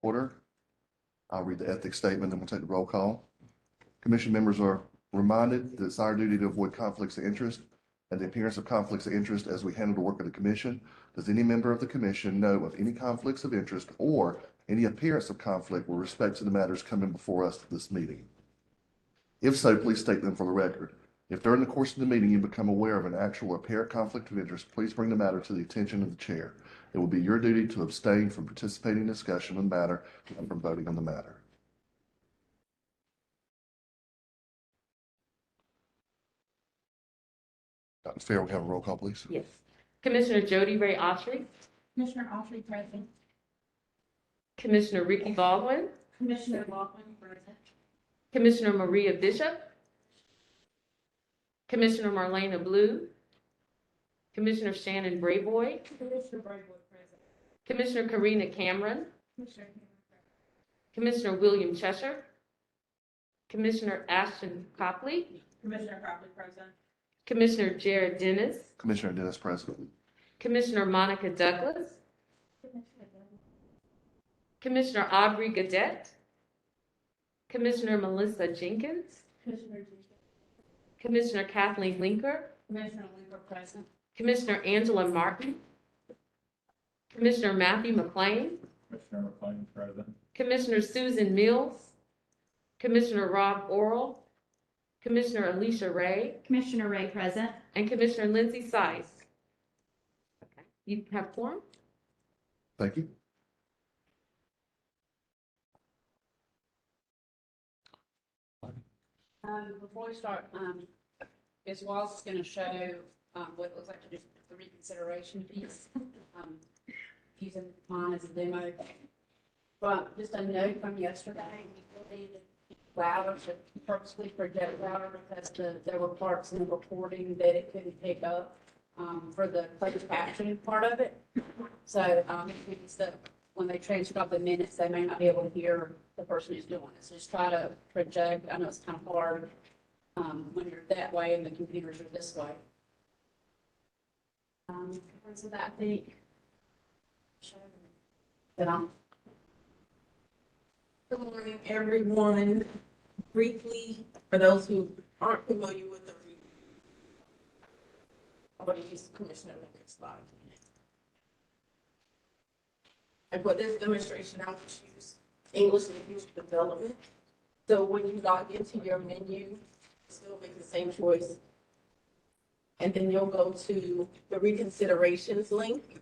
Order. I'll read the ethics statement, then we'll take the roll call. Commission members are reminded that it's our duty to avoid conflicts of interest and the appearance of conflicts of interest as we handle the work of the commission. Does any member of the commission know of any conflicts of interest or any appearance of conflict with respect to the matters coming before us at this meeting? If so, please state them for the record. If during the course of the meeting you become aware of an actual or apparent conflict of interest, please bring the matter to the attention of the chair. It will be your duty to abstain from participating in discussion on the matter and from voting on the matter. Dr. Fair, we have a roll call, please. Yes. Commissioner Jody Ray Autry. Commissioner Autry present. Commissioner Ricky Baldwin. Commissioner Baldwin present. Commissioner Maria Bishop. Commissioner Marlena Blue. Commissioner Shannon Brayboy. Commissioner Brayboy present. Commissioner Karina Cameron. Commissioner Cameron present. Commissioner William Cheshire. Commissioner Ashton Copley. Commissioner Copley present. Commissioner Jared Dennis. Commissioner Dennis present. Commissioner Monica Douglas. Commissioner Aubrey Gadet. Commissioner Melissa Jenkins. Commissioner Jenkins. Commissioner Kathleen Linker. Commissioner Linker present. Commissioner Angela Martin. Commissioner Matthew McLean. Commissioner McLean present. Commissioner Susan Mills. Commissioner Rob Oral. Commissioner Alicia Ray. Commissioner Ray present. And Commissioner Lindsay Sice. Okay. You have quorum? Thank you. Before we start, Ms. Walls is going to show what it looks like to do the reconsideration piece, using mine as a demo. But just a note from yesterday, we needed louder to purposely project louder because there were parts in the recording that it couldn't pick up for the closed captioning part of it. So when they transcribe the minutes, they may not be able to hear the person who's doing it. So just try to project. I know it's kind of hard when you're that way and the computers are this way. So that I think. Good morning, everyone. Briefly, for those who aren't familiar with the I'm going to use Commissioner Lincoln's slide. And for this demonstration, I'll just use English language development. So when you log into your menu, still make the same choice. And then you'll go to the reconsiderations link.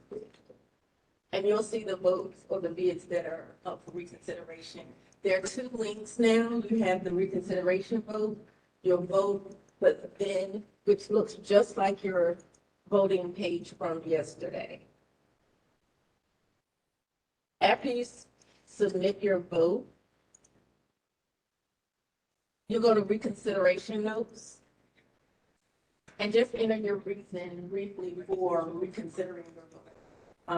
And you'll see the votes or the bids that are up for reconsideration. There are two links now. You have the reconsideration vote, your vote, but then, which looks just like your voting page from yesterday. After you submit your vote, you go to reconsideration notes and just enter your reason briefly for reconsidering your vote.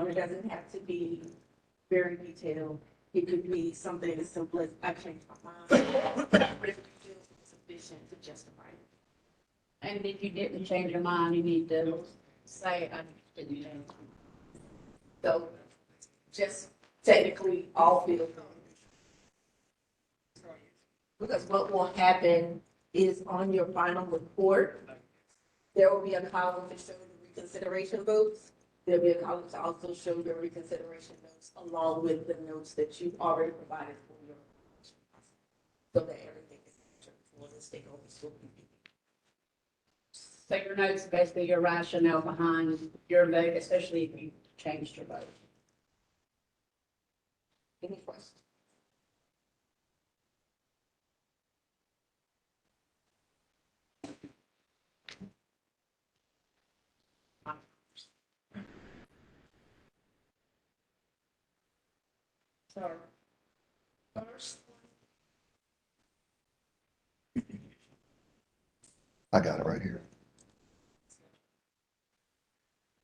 It doesn't have to be very detailed. It could be something as simple as I changed my mind, but if you feel sufficient to justify it. And if you didn't change your mind, you need to say, I didn't change my mind. So just technically all fields. Because what will happen is on your final report, there will be a column to show the reconsideration votes. There'll be a column to also show your reconsideration notes along with the notes that you've already provided for your so that everything is entered for the stakeholders. So your notes, basically your rationale behind your vote, especially if you changed your vote. Any questions? So, first, I got it right here.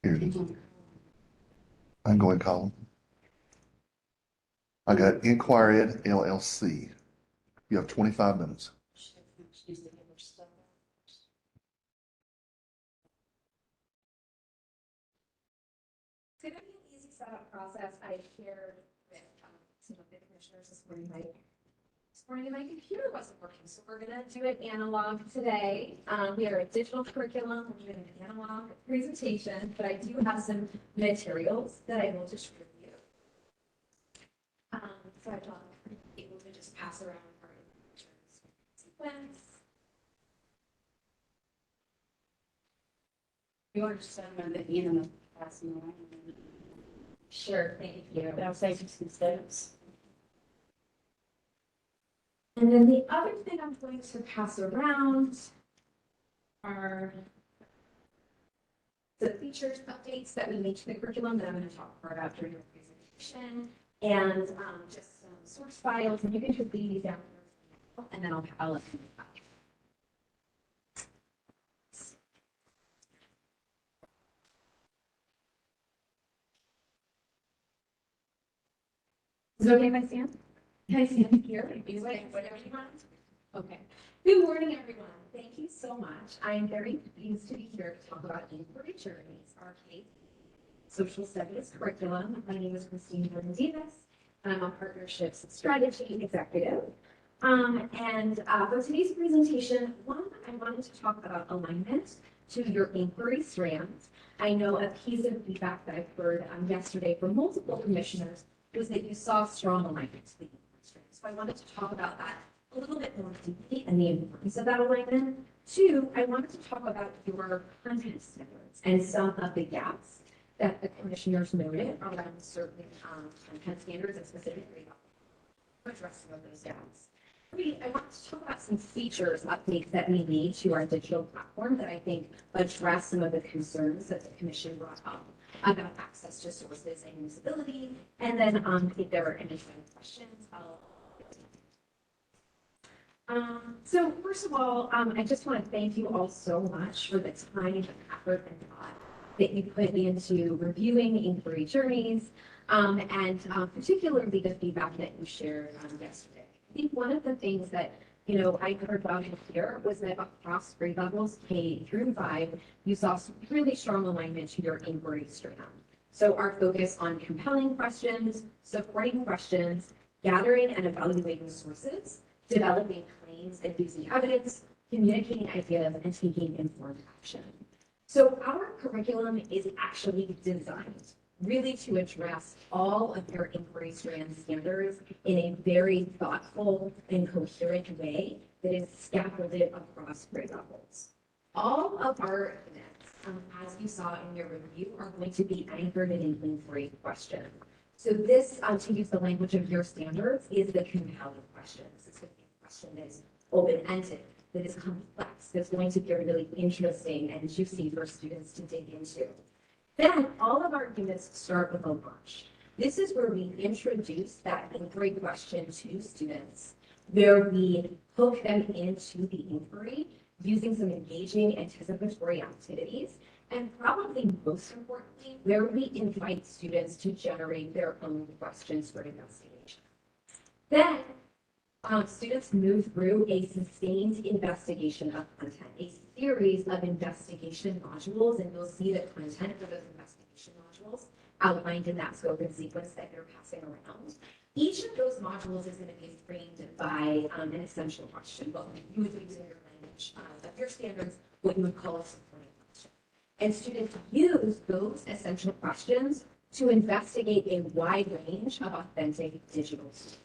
Here it is. I'm going column. I got Inquiry at LLC. You have 25 minutes. It's going to be an easy setup process. I shared with some of the this morning my computer wasn't working, so we're gonna do it analog today. We are a digital curriculum, we're doing an analog presentation, but I do have some materials that I will just review. So I thought I'd be able to just pass around our sequence. You understand when the end of passing around. Sure, thank you. I'll say some steps. And then the other thing I'm going to pass around are the features updates that we made to the curriculum that I'm going to talk more about during the presentation, and just some source files, and you can just leave these down here, and then I'll let you know. Is it okay if I stand? Can I stand here? Whatever you want. Okay. Good morning, everyone. Thank you so much. I am very pleased to be here to talk about inquiry journeys, our K social studies curriculum. My name is Christine Davis. I'm a partnerships strategy executive. For today's presentation, I wanted to talk about alignment to your inquiry strands. I know a piece of feedback that I've heard yesterday from multiple commissioners was that you saw strong alignment to the inquiry strands. So I wanted to talk about that a little bit more deeply and the importance of that alignment. Two, I wanted to talk about your content standards and some of the gaps that the commissioners noted around certain content standards and specifically address some of those gaps. Three, I want to talk about some features updates that we made to our digital platform that I think address some of the concerns that the commission brought up about access to sources and usability. And then if there are any kind of questions, so first of all, I just want to thank you all so much for the time and effort and thought that you put into reviewing inquiry journeys, and particularly the feedback that you shared yesterday. I think one of the things that I heard about here was that across grade levels K through 5, you saw some really strong alignment to your inquiry strand. So our focus on compelling questions, supporting questions, gathering and evaluating sources, developing claims and using evidence, communicating ideas, and taking informed action. So our curriculum is actually designed really to address all of your inquiry strand standards in a very thoughtful and coherent way that is scaffolded across grade levels. All of our events, as you saw in your review, are going to be anchored in an inquiry question. So this, to use the language of your standards, is the compelling question. This is going to be a question that is open-ended, that is complex, that's going to be really interesting and juicy for students to dig into. Then all of our units start with a launch. This is where we introduce that inquiry question to students, where we hook them into the inquiry using some engaging anticipatory activities, and probably most importantly, where we invite students to generate their own questions for investigation. Then students move through a sustained investigation of content, a series of investigation modules, and you'll see the content for those investigation modules outlined in that scope and sequence that you're passing around. Each of those modules is going to be framed by an essential question, what you would use in your language of your standards, what you would call a supporting question. And students use those essential questions to investigate a wide range of authentic digital stories.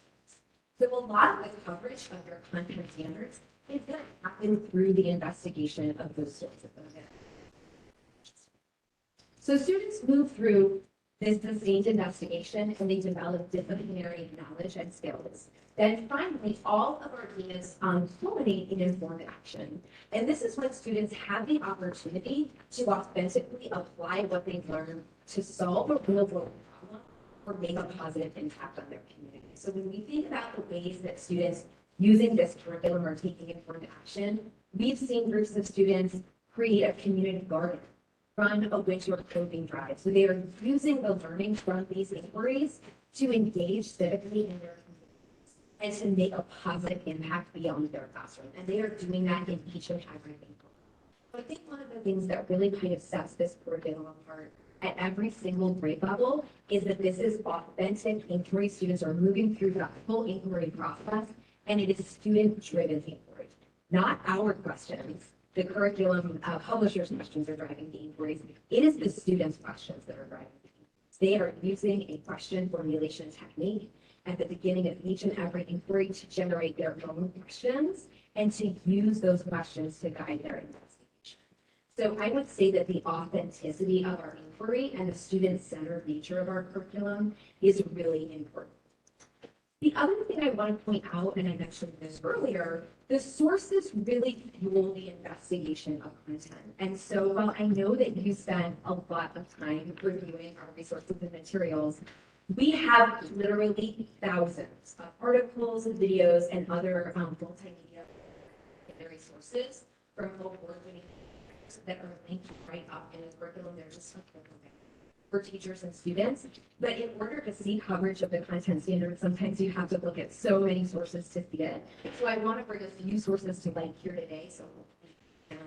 So a lot of the coverage of your content standards is going to happen through the investigation of those sorts of events. So students move through this sustained investigation and they develop disciplinary knowledge and skills. Then finally, all of our units culminate in informed action. And this is when students have the opportunity to authentically apply what they've learned to solve a real world problem or make a positive impact on their community. So when we think about the ways that students using this curriculum are taking informed action, we've seen groups of students create a community garden, run a winter clothing drive. So they are using the learning from these inquiries to engage civically in their communities and to make a positive impact beyond their classroom. And they are doing that in each and every inquiry. So I think one of the things that really kind of sets this curriculum apart at every single grade level is that this is authentic inquiry. Students are moving through that full inquiry process, and it is student-driven inquiry, not our questions. The curriculum publishers' questions are driving the inquiries. It is the students' questions that are driving the inquiries. They are using a question formulation technique at the beginning of each and every inquiry to generate their own questions and to use those questions to guide their investigation. So I would say that the authenticity of our inquiry and the student-centered nature of our curriculum is really important. The other thing I want to point out, and I mentioned this earlier, the sources really fuel the investigation of content. And so while I know that you spend a lot of time reviewing our resources and materials, we have literally thousands of articles and videos and other multimedia resources from award-winning that are linked right up in the curriculum. They're just for teachers and students. But in order to see coverage of the content standards, sometimes you have to look at so many sources to see it. So I want to bring a few sources to light here today, so we can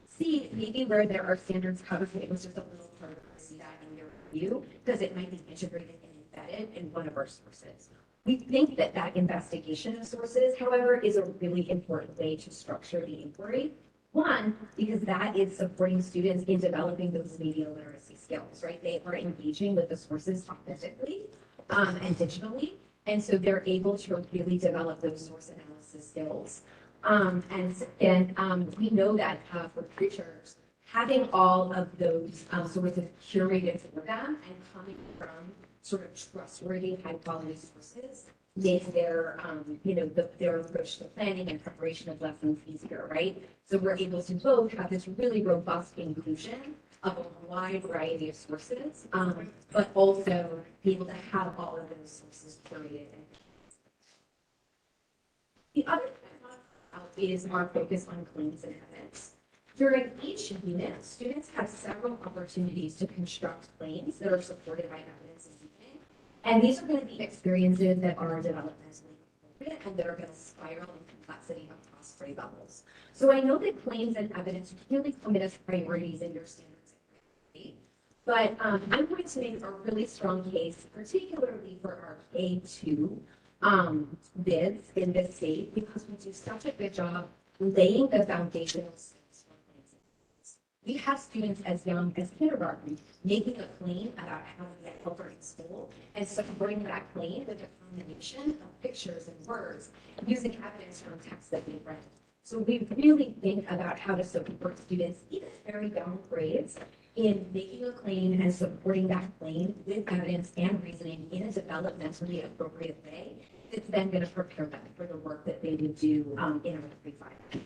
see maybe where there are standards covered. It was just a little harder to see that in your review because it might be integrated and embedded in one of our sources. We think that that investigation of sources, however, is a really important way to structure the inquiry. One, because that is supporting students in developing those media literacy skills, right? They are engaging with the sources authentically and digitally. And so they're able to really develop those source analysis skills. And we know that for preachers, having all of those sources curated for them and coming from sort of trustworthy, high quality sources makes their, their approach to planning and preparation of lessons easier, right? So we're able to both have this really robust inclusion of a wide variety of sources, but also be able to have all of those sources curated. The other thing I want to point out is our focus on claims and evidence. During each unit, students have several opportunities to construct claims that are supported by evidence and reasoning. And these are going to be experiences that are developmentally appropriate and that are going to spiral in complexity across grade levels. So I know that claims and evidence really come in as priorities in your standards and grade, but I'm going to make a really strong case, particularly for our K2 bids in this state, because we do such a good job laying the foundational stakes for claims and evidence. We have students as young as kindergarten making a claim about how to get help in school and supporting that claim with a combination of pictures and words using evidence from texts that we've read. So we really think about how to support students, even very young grades, in making a claim and supporting that claim with evidence and reasoning in a developmentally appropriate way. It's then going to prepare them for the work that they would do in our 3-5.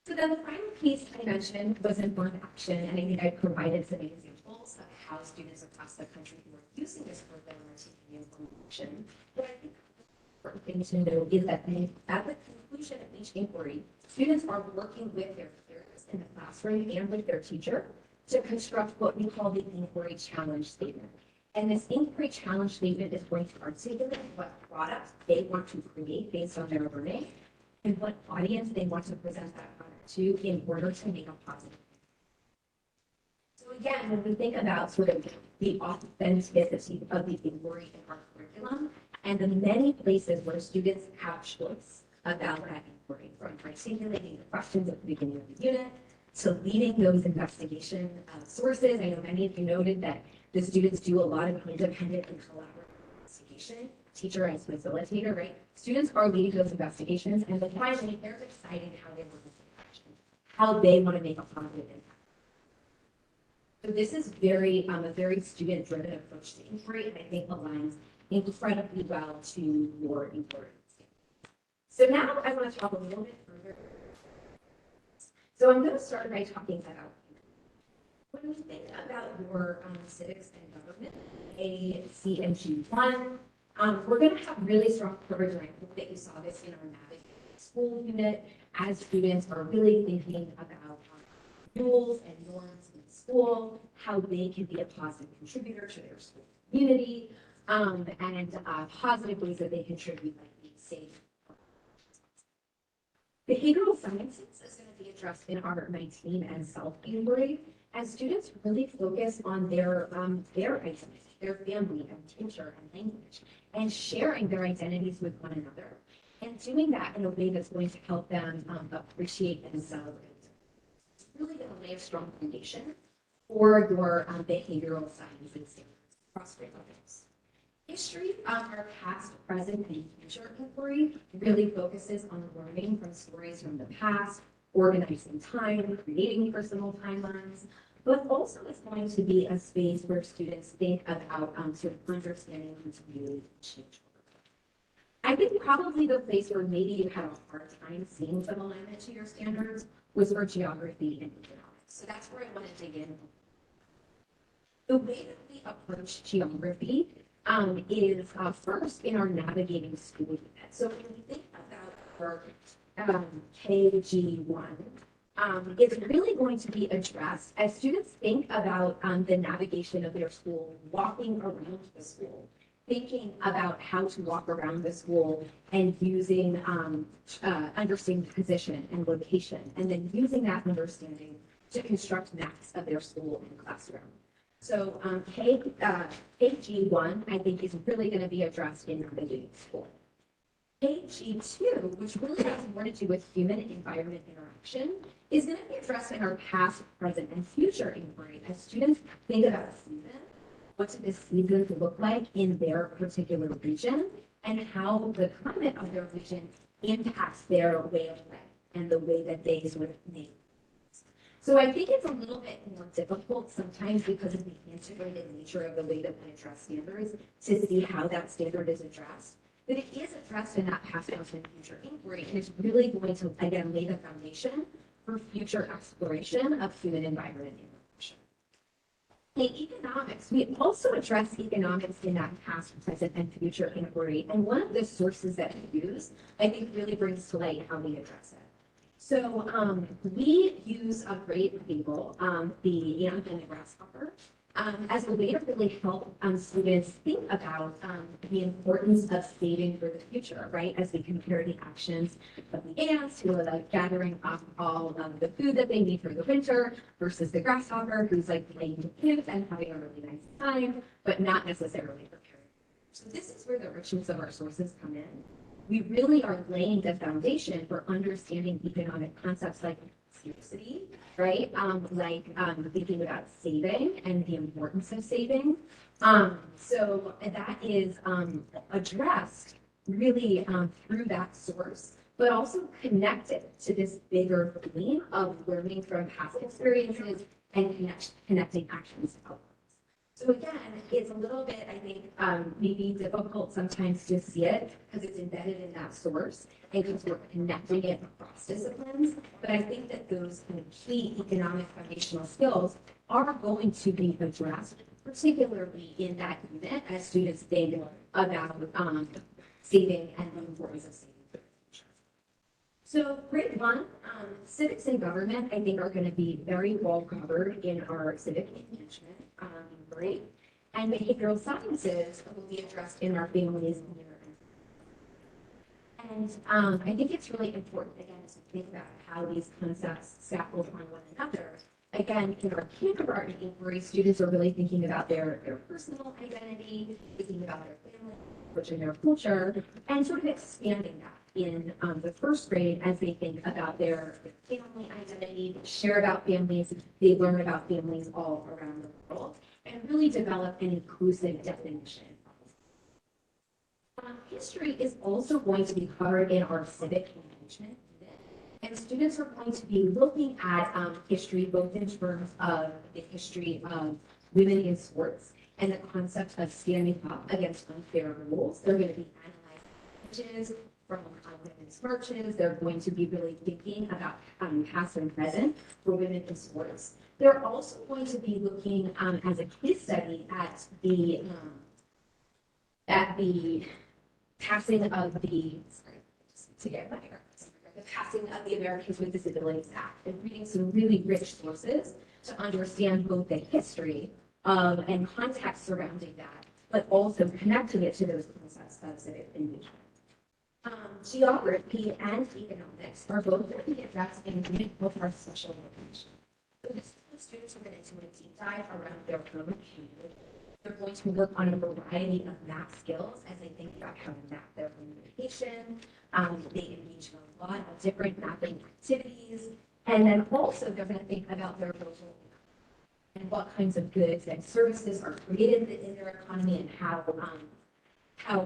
So then the final piece I mentioned was informed action, and I think I provided some examples of how students across the country who are using this curriculum are taking informed action. But I think the important thing to know is that at the conclusion of each inquiry, students are working with their peers in the classroom and with their teacher to construct what we call the inquiry challenge statement. And this inquiry challenge statement is going to articulate what products they want to create based on their learning and what audience they want to present that product to in order to make a positive impact. So again, when we think about sort of the authenticity of the inquiry in our curriculum and the many places where students have choice about that inquiry, from articulating the questions at the beginning of the unit to leading those investigation sources. I know many of you noted that the students do a lot of independent and collaborative investigation, teacher as facilitator, right? Students are leading those investigations, and then finally, they're deciding how they want to take action, how they want to make a positive impact. So this is a very student-driven approach to inquiry, and I think aligns incredibly well to your inquiry. So now I want to talk a little bit further. So I'm going to start by talking about when we think about your civics and government, A, C, and G1, we're going to have really strong coverage, and I hope that you saw this in our Navigating School unit as students are really thinking about rules and norms in school, how they can be a positive contributor to their school community, and positive ways that they contribute, like being safe. Behavioral sciences is going to be addressed in our 19 and self-inquiry, as students really focus on their identity, their family and culture and language, and sharing their identities with one another, and doing that in a way that's going to help them appreciate themselves. It's really going to lay a strong foundation for your behavioral sciences standards across grade levels. History, our past, present, and future inquiry really focuses on learning from stories from the past, organizing time, creating personal timelines, but also it's going to be a space where students think about sort of understanding continuity and change. I think probably the place where maybe you had a hard time seeing some alignment to your standards was for geography and economics. So that's where I want to dig in. The way that we approach geography is first in our navigating school unit. So when we think about our KG1, it's really going to be addressed as students think about the navigation of their school, walking around the school, thinking about how to walk around the school and using understanding position and location, and then using that understanding to construct maps of their school and classroom. So KG1, I think, is really going to be addressed in navigating school. KG2, which really has more to do with human-environment interaction, is going to be addressed in our past, present, and future inquiry as students think about a season, what does this season look like in their particular region, and how the climate of their region impacts their way of life and the way that they sort of name. So I think it's a little bit more difficult sometimes because of the integrated nature of the way that we address standards to see how that standard is addressed. But it is addressed in that past, present, and future inquiry, and it's really going to, again, lay the foundation for future exploration of human environment interaction. In economics, we also address economics in that past, present, and future inquiry, and one of the sources that we use, I think, really brings to light how we address it. So we use a great table, the ant and the grasshopper, as a way to really help students think about the importance of saving for the future, right? As we compare the actions of the ants who are like gathering up all the food that they need for the winter versus the grasshopper who's like playing with kids and having a really nice time, but not necessarily preparing. So this is where the richness of our sources come in. We really are laying the foundation for understanding economic concepts like scarcity, right? Thinking about saving and the importance of saving. So that is addressed really through that source, but also connected to this bigger theme of learning from past experiences and connecting actions to outcomes. So again, it's a little bit, I think, maybe difficult sometimes to see it because it's embedded in that source and because we're connecting it across disciplines. But I think that those kind of key economic foundational skills are going to be addressed, particularly in that unit as students think about saving and the importance of saving. So grade 1, civics and government, I think, are going to be very well covered in our civic engagement grade. And behavioral sciences will be addressed in our families and I think it's really important, again, to think about how these concepts scaffold on one another. Again, in our kindergarten inquiry, students are really thinking about their personal identity, thinking about their family, which in their culture, and sort of expanding that in the first grade as they think about their family identity, share about families, they learn about families all around the world, and really develop an inclusive definition. History is also going to be covered in our civic engagement unit, and students are going to be looking at history both in terms of the history of women in sports and the concept of standing up against unfair rules. They're going to be analyzing images from women's marches. They're going to be really thinking about past and present for women in sports. They're also going to be looking as a case study at the passing of the passing of the Americans with Disabilities Act and reading some really rich sources to understand both the history and context surrounding that, but also connecting it to those concepts of civic engagement. Geography and economics are both going to be addressed in both our special location. So this is the students are going to do a deep dive around their own community. They're going to work on a variety of math skills as they think about how to map their own location. They engage in a lot of different mapping activities. And then also they're going to think about their local and what kinds of goods and services are created in their economy and how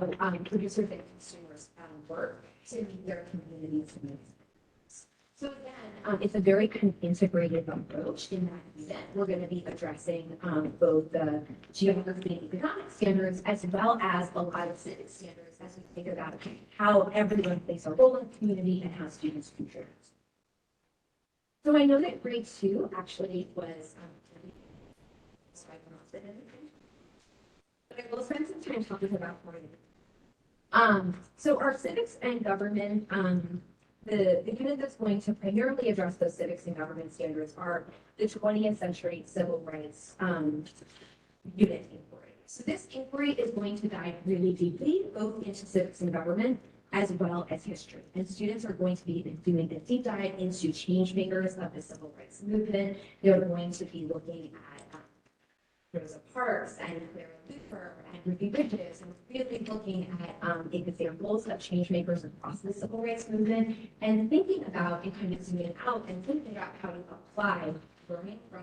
producers and consumers work to meet their communities' needs. So again, it's a very kind of integrated approach in that unit. We're going to be addressing both the geography and economic standards as well as a lot of civic standards as we think about how everyone plays a role in the community and how students contribute. So I know that grade 2 actually was so I will not say anything. But I will spend some time talking about one. So our civics and government, the unit that's going to primarily address those civics and government standards are the 20th century civil rights unit inquiry. So this inquiry is going to dive really deeply both into civics and government as well as history. And students are going to be doing a deep dive into change makers of the civil rights movement. They're going to be looking at Rosa Parks and Clara Luper and Ruby Bridges and really looking at examples of change makers across the civil rights movement and thinking about and kind of zooming out and thinking about how to apply learning from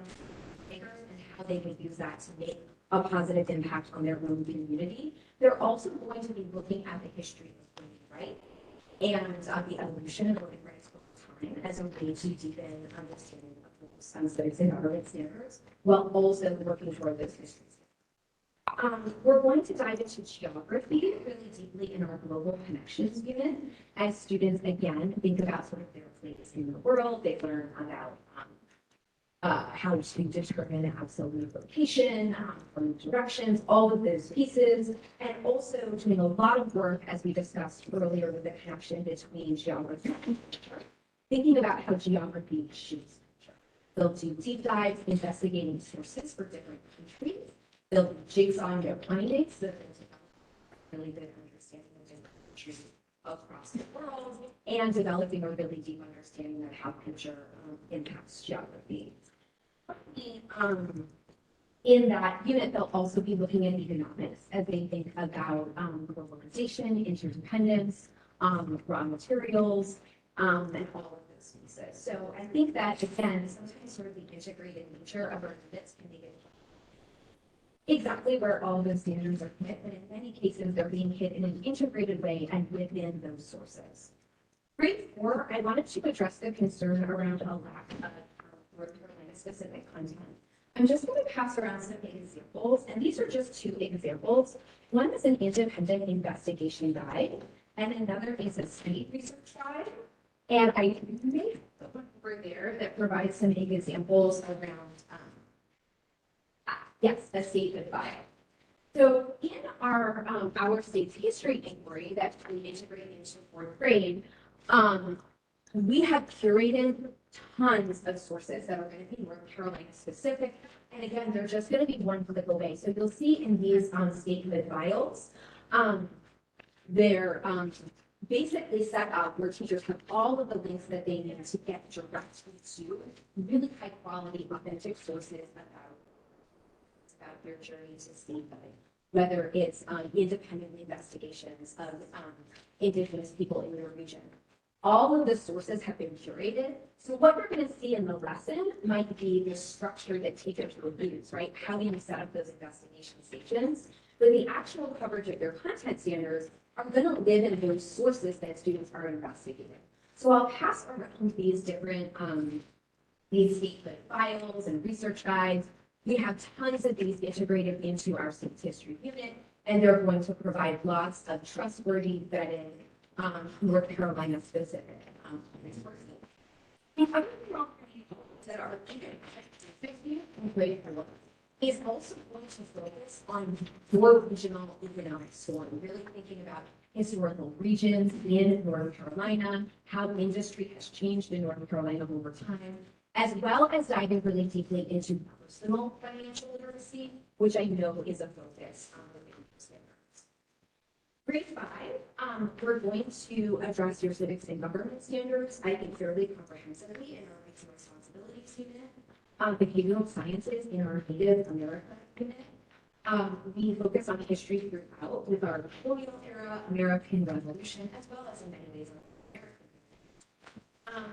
makers and how they would use that to make a positive impact on their own community. They're also going to be looking at the history of voting rights and the evolution of voting rights over time as a way to deepen understanding of civics and government standards, while also working toward those histories. We're going to dive into geography really deeply in our global connections unit as students, again, think about sort of their place in the world. They learn about how to determine absolute location, from directions, all of those pieces, and also doing a lot of work, as we discussed earlier, with the connection between geography and culture, thinking about how geography shapes culture. They'll do deep dives investigating sources for different countries. They'll do jigsaw their findings so that they develop a really good understanding of different countries across the world and developing a really deep understanding of how culture impacts geography. In that unit, they'll also be looking at economics as they think about globalization, interdependence, raw materials, and all of those pieces. So I think that, again, sometimes sort of the integrated nature of our units can make it exactly where all of those standards are hit, but in many cases, they're being hit in an integrated way and within those sources. Grade 4, I wanted to address the concern around a lack of North Carolina specific content. I'm just going to pass around some examples, and these are just 2 examples. One is an independent investigation guide, and another is a state research guide. And I made one over there that provides some examples around, yes, a statement file. So in our state's history inquiry that we integrated into 4th grade, we have curated tons of sources that are going to be North Carolina specific. And again, they're just going to be one click away. So you'll see in these statement files, they're basically set up where teachers have all of the links that they need to get directly to really high quality, authentic sources about their journey to statehood. Whether it's independent investigations of Indigenous people in their region. All of the sources have been curated. So what you're going to see in the lesson might be the structure that teachers will use, right? How you set up those investigation stations. But the actual coverage of their content standards are going to live in those sources that students are investigating. So I'll pass around these different these statement files and research guides. We have tons of these integrated into our state's history unit, and they're going to provide lots of trustworthy, vetted, North Carolina specific resources. The other thing that are is also going to focus on your regional economic story, really thinking about historical regions in North Carolina, how industry has changed in North Carolina over time, as well as diving really deeply into personal financial literacy, which I know is a focus on the standards. grade 5, we're going to address your civics and government standards, I think fairly comprehensively in our rights and responsibilities unit. Behavioral sciences in our Native America unit. We focus on history throughout with our colonial era, American Revolution, as well as in many ways American.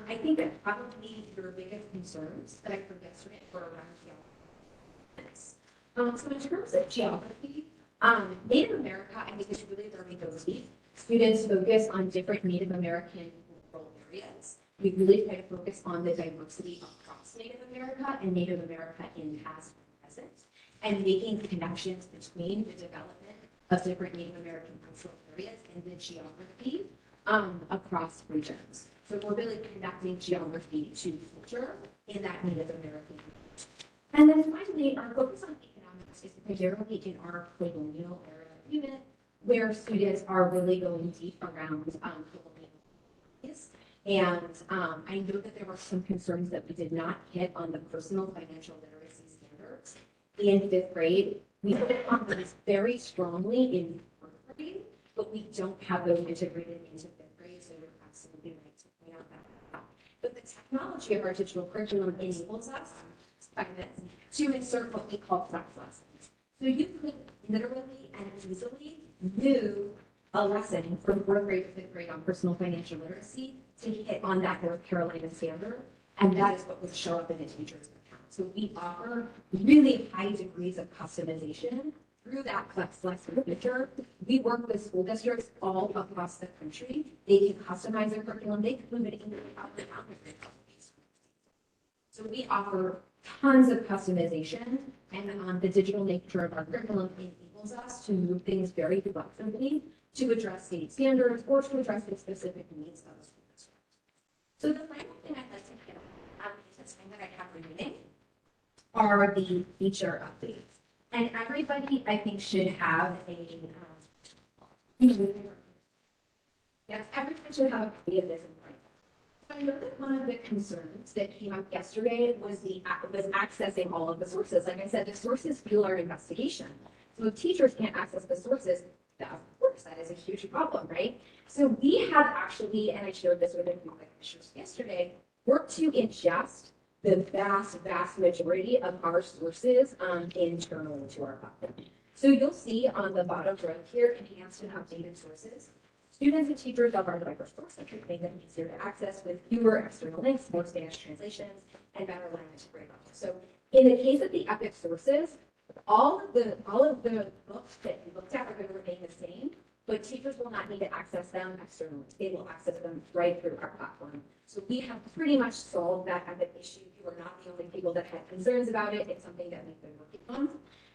I think that probably your biggest concerns that I heard yesterday were around geography. So in terms of geography, Native America, I think is really where we go deep. Students focus on different Native American rural areas. We really try to focus on the diversity across Native America and Native America in past and present, and making connections between the development of different Native American cultural areas and the geography across regions. So we're really connecting geography to culture in that Native American. And then finally, our focus on economics is primarily in our colonial era unit, where students are really going deep around colonial issues. And I know that there were some concerns that we did not hit on the personal financial literacy standards in 5th grade. We hit on those very strongly in 4th grade, but we don't have those integrated into 5th grade, so you're absolutely right to point out that. But the technology of our digital curriculum enables us to insert what we call flex lessons. So you could literally and easily move a lesson from 4th grade to 5th grade on personal financial literacy to hit on that North Carolina standard, and that is what would show up in a teacher's account. So we offer really high degrees of customization through that flex lesson feature. We work with school districts all across the country. They can customize their curriculum. They can move it in out the So we offer tons of customization, and the digital nature of our curriculum enables us to move things very flexibly to address state standards or to address the specific needs of a school district. So the final thing I'd like to hit on this time that I have remaining are the feature updates. And everybody, I think, should have a, yes, everyone should have a copy of this in mind. I know that one of the concerns that came up yesterday was accessing all of the sources. Like I said, the sources fuel our investigation. So if teachers can't access the sources, of course, that is a huge problem, right? So we have actually, and I shared this with a group of commissioners yesterday, worked to ingest the vast majority of our sources internally to our platform. So you'll see on the bottom row here, enhanced and updated sources. Students and teachers of our diverse source centric make them easier to access with fewer external links, more Spanish translations, and better language grade level. So in the case of the EPIC sources, all of the books that you looked at are going to remain the same, but teachers will not need to access them externally. They will access them right through our platform. So we have pretty much solved that EPIC issue. You are not the only people that had concerns about it. It's something that we've been working on.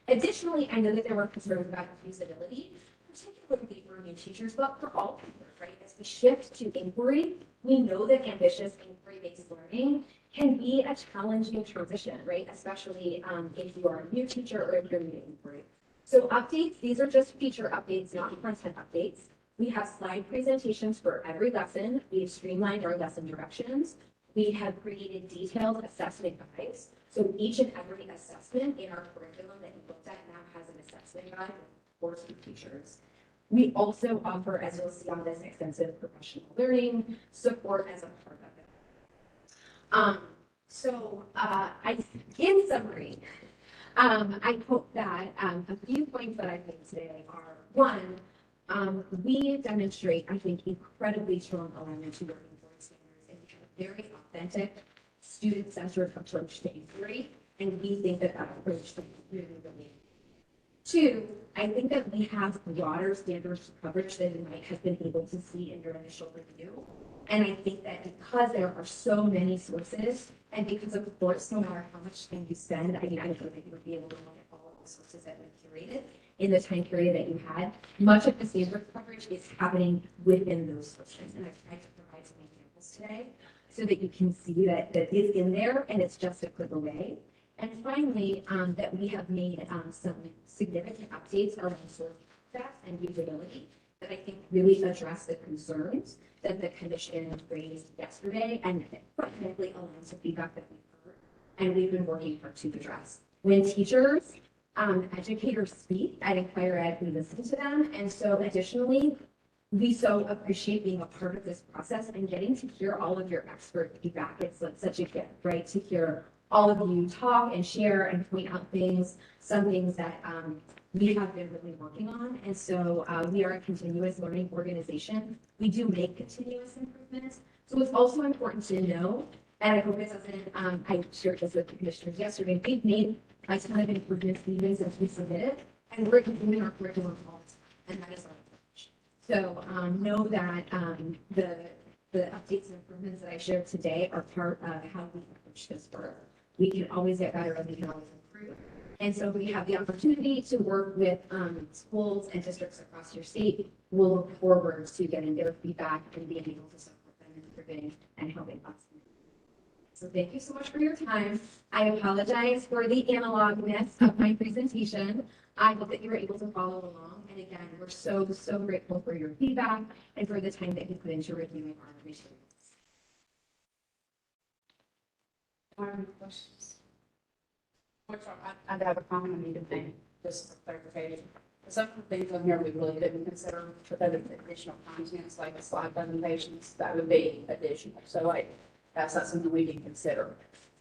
Additionally, I know that there were concerns about usability, particularly for new teachers, but for all teachers, right? As we shift to inquiry, we know that ambitious inquiry-based learning can be a challenging transition, right? Especially if you are a new teacher or if you're new to inquiry. So updates, these are just feature updates, not content updates. We have slide presentations for every lesson. We've streamlined our lesson directions. We have created detailed assessment guides. So each and every assessment in our curriculum that you looked at now has an assessment guide for teachers. We also offer, as you'll see on this, extensive professional learning support as a part of it. In summary, I hope that a few points that I've made today are, one, we demonstrate, I think, incredibly strong alignment to working towards standards, and we have a very authentic, student-centered approach to inquiry, and we think that that approach is really, really. Two, I think that we have broader standards coverage than you might have been able to see in your initial review. And I think that because there are so many sources, and because of course, no matter how much time you spend, I don't know that you would be able to look at all of the sources that we curated in the time period that you had. Much of the standards coverage is happening within those sources. And I've tried to provide some examples today so that you can see that that is in there and it's just a click away. And finally, that we have made some significant updates around source access and usability that I think really address the concerns that the commission raised yesterday and frankly aligns with feedback that we've heard and we've been working hard to address. When teachers educators speak at Inquire Ed, we listen to them. And so additionally, we so appreciate being a part of this process and getting to hear all of your expert feedback. It's like such a gift, right? To hear all of you talk and share and point out things, some things that we have been really working on. And so we are a continuous learning organization. We do make continuous improvements. So it's also important to know, and I hope it doesn't, I shared this with the commissioners yesterday, we've made a ton of improvements even since we submitted, and we're improving our curriculum all the time, and that is our approach. So know that the updates and improvements that I shared today are part of how we approach this work. We can always get better and we can always improve. And so we have the opportunity to work with schools and districts across your state. We'll look forward to getting their feedback and being able to support them in improving and helping us. So thank you so much for your time. I apologize for the analogness of my presentation. I hope that you were able to follow along. And again, we're so, so grateful for your feedback and for the time that you put into reviewing our materials. Questions? Which I'd have a comment I need to make, just for clarification. Some of the things on here we really didn't consider, but then additional contents like the slide presentations, that would be additional. So like, that's not something we can consider.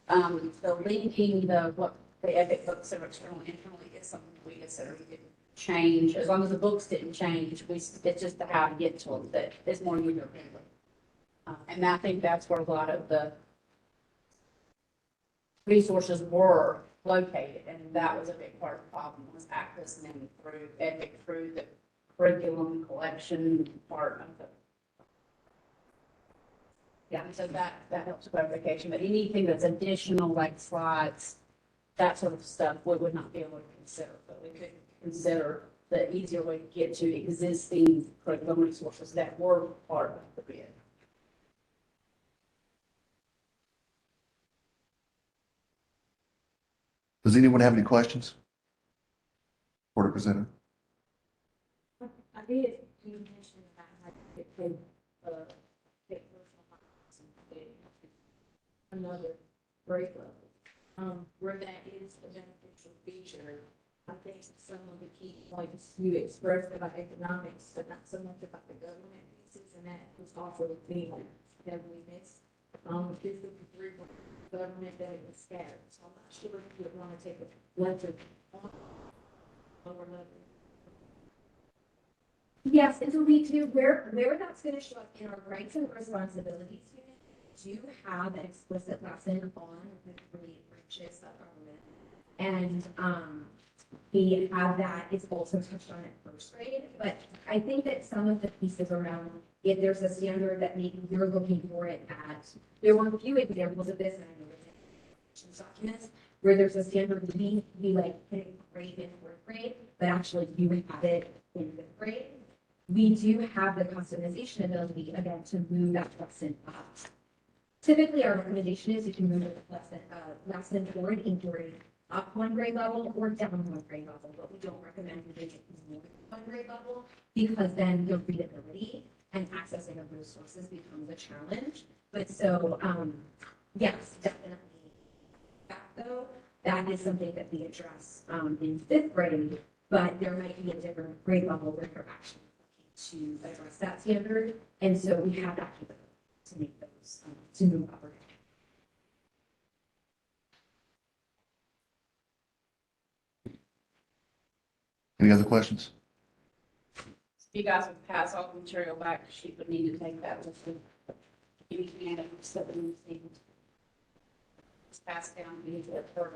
The linking what the epic books are externally internally is something we consider we didn't change. As long as the books didn't change, it's just the how to get to them that is more user friendly. And I think that's where a lot of the resources were located, and that was a big part of the problem, was accessing them through Epic, through the curriculum collection part of the. Yeah, so that helps clarification, but anything that's additional, like slides, that sort of stuff, we would not be able to consider, but we could consider the easier way to get to existing curriculum resources that were part of the bid. Does anyone have any questions for the presenter? I did, you mentioned about like take personal finance and another grade level. Where that is a beneficial feature, I think some of the key points you expressed about economics, but not so much about the government pieces, and that was also being heavily missed. This is the three government that it was scattered, so I'm not sure if you would want to take a lesser lower level. Yes, and so we do, where that's going to show up in our rights and responsibilities unit, do have an explicit lesson on the three branches of government. And we have that, it's also touched on at first grade, but I think that some of the pieces around, if there's a standard that maybe you're looking for it at, there were a few examples of this, and I know it's in documents, where there's a standard we like put grade in fourth grade, but actually you would have it in fifth grade. We do have the customization ability, again, to move that lesson up. Typically, our recommendation is you can move the lesson or an inquiry up one grade level or down one grade level, but we don't recommend moving it one grade level because then your readability and accessing of those sources becomes a challenge. But so, yes, definitely. Though, that is something that we address in fifth grade, but there might be a different grade level where you're actually looking to address that standard. And so we have that capability to make those, to move up or down. Any other questions? If you guys would pass all the material back, she would need to take that with you. You can add it to the things. Just pass it down, we need to for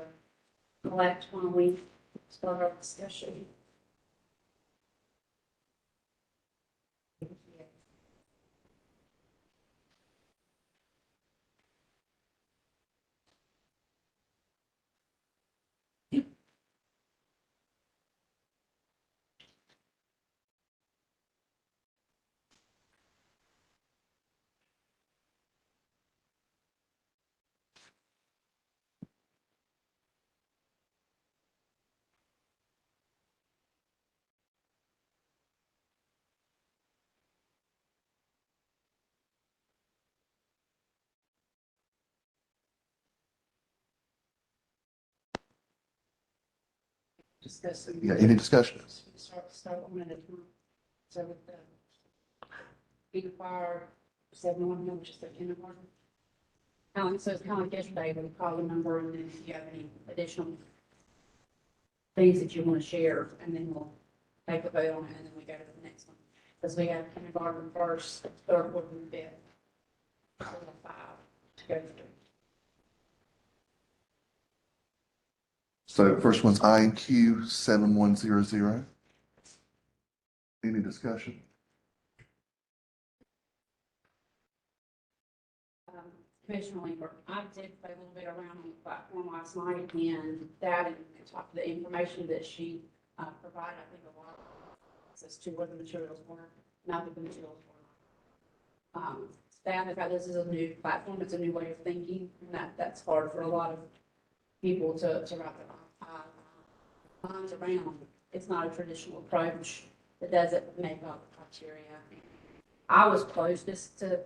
the collect when we start our discussion. discussing. Yeah, any discussion? Start on it. So with the Peter Fire, 711, which is their kindergarten. So it's kind of like yesterday, we call the number and then if you have any additional things that you want to share, and then we'll take a vote on it, and then we go to the next one. Because we have kindergarten first, third, fourth, and fifth. So we have 5 to go through. So first one's IQ 7100. Any discussion? Commissioner Linger, I did play a little bit around on the platform last night, and that and talk the information that she provided, I think a lot of access to what the materials were, not that the materials were. That the fact this is a new platform, it's a new way of thinking, and that's hard for a lot of people to wrap their minds around. It's not a traditional approach that doesn't make all the criteria. I was closest to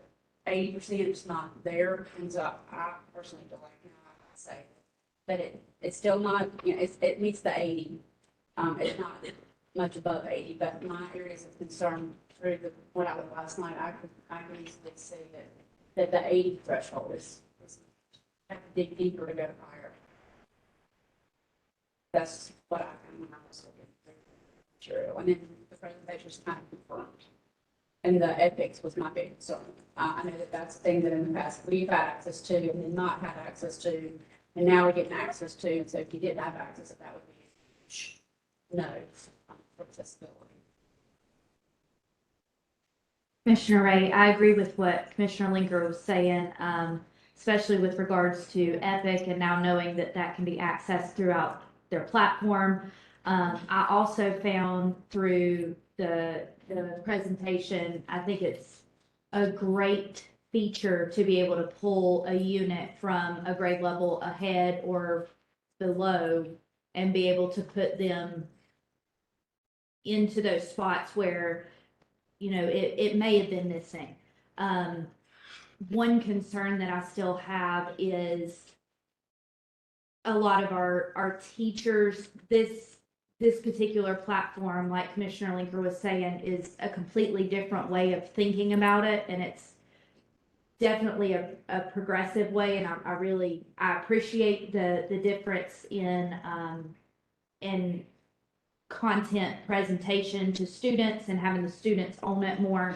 80%, it's not there, and so I personally don't like, I say, but it's still not, it meets the 80. It's not much above 80, but my areas of concern through what I was last night, I could easily see that the 80 threshold is have to dig deeper to go higher. That's what I found when I was looking at the material, and then the presentation is kind of confirmed. And the ethics was my big concern. I know that that's a thing that in the past we've had access to and did not have access to, and now we're getting access to. And so if you didn't have access, that would be a huge no for accessibility. Commissioner Ray, I agree with what Commissioner Linker was saying, especially with regards to Epic and now knowing that that can be accessed throughout their platform. I also found through the presentation, I think it's a great feature to be able to pull a unit from a grade level ahead or below and be able to put them into those spots where, it may have been missing. One concern that I still have is a lot of our teachers, this particular platform, like Commissioner Linker was saying, is a completely different way of thinking about it. And it's definitely a progressive way. And I appreciate the difference in content presentation to students and having the students own it more.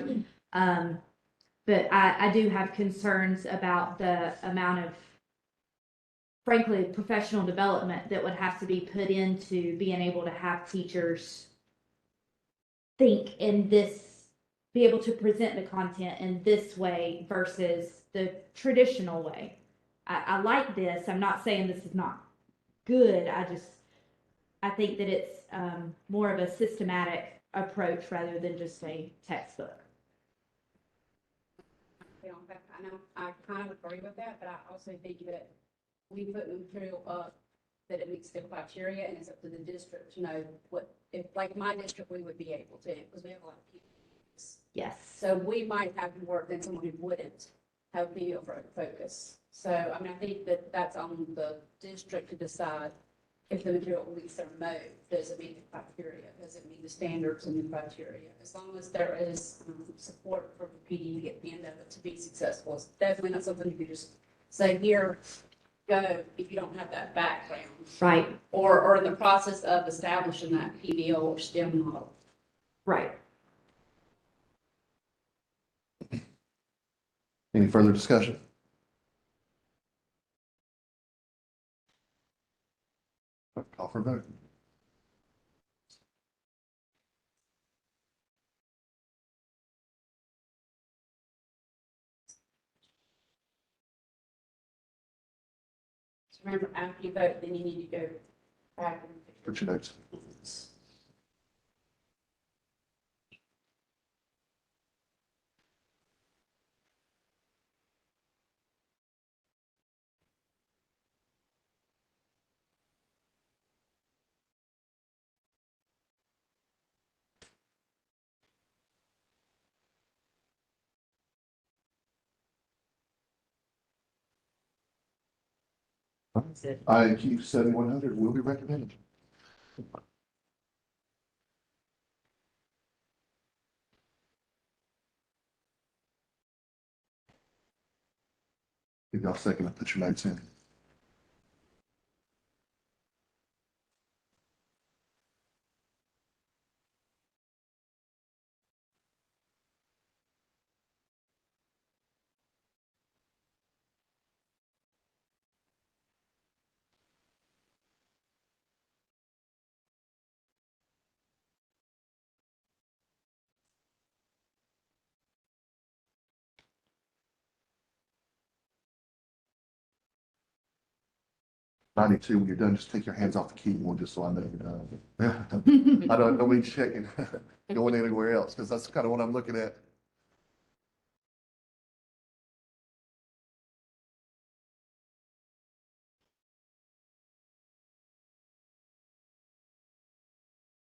But I do have concerns about the amount of, frankly, professional development that would have to be put into being able to have teachers think in this, be able to present the content in this way versus the traditional way. I like this. I'm not saying this is not good. I think that it's more of a systematic approach rather than just a textbook. I know I kind of agree with that, but I also think that we put the material up that it meets the criteria, and it's up to the district to know what, if like my district, we would be able to, because we have a lot of people. Yes. So we might have more than someone who wouldn't have video focus. So, I mean, I think that that's on the district to decide if the material meets their mode. Does it meet the criteria? Does it meet the standards and the criteria? As long as there is support for the PD to get the end of it to be successful. It's definitely not something you can just say, here, go, if you don't have that background. Right. Or in the process of establishing that PBL or STEM model. Right. Any further discussion? Call for a vote. So remember, after you vote, then you need to go back and Put your notes. IQ 7100 will be recommended. Give y'all a second to put your notes in. Ninety-two, when you're done, just take your hands off the keyboard, just so I know you're done. I don't mean checking, going anywhere else, because that's kind of what I'm looking at.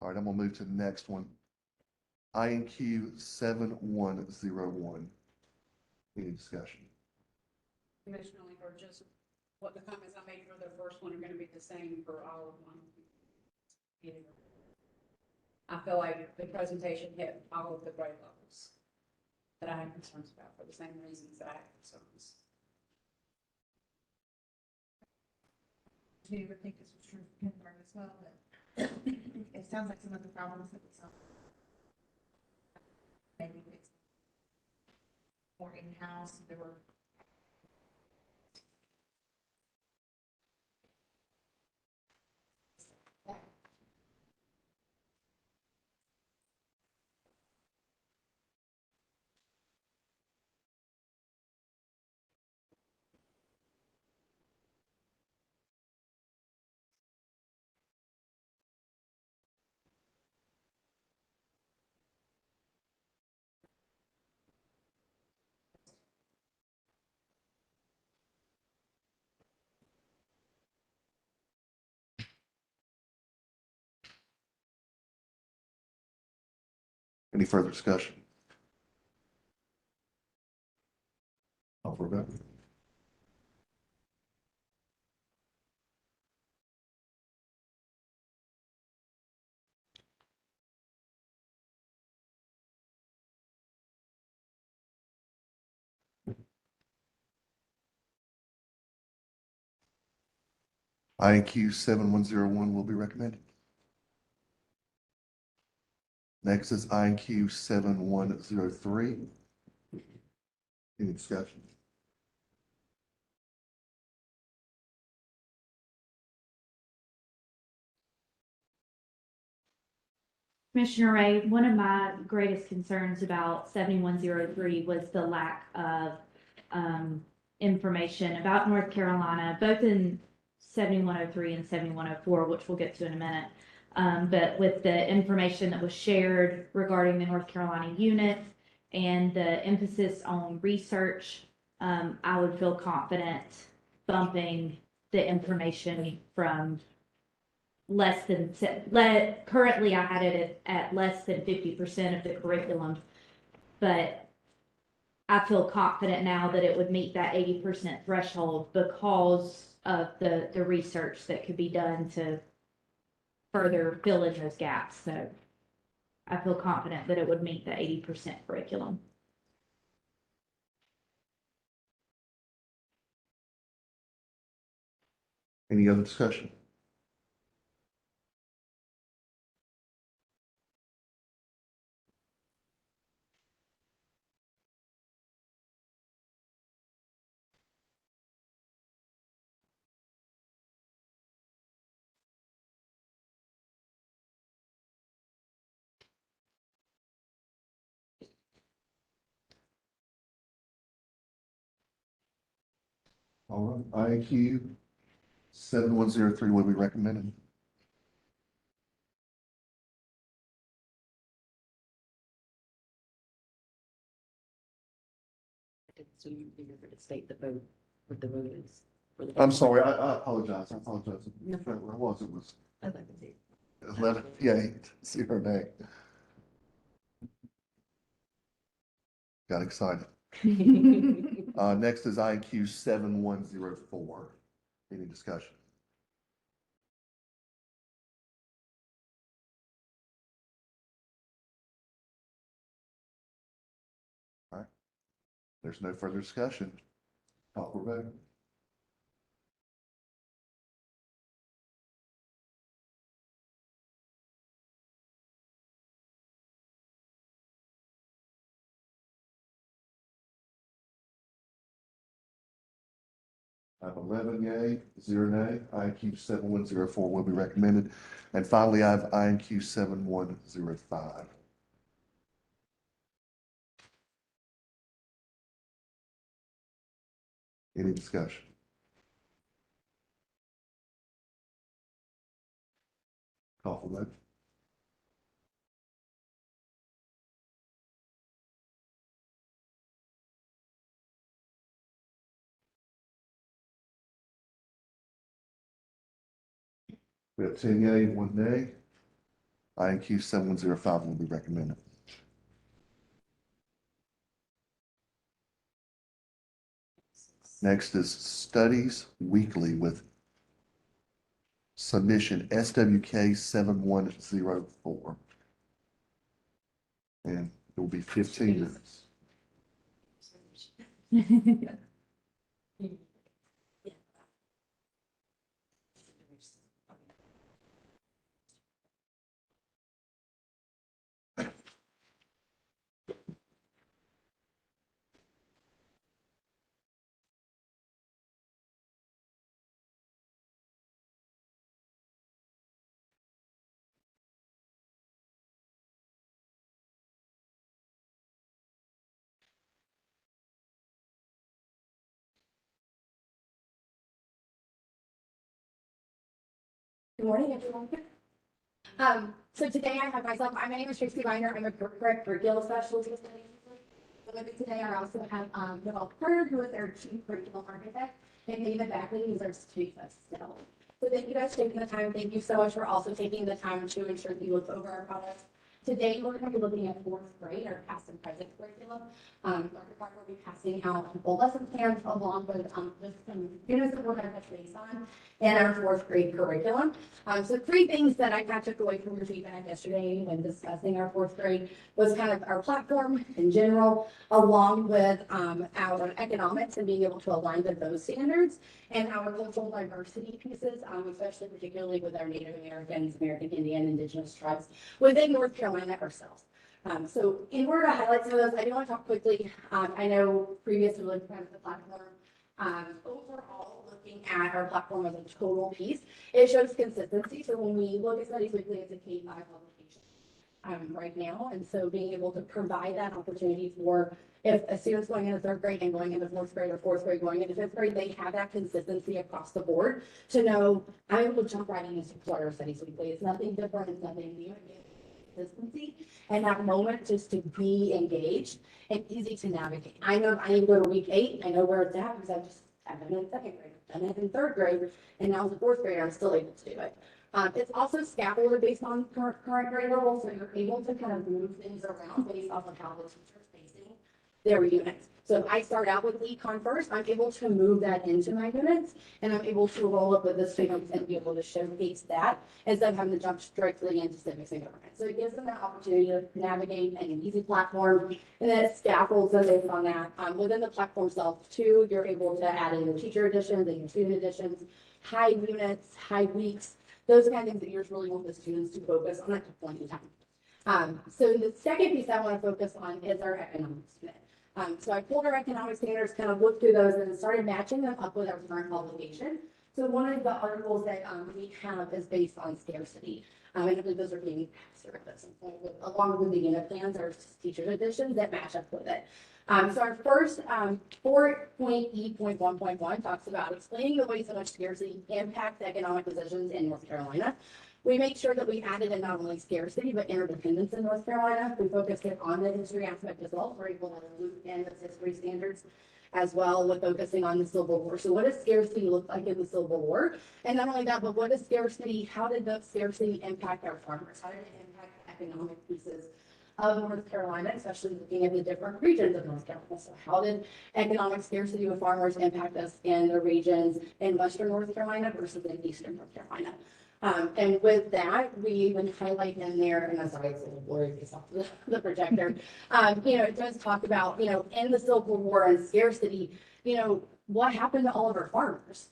All right, I'm gonna move to the next one. INQ 7101. Any discussion? Commissioner Linger, just what the comments I made for the first one are gonna be the same for all of them. I feel like the presentation hit all of the grade levels that I have concerns about for the same reasons that I have concerns. Do you think this was true for kindergarten as well, but it sounds like some of the problems that we saw. Maybe it's more in-house, there were. Any further discussion? Call for a vote. INQ 7101 will be recommended. Next is INQ 7103. Any discussion? Commissioner Ray, one of my greatest concerns about 7103 was the lack of information about North Carolina, both in 7103 and 7104, which we'll get to in a minute. But with the information that was shared regarding the North Carolina unit and the emphasis on research, I would feel confident bumping the information from less than, currently I had it at less than 50% of the curriculum. But I feel confident now that it would meet that 80% threshold because of the research that could be done to further fill in those gaps. So I feel confident that it would meet the 80% curriculum. Any other discussion? All right, INQ 7103 will be recommended. So you're going to state the vote, what the vote is. For the I'm sorry, I apologize. I apologize. No. Where was it? It was I'd like to see. 11, yeah, 8, nay. Got excited. Next is INQ 7104. Any discussion? All right. There's no further discussion. Call for vote. I have 11 yea, 0 nay. INQ 7104 will be recommended. And finally, I have INQ 7105. Any discussion? Call for vote. We have 10 yea, 1 nay. INQ 7105 will be recommended. Next is studies weekly with submission SWK 7104. And it will be 15 minutes. Good morning, everyone. So today I have myself, my name is Tracy Reiner. I'm a curriculum specialist. So with me today, I also have, Nicole Kerr, who is our chief curriculum architect, and David Backley, who's our chief of staff. So thank you guys for taking the time. Thank you so much for also taking the time to ensure that you look over our products. Today, we're going to be looking at fourth grade, our past and present curriculum. Dr. Clark will be passing out full lesson plans along with just some units that we're going to touch base on in our fourth grade curriculum. So 3 things that I kind of took away from your feedback yesterday when discussing our fourth grade was kind of our platform in general, along with our economics and being able to align with those standards, and our cultural diversity pieces, especially particularly with our Native Americans, American Indian, Indigenous tribes within North Carolina ourselves. So in order to highlight some of those, I do want to talk quickly. I know previously we looked at the platform. Overall, looking at our platform as a total piece, it shows consistency. So when we look at Studies Weekly, it's a K-5 publication right now. And so being able to provide that opportunity for if a student's going into 3rd grade and going into 4th grade or 4th grade going into 5th grade, they have that consistency across the board to know I'm able to jump right into Florida Studies Weekly. It's nothing different, it's nothing new. Consistency and that moment just to be engaged and easy to navigate. I know I need to go to week 8. I know where it's at because I've been in 2nd grade, I've been in 3rd grade, and now as a 4th grader, I'm still able to do it. It's also scaffolded based on current grade level, so you're able to kind of move things around based off of how the teacher's facing their units. So if I start out with econ first, I'm able to move that into my units, and I'm able to roll up with the students and be able to showcase that instead of having to jump directly into civics and government. So it gives them that opportunity to navigate an easy platform, and then it scaffolds them based on that. Within the platform itself too, you're able to add in your teacher editions and your student editions, high units, high weeks, those kind of things that you really want the students to focus on at the point in time. So the second piece I want to focus on is our economics unit. So I pulled our economic standards, kind of looked through those and started matching them up with our current publication. So one of the articles that we have is based on scarcity. And I believe those are being passed through at some point, along with the unit plans or teacher editions that match up with it. So our first 4.E.1.1 talks about explaining the ways in which scarcity impacts economic decisions in North Carolina. We made sure that we added in not only scarcity, but interdependence in North Carolina. We focused it on the history aspect as well. We're able to loop in the history standards as well with focusing on the Civil War. So what does scarcity look like in the Civil War? And not only that, but what is scarcity? How did the scarcity impact our farmers? How did it impact the economic pieces of North Carolina, especially looking at the different regions of North Carolina? So how did economic scarcity with farmers impact us in the regions in Western North Carolina versus in Eastern North Carolina? And with that, we even highlight in there, and I'm sorry, it's a little blurry based off the projector. It does talk about, in the Civil War and scarcity, what happened to all of our farmers?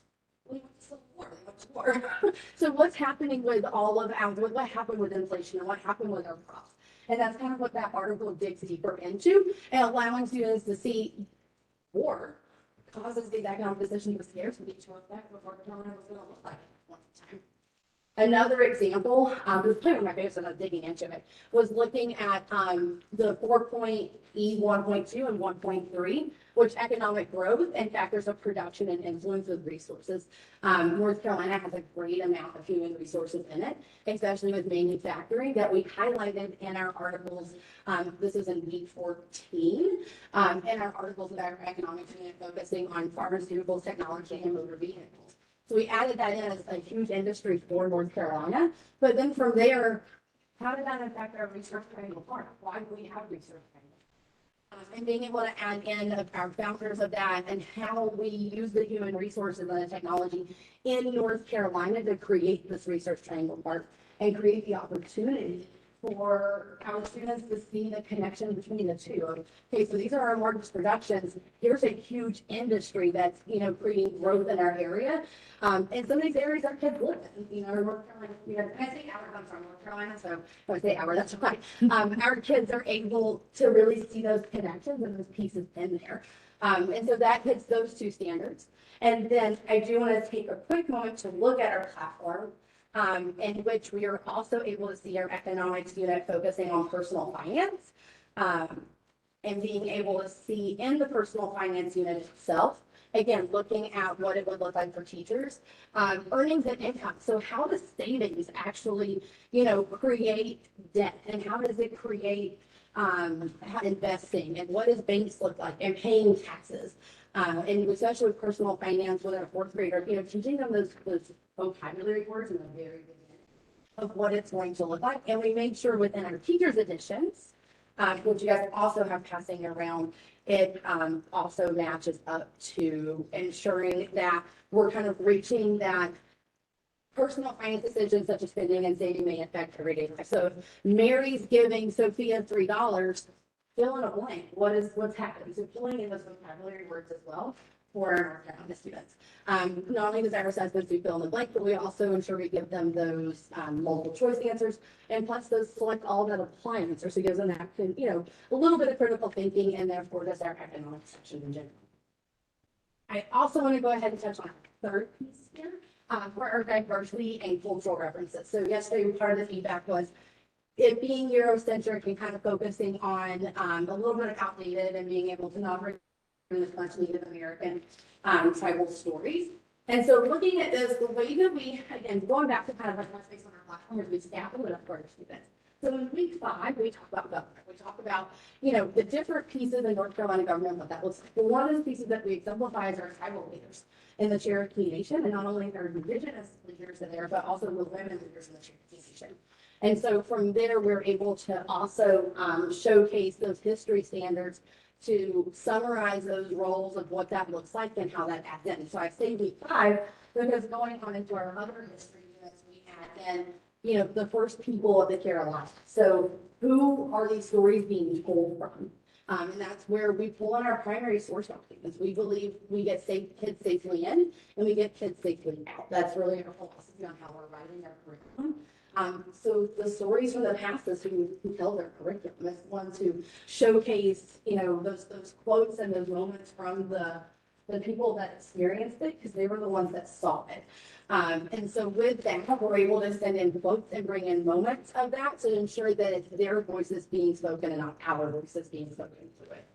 We went to civil war, we went to war. So what's happening with all of our, what happened with inflation and what happened with our crops? And that's kind of what that article digs deeper into, and allowing students to see war causes these economic decisions of scarcity to affect what North Carolina was going to look like at one time. Another example, this is kind of my favorite, so I'm digging into it, was looking at the 4.E 1.2 and 1.3, which economic growth and factors of production and influence of resources. North Carolina has a great amount of human resources in it, especially with manufacturing that we highlighted in our articles. This is in week 14, in our articles about our economics unit focusing on pharmaceuticals, technology, and motor vehicles. So we added that in as a huge industry for North Carolina. But then from there, how did that affect our research triangle part? Why do we have research triangle? And being able to add in our founders of that and how we use the human resources and the technology in North Carolina to create this research triangle part and create the opportunity for our students to see the connection between the two. Okay, so these are our largest productions. Here's a huge industry that's, creating growth in our area. And some of these areas our kids live in, North Carolina, I say our, I'm from North Carolina, so if I say our, that's right. Our kids are able to really see those connections and those pieces in there. And so that hits those two standards. And then I do want to take a quick moment to look at our platform, in which we are also able to see our economics unit focusing on personal finance, and being able to see in the personal finance unit itself, again, looking at what it would look like for teachers, earnings and income. So how does savings actually, create debt, and how does it create investing, and what does banks look like, and paying taxes? And especially with personal finance with our fourth grader, teaching them those vocabulary words in the very beginning of what it's going to look like. And we made sure within our teachers editions, which you guys also have passing around, it also matches up to ensuring that we're kind of reaching that personal finance decisions such as spending and saving may affect everyday life. So if Mary's giving Sophia $3, fill in a blank. What's happening? So filling in those vocabulary words as well for our Carolina students. Not only does our assessments do fill in the blank, but we also ensure we give them those multiple choice answers, and plus those select all that apply answers. So it gives them that, a little bit of critical thinking, and therefore does our economic section in general. I also want to go ahead and touch on a third piece here for our diversity and cultural references. So yesterday, part of the feedback was it being Eurocentric and kind of focusing on a little bit of outdated and being able to not bring as much Native American tribal stories. And so looking at this, the way that we, again, going back to kind of like what's based on our platform, is we scaffold it up for our students. So in week 5, we talk about government. We talk about, the different pieces in North Carolina government, what that looks like. Well, one of the pieces that we exemplify is our tribal leaders in the Cherokee Nation, and not only our indigenous leaders in there, but also the women leaders in the Cherokee Nation. And so from there, we're able to also showcase those history standards to summarize those roles of what that looks like and how that adds in. So I say week 5 because going on into our other history units, we add in, the first people of the Carolinas. So who are these stories being told from? And that's where we pull on our primary source documents. We believe we get kids safely in and we get kids safely out. That's really our philosophy on how we're writing our curriculum. So the stories from the past is who tell their curriculum. It's the ones who showcase, those quotes and those moments from the people that experienced it, because they were the ones that saw it. And so with that, we're able to send in quotes and bring in moments of that to ensure that it's their voices being spoken and not our voices being spoken through it.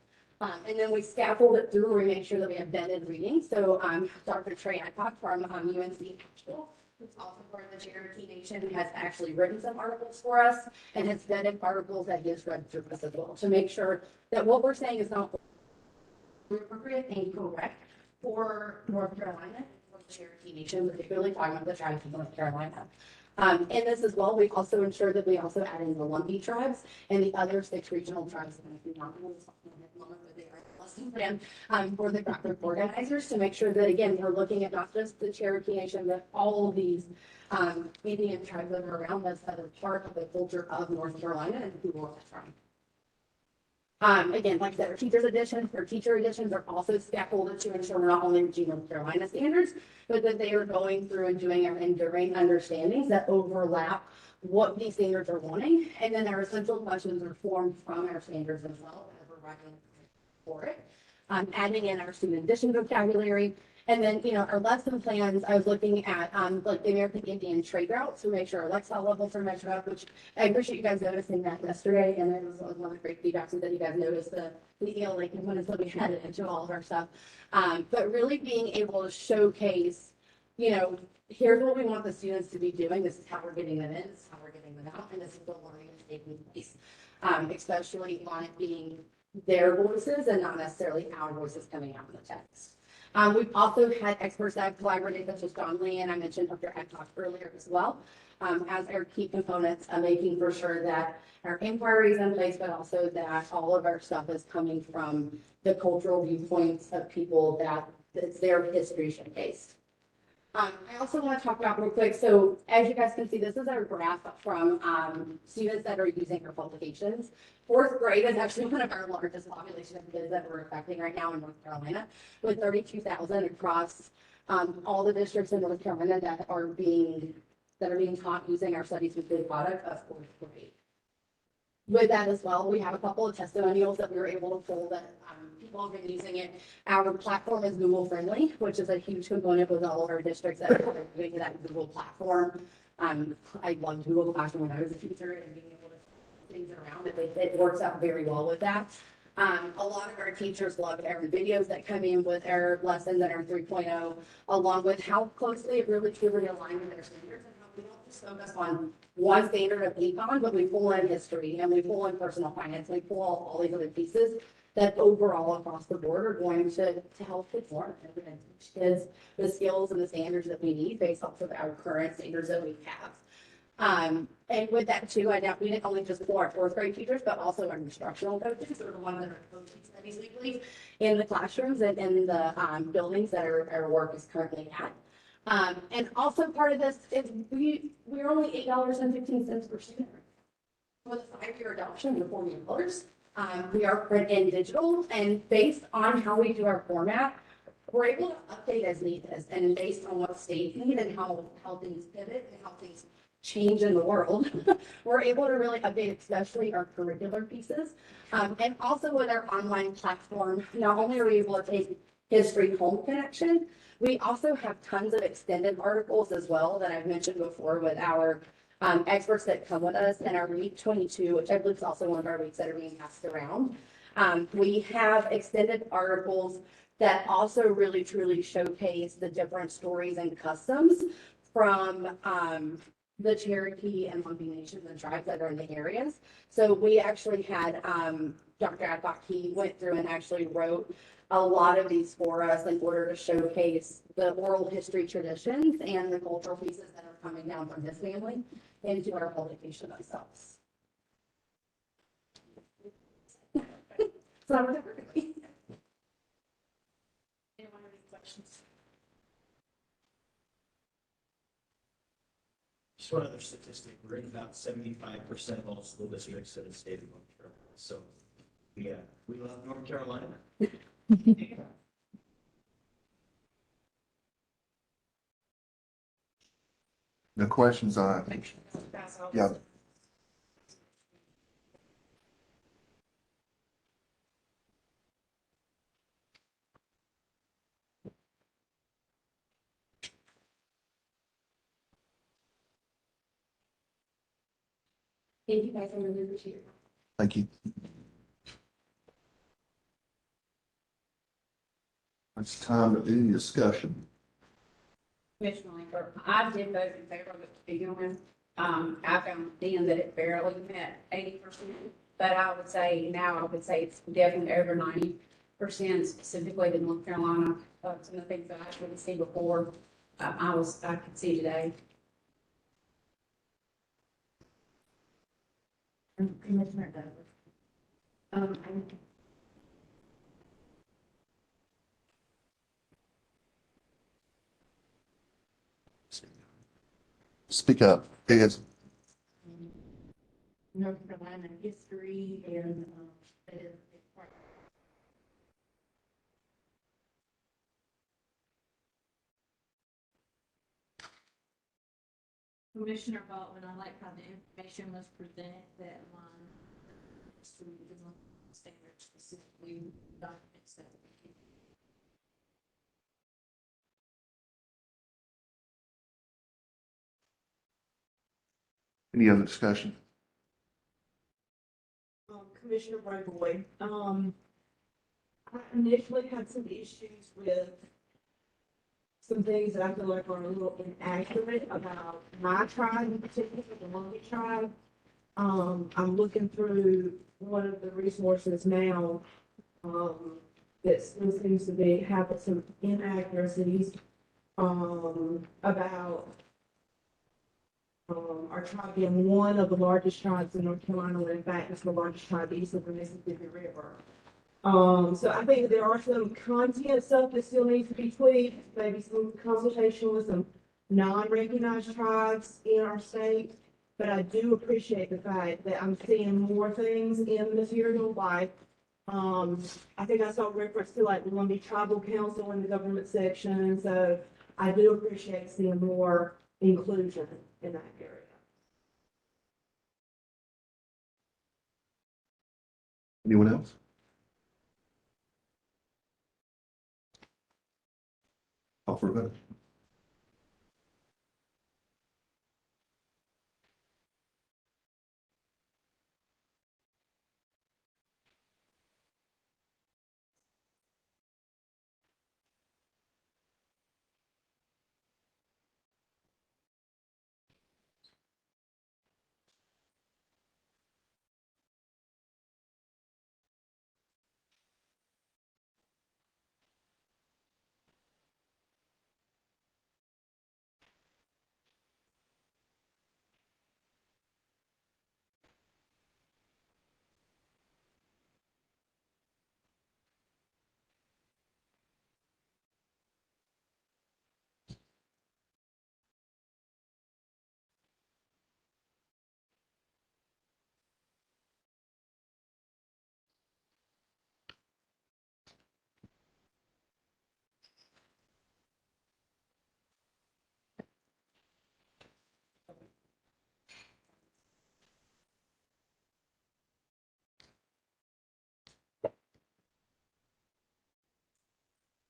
And then we scaffold it through, we make sure that we have vetted reading. So Dr. Trey Adcock from UNC Nashville, who's also part of the Cherokee Nation, has actually written some articles for us and has vetted articles that he has read through us as well to make sure that what we're saying is not appropriate and correct for North Carolina, for the Cherokee Nation, particularly talking about the tribes of North Carolina. In this as well, we also ensure that we also add in the Lumbee tribes and the other 6 regional tribes for the graphic organizers to make sure that, again, we're looking at not just the Cherokee Nation, but all of these Indian tribes that are around us that are part of the culture of North Carolina and who we're from. Again, like I said, our teachers editions, our teacher editions are also scaffolded to ensure we're not only reaching North Carolina standards, but that they are going through and doing our enduring understandings that overlap what these standards are wanting. And then our essential questions are formed from our standards as well, as we're writing for it. Adding in our student edition vocabulary. And then, our lesson plans, I was looking at, like the American Indian trade routes to make sure our lifestyle levels are measured up, which I appreciate you guys noticing that yesterday. And it was one of the great feedbacks that you guys noticed the ELA components that we had into all of our stuff. But really being able to showcase, here's what we want the students to be doing. This is how we're getting them in, this is how we're getting them out, and this is the learning that's taking place. Especially on it being their voices and not necessarily our voices coming out in the text. We've also had experts that have collaborated, such as John Lee, and I mentioned Dr. Adcock earlier as well, as our key components of making for sure that our inquiry is in place, but also that all of our stuff is coming from the cultural viewpoints of people that it's their history showcased. I also want to talk about real quick. So as you guys can see, this is our graph from students that are using our publications. Fourth grade is actually one of our largest population of kids that we're affecting right now in North Carolina, with 32,000 across all the districts in North Carolina that are being taught using our studies with good product of fourth grade. With that as well, we have a couple of testimonials that we were able to pull that people have been using it. Our platform is Google friendly, which is a huge component with all of our districts that are doing that Google platform. I loved Google Classroom when I was a teacher and being able to things around it. It works out very well with that. A lot of our teachers love our videos that come in with our lessons and our 3.0, along with how closely it really truly aligns with their standards and how we don't just focus on one standard of econ, but we pull in history and we pull in personal finance, we pull all these other pieces that overall across the board are going to help kids learn and teach kids the skills and the standards that we need based off of our current standards that we have. And with that too, we didn't only just pull our fourth grade teachers, but also our instructional coaches, or the ones that are coaching studies weekly in the classrooms and in the buildings that our work is currently at. And also part of this is we're only $8.15 per student. With a 5-year adoption, we're $40. We are print and digital, and based on how we do our format, we're able to update as needed, and based on what state need and how things pivot and how things change in the world, we're able to really update, especially our curricular pieces. And also with our online platform, not only are we able to take history home connection, we also have tons of extended articles as well that I've mentioned before with our experts that come with us, and our week 22, which I believe is also one of our weeks that are being passed around. We have extended articles that also really truly showcase the different stories and customs from the Cherokee and Lumpy nations and tribes that are in the areas. So we actually had Dr. Adcock, he went through and actually wrote a lot of these for us in order to showcase the oral history traditions and the cultural pieces that are coming down from his family into our publication themselves. So anyone have any questions? Just one other statistic, we're in about 75% of all school districts in the state of North Carolina. So, yeah, we love North Carolina. No questions yeah. Thank you guys, I really appreciate it. Thank you. It's time to do discussion. Commissioner Linker, I did vote in favor of it to begin with. I found then that it barely met 80%, but I would say it's definitely over 90%, specifically in North Carolina. Some of the things that I couldn't see before, I could see today. Commissioner Douglas. Speak up. Yes. North Carolina history and Commissioner Baldwin, I like how the information was presented that line. Standards specifically documents that. Any other discussion? Commissioner Brayboy, I initially had some issues with some things that I feel like are a little inaccurate about my tribe, in particular, the Lumbee tribe. I'm looking through one of the resources now, that still seems to have some inaccuracies, about, our tribe being one of the largest tribes in North Carolina, and in fact, it's the largest tribe east of the Mississippi River. So I think there are some content stuff that still needs to be tweaked, maybe some consultation with some non-recognized tribes in our state. But I do appreciate the fact that I'm seeing more things in the material, like, I think I saw reference to like the Lumbee Tribal Council in the government section, so I do appreciate seeing more inclusion in that area. Anyone else? Call for a vote.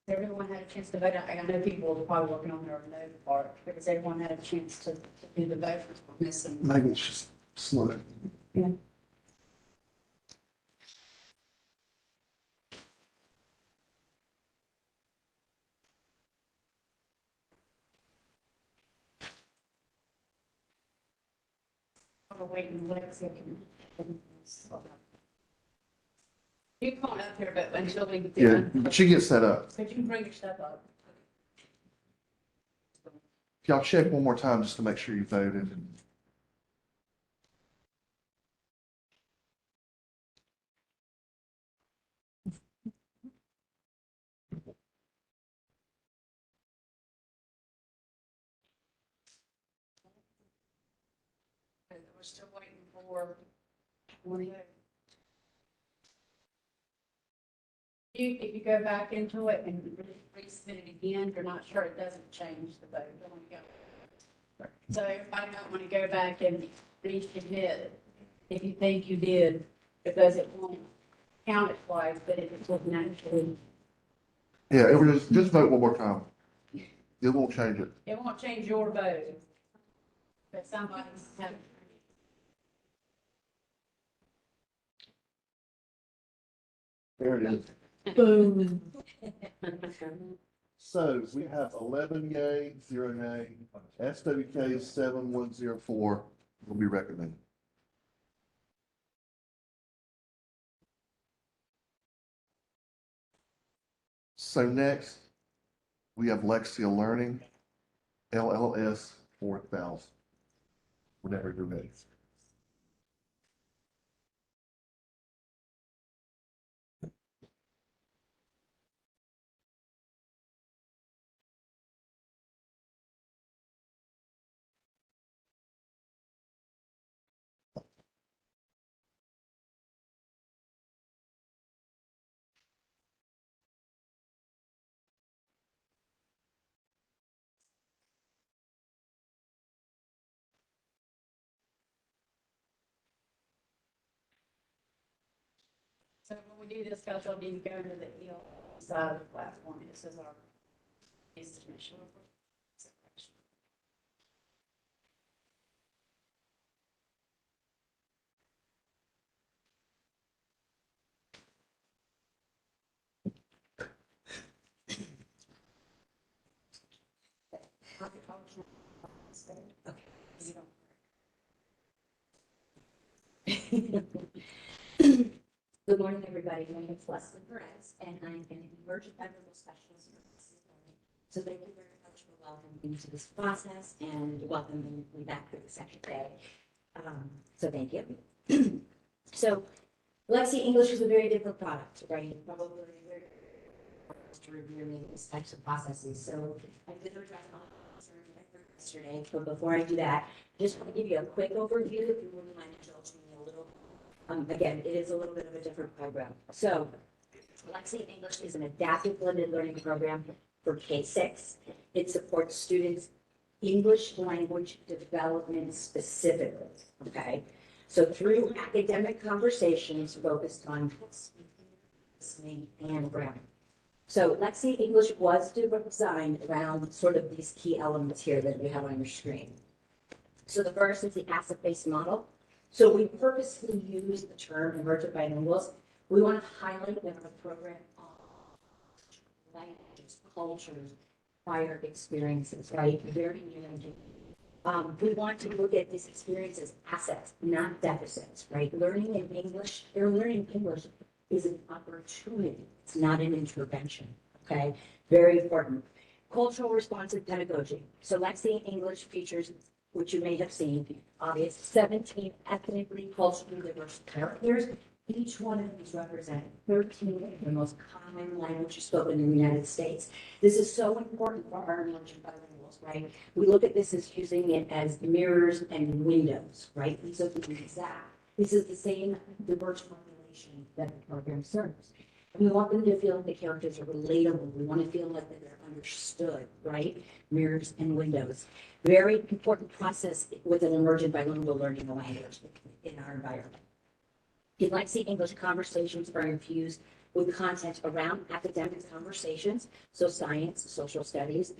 Everyone had a chance to vote. I know people were probably working on their no part, but has everyone had a chance to do the vote? We're missing. Maybe it's just slow. Yeah. We're waiting, Lexi can. You come on up here, but until we get. Yeah, but she gets set up. But you can bring your stuff up. If y'all check one more time just to make sure you voted. We're still waiting for. If you go back into it and resubmit it again, you're not sure, it doesn't change the vote. You want to go. So everybody might want to go back and resubmit if you think you did, because it won't count it twice, but if it doesn't actually, Yeah, it was just vote one more time. It won't change it. it won't change your vote. But somebody's having. There it is. Boom. So we have 11 yay, 0 nay. SWK 7104 will be recommended. So next, we have Lexia Learning, LLS 4000. Whenever you're ready. So when we do this, guys, I'll be going to the EL side of the platform. This is our estimation. Good morning, everybody. My name is Leslie Perez, and I'm an emergent bilingual specialist here at Civic. So thank you very much for welcoming me to this process and welcoming me back for the second day. So thank you. So Lexi English is a very different product, right? Probably very to reviewing these types of processes. So I'm going to address all the concerns that I heard yesterday. But before I do that, I just want to give you a quick overview, if you wouldn't mind indulging me a little. Again, it is a little bit of a different program. So Lexi English is an adaptive blended learning program for K-6. It supports students' English language development specifically, okay? So through academic conversations focused on speaking, listening, and grammar. So Lexi English was designed around sort of these key elements here that you have on your screen. So the first is the asset-based model. So we purposely use the term emergent bilinguals. We want to highlight that our program languages, cultures, prior experiences, right? Very new. We want to look at these experiences as assets, not deficits, right? Learning English is an opportunity. It's not an intervention, okay? Very important. Cultural responsive pedagogy. So Lexi English features, which you may have seen, obvious 17 ethnically, culturally diverse characters. Each one of these represent 13 of the most common languages spoken in the United States. This is so important for our emerging bilinguals, right? We look at this as using it as mirrors and windows, right? These are the exact. This is the same diverse population that the program serves. And we want them to feel like the characters are relatable. We want to feel like that they're understood, right? Mirrors and windows. Very important process with an emergent bilingual learning a language in our environment. In Lexi English, conversations are infused with content around academic conversations, so science, social studies,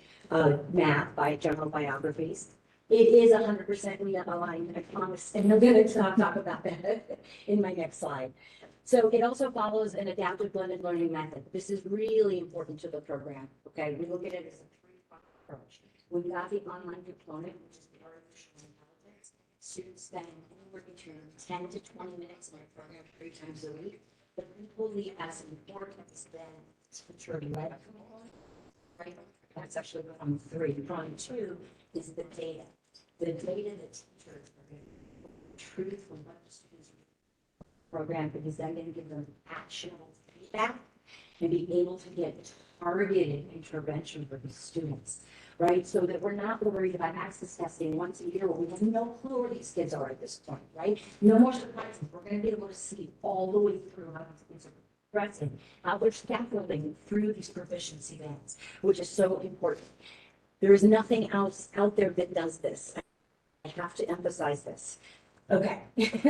math, by general biographies. It is 100% aligned, I promise, and I'm going to talk about that in my next slide. So it also follows an adaptive blended learning method. This is really important to the program, okay? We look at it as a three-pronged approach. We've got the online component, which is the artificial intelligence. Students spend anywhere between 10 to 20 minutes in the program 3 times a week. But equally as important is then maturity-led component, right? That's actually prong 3. Prong 2 is the data. The data that teachers are getting, truth from what the students program, because then going to give them actionable feedback and be able to get targeted intervention for the students, right? So that we're not worried about access testing once a year where we have no clue where these kids are at this point, right? No more surprises. We're going to be able to see all the way through how these kids are progressing, how they're scaffolding through these proficiency bands, which is so important. There is nothing else out there that does this. I have to emphasize this. Okay,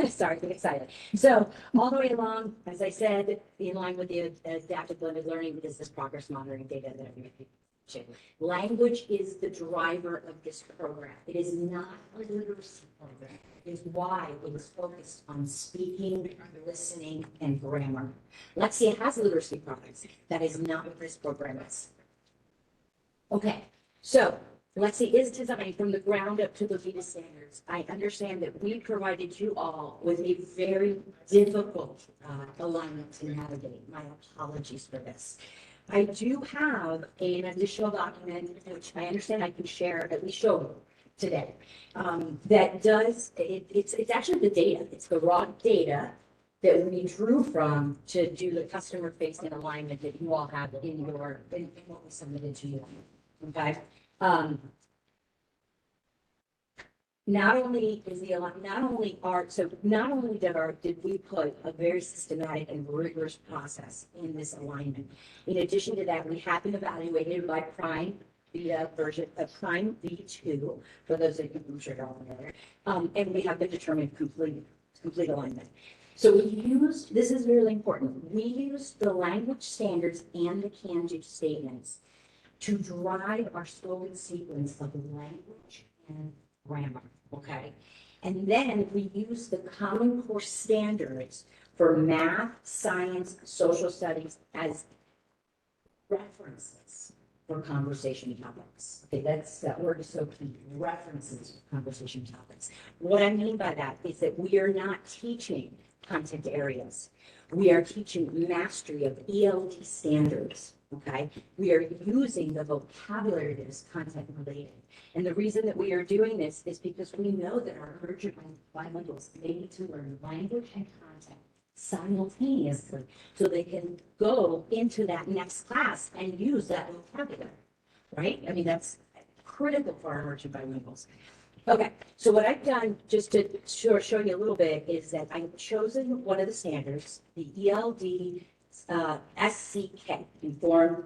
sorry, get excited. So all the way along, as I said, in line with the adaptive blended learning is this progress monitoring data that I'm mentioning. Language is the driver of this program. It is not a literacy program. It is why it is focused on speaking, listening, and grammar. Lexia has literacy products. That is not what this program is. Okay, so Lexi is designed from the ground up to the VITA standards. I understand that we provided you all with a very difficult alignment to navigate. My apologies for this. I do have an additional document, which I understand I can share, at least show you today, that does, it's actually the data. It's the raw data that we drew from to do the customer facing alignment that you all have in your, in what we submitted to you. Okay. Not only is the not only did we put a very systematic and rigorous process in this alignment. In addition to that, we have been evaluated by Prime via version of Prime V2 for those of you who are all together, and we have been determined complete alignment. So we used, this is really important, we used the language standards and the can-do statements to drive our slogan sequence of language and grammar, okay? And then we used the Common Core standards for math, science, social studies as references for conversation topics. Okay, that word is so key, references for conversation topics. What I mean by that is that we are not teaching content areas. We are teaching mastery of ELD standards, okay? We are using the vocabulary that is content related. And the reason that we are doing this is because we know that our emergent bilinguals, they need to learn language and content simultaneously so they can go into that next class and use that vocabulary, right? I mean, that's critical for our emergent bilinguals. Okay, so what I've done, just to show you a little bit, is that I've chosen one of the standards, the ELD SCK, Informed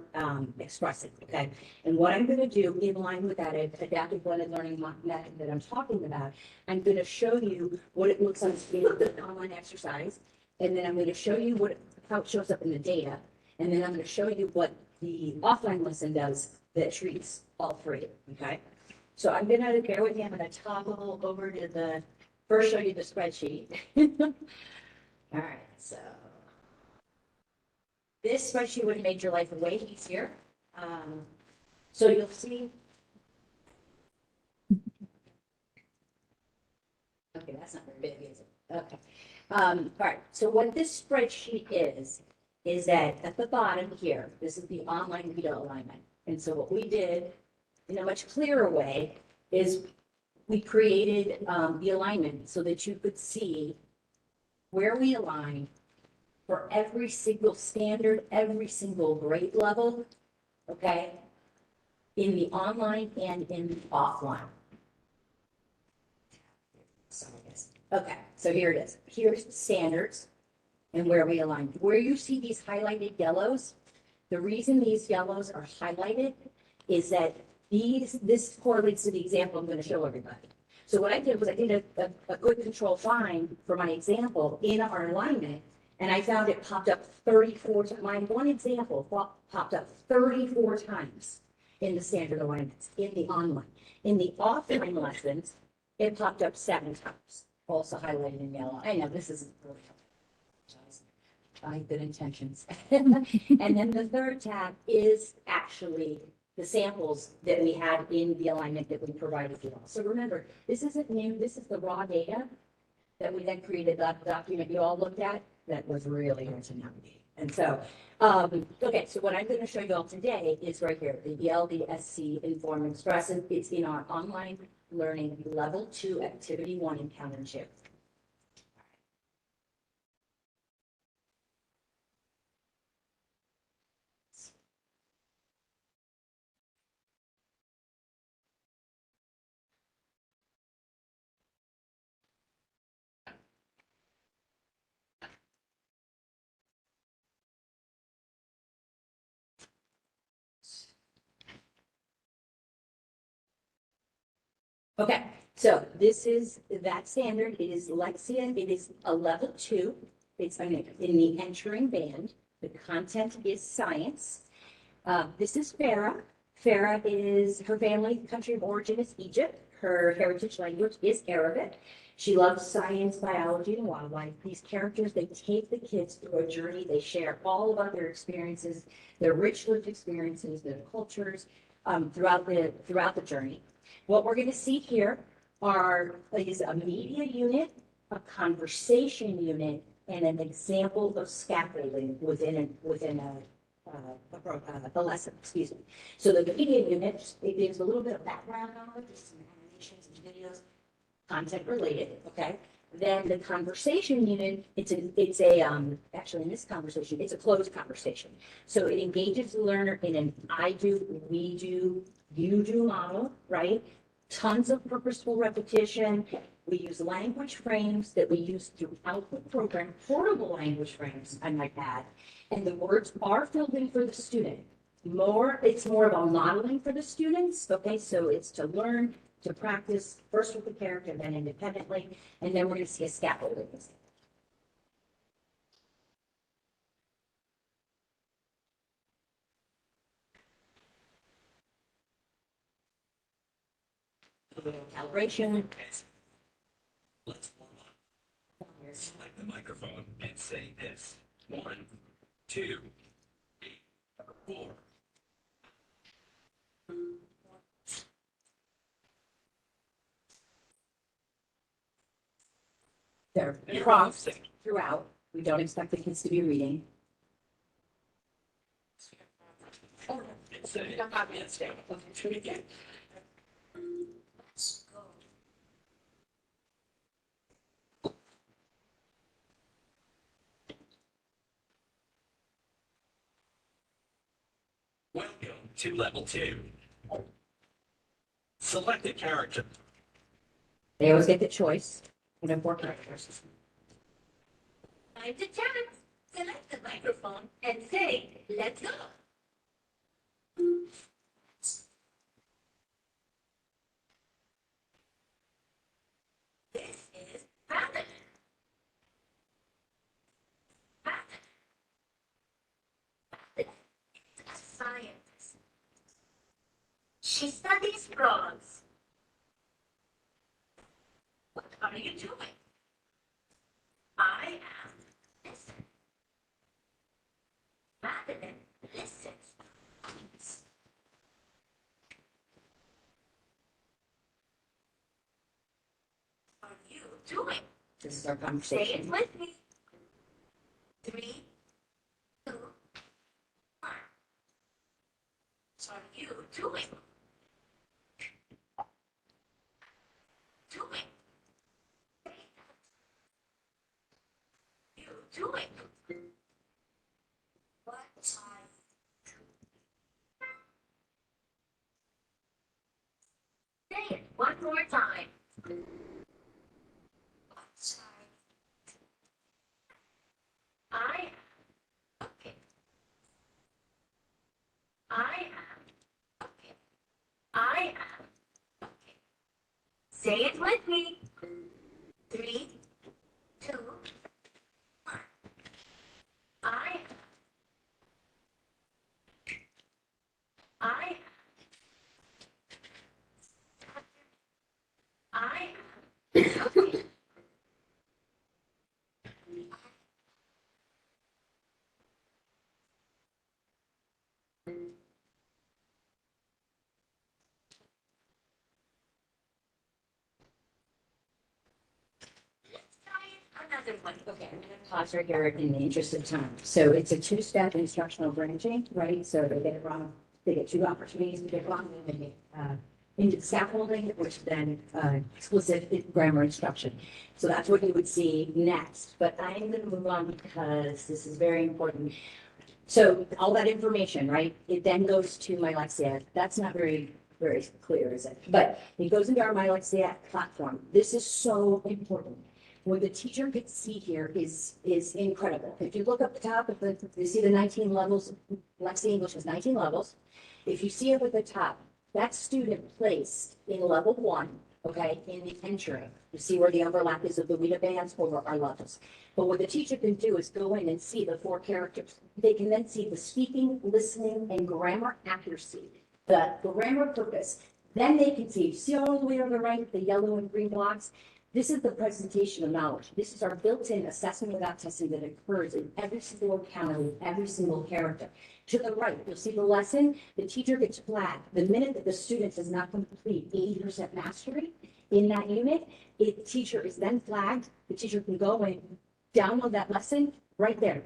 Expressive, okay? And what I'm going to do in line with that adaptive blended learning method that I'm talking about, I'm going to show you what it looks like in the online exercise, and then I'm going to show you how it shows up in the data, and then I'm going to show you what the offline lesson does that treats all three, okay? So I'm going to bear with me. I'm going to toggle over to first show you the spreadsheet. All right, so this spreadsheet would have made your life way easier. So you'll see. Okay, that's not very big, is it? Okay. All right, so what this spreadsheet is that at the bottom here, this is the online video alignment. And so what we did in a much clearer way is we created the alignment so that you could see where we align for every single standard, every single grade level, okay, in the online and in the offline. Okay, so here it is. Here's the standards and where we align. Where you see these highlighted yellows, the reason these yellows are highlighted is that this correlates to the example I'm going to show everybody. So what I did was I did a quick control find for my example in our alignment, and I found it popped up 34 times. My one example popped up 34 times in the standard alignments in the online. In the offline lessons, it popped up 7 times, also highlighted in yellow. I know this isn't really helpful. Good intentions. And then the third tab is actually the samples that we had in the alignment that we provided you all. So remember, this isn't new. This is the raw data that we then created that document you all looked at that was really hard to navigate. And so, okay, so what I'm going to show you all today is right here, the ELDSC Informed Expressive. It's in our online learning level 2, activity 1 encounter 2. Okay, so this is that standard. It is Lexia. It is a level 2. It's in the entering band. The content is science. This is Farah. Farah is, her family country of origin is Egypt. Her heritage language is Arabic. She loves science, biology, and wildlife. These characters, they take the kids through a journey. They share all about their experiences, their rich lived experiences, their cultures throughout the journey. What we're going to see here is a media unit, a conversation unit, and an example of scaffolding within a lesson, excuse me. So the media unit, it gives a little bit of background knowledge, some animations and videos, content related, okay? Then the conversation unit, actually in this conversation, it's a closed conversation. So it engages the learner in an I do, we do, you do model, right? Tons of purposeful repetition. We use language frames that we use throughout the program, portable language frames, I might add. And the words are filled in for the student. It's more of a modeling for the students, okay? So it's to learn, to practice, first with the character, then independently, and then we're going to see a scaffolding. Calibration. Let's warm up. Select the microphone and say this. 1, 2, 3, 4. There are prompts throughout. We don't expect the kids to be reading. And say, yes, again. Welcome to level 2. Select a character. They always get the choice. You have 4 characters. Time to chat. Select the microphone and say, let's go. This is Rabbit. Rabbit. Rabbit is a scientist. She studies frogs. What are you doing? I am listening. Madeline listens. What are you doing? This is our Say it conversation. with me. 3, 2, 1. What are you doing? Doing. Say that. You doing. What are you doing? Say it one more time. What are you doing? I am cooking. I am cooking. I am cooking. Say it with me. 3, 2, 1. I am. I am cooking. Let's try another one. Okay, I'm gonna pause right here in the interest of time. So it's a 2-step instructional branching, right? So they get it wrong, they get 2 opportunities to get it wrong, and then they get into scaffolding, which then explicit grammar instruction. So that's what you would see next. But I'm gonna move on because this is very important. So all that information, right? It then goes to my Lexia. That's not very clear, is it? But it goes into our My Lexia platform. This is so important. What the teacher gets to see here is incredible. If you look up the top, you see the 19 levels, Lexia English has 19 levels. If you see up at the top, that student placed in level 1, okay, in the entry. You see where the overlap is of the WIDA bands over our levels. But what the teacher can do is go in and see the 4 characters. They can then see the speaking, listening, and grammar accuracy, the grammar purpose. Then they can see all the way on the right, the yellow and green blocks. This is the presentation of knowledge. This is our built-in assessment without testing that occurs in every single encounter with every single character. To the right, you'll see the lesson. The teacher gets flagged. The minute that the student does not complete 80% mastery in that unit, the teacher is then flagged. The teacher can go and download that lesson right there.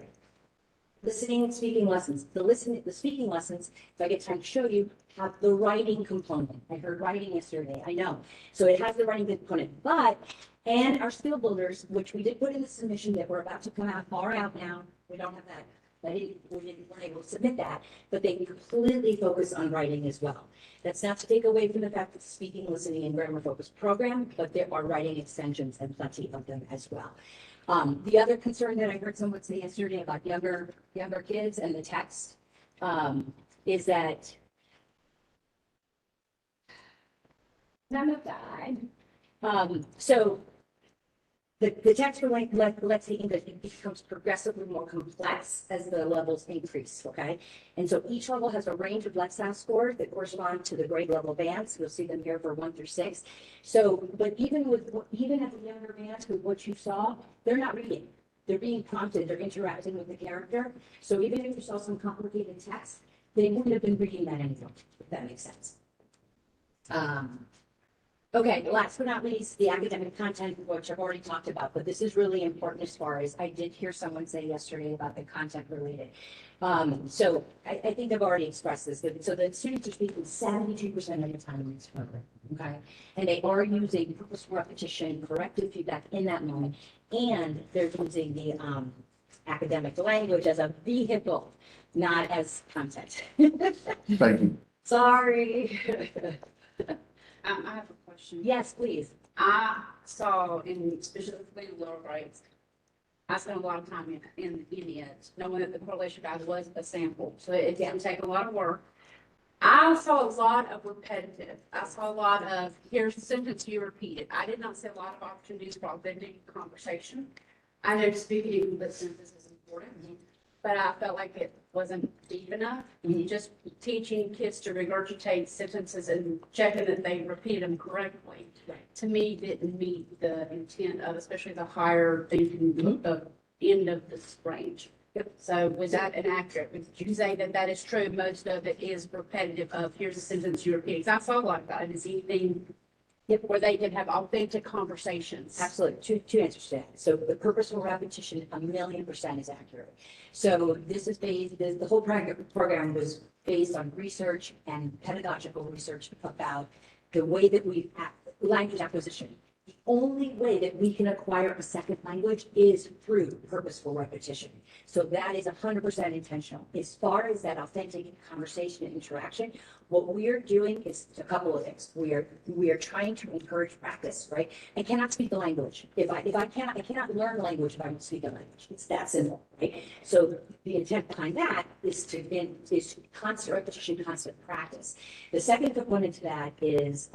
Listening and speaking lessons. The speaking lessons, if I get time to show you, have the writing component. I heard writing yesterday, I know. So it has the writing component, and our skill builders, which we did put in the submission that we're about to come out, are out now. We don't have that. We weren't able to submit that, but they can completely focus on writing as well. That's not to take away from the fact that it's speaking, listening, and grammar focused program, but there are writing extensions and plenty of them as well. The other concern that I heard someone say yesterday about younger kids and the text, is that none of that. So The text for Lexi English becomes progressively more complex as the levels increase, okay? And so each level has a range of Lexile scores that correspond to the grade level bands. You'll see them here for 1 through 6. So, but even at the younger bands, with what you saw, they're not reading. They're being prompted, they're interacting with the character. So even if you saw some complicated text, they wouldn't have been reading that anymore, if that makes sense. Okay, last but not least, the academic content, which I've already talked about, but this is really important as far as I did hear someone say yesterday about the content related. So I think I've already expressed this, but so the students are speaking 72% of the time in this program, okay? And they are using purposeful repetition, corrective feedback in that moment, and they're using the academic language as a vehicle, not as content. Thank you. Sorry. I have a question. Yes, please. I saw in specifically in lower grades, I spent a lot of time in it, knowing that the correlation guide was a sample, so it didn't take a lot of work. I saw a lot of repetitive. I saw a lot of, here's the sentence you repeated. I did not see a lot of opportunities for authentic conversation. I know speaking the sentence is important, but I felt like it wasn't deep enough. Just teaching kids to regurgitate sentences and checking that they repeat them correctly, to me, didn't meet the intent of, especially the higher thinking of end of this range. So was that inaccurate? Would you say that that is true? Most of it is repetitive of, here's a sentence you repeat. 'Cause I saw a lot of that. I didn't see anything where they can have authentic conversations. Absolutely. Two answers to that. So the purposeful repetition, 1,000,000% is accurate. So this is based, the whole program was based on research and pedagogical research about the way that we language acquisition. The only way that we can acquire a second language is through purposeful repetition. So that is 100% intentional. As far as that authentic conversation and interaction, what we are doing is a couple of things. We are trying to encourage practice, right? I cannot speak the language. I cannot learn language if I don't speak a language. It's that simple, right? So the intent behind that is constant repetition, constant practice. The second component to that is,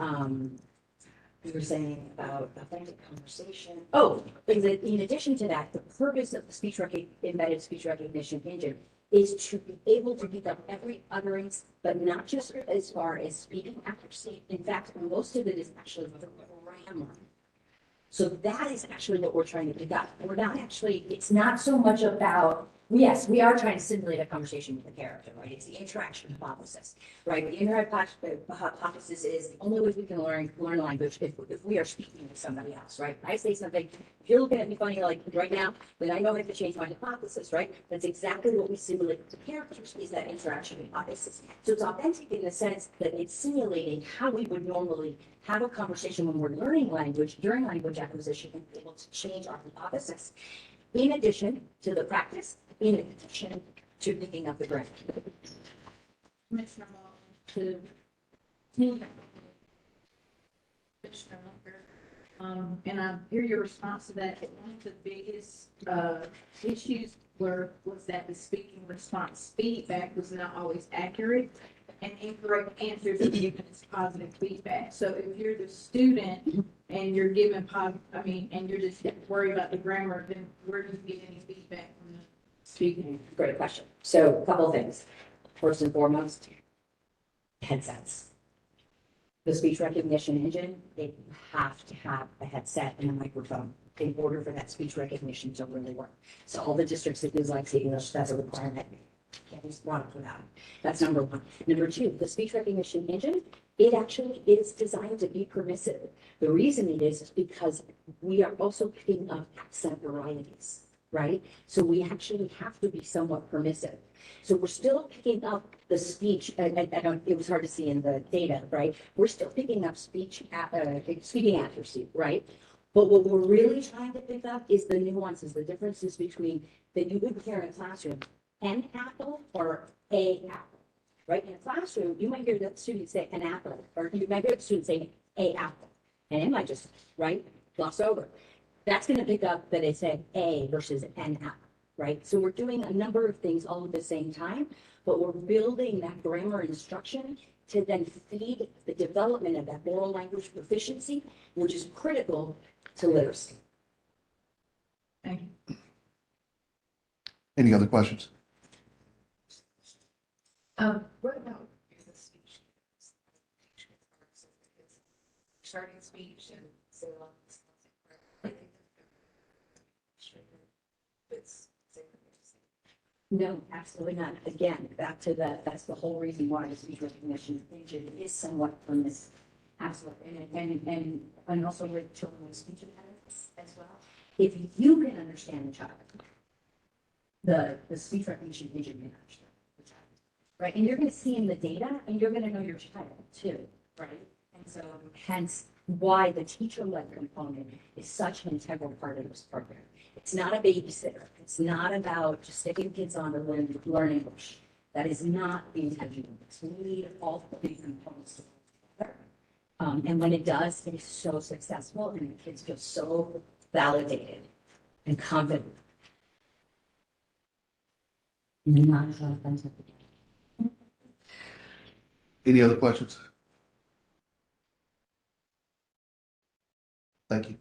we were saying about authentic conversation. Oh, in addition to that, the purpose of the embedded speech recognition engine is to be able to pick up every utterance, but not just as far as speaking accuracy. In fact, most of it is actually the grammar. So that is actually what we're trying to pick up. We're not actually, it's not so much about, yes, we are trying to simulate a conversation with the character, right? It's the interaction hypothesis, right? The interaction hypothesis is the only way we can learn language if we are speaking with somebody else, right? I say something, if you're looking at me funny like right now, then I know I have to change my hypothesis, right? That's exactly what we simulate with the characters, is that interaction hypothesis. So it's authentic in the sense that it's simulating how we would normally have a conversation when we're learning language during language acquisition and be able to change our hypothesis. In addition to the practice, in addition to picking up the grammar. Commissioner Moore, to Commissioner Lunker, and I hear your response to that. One of the biggest issues was that the speaking response feedback was not always accurate, and incorrect answers are given as positive feedback. So if you're the student and you're given and you're just worried about the grammar, then where do you get any feedback from the speaking? Great question. So a couple of things. First and foremost, headsets. The speech recognition engine, they have to have a headset and a microphone in order for that speech recognition to really work. So all the districts that use like English, that's a requirement. Can't use product without it. That's number one. Number two, the speech recognition engine, it actually is designed to be permissive. The reason it is because we are also picking up accent varieties, right? So we actually have to be somewhat permissive. So we're still picking up the speech, it was hard to see in the data, right? We're still picking up speaking accuracy, right? But what we're really trying to pick up is the nuances, the differences between that you would hear in a classroom, an apple or a apple, right? In a classroom, you might hear the student say an apple, or you might hear the student say a apple, and it might just, right, gloss over. That's going to pick up that it's an a versus an apple, right? So we're doing a number of things all at the same time, but we're building that grammar instruction to then feed the development of that oral language proficiency, which is critical to literacy. Thank you. Any other questions? What about the speech? Starting speech and so on. I think it's. No, absolutely not. Again, back to that, that's the whole reason why the speech recognition engine is somewhat from this. Absolutely, and also with children with speech impediments as well. If you can understand the child, the speech recognition engine can understand the child, right? And you're gonna see in the data, and you're gonna know your child too, right? And so hence why the teacher-led component is such an integral part of this program. It's not a babysitter. It's not about just sticking kids on to learn English. That is not the intention of this. We need all three components to work together. And when it does, it is so successful and the kids feel so validated and confident. Not as offensive. Any other questions? Thank you.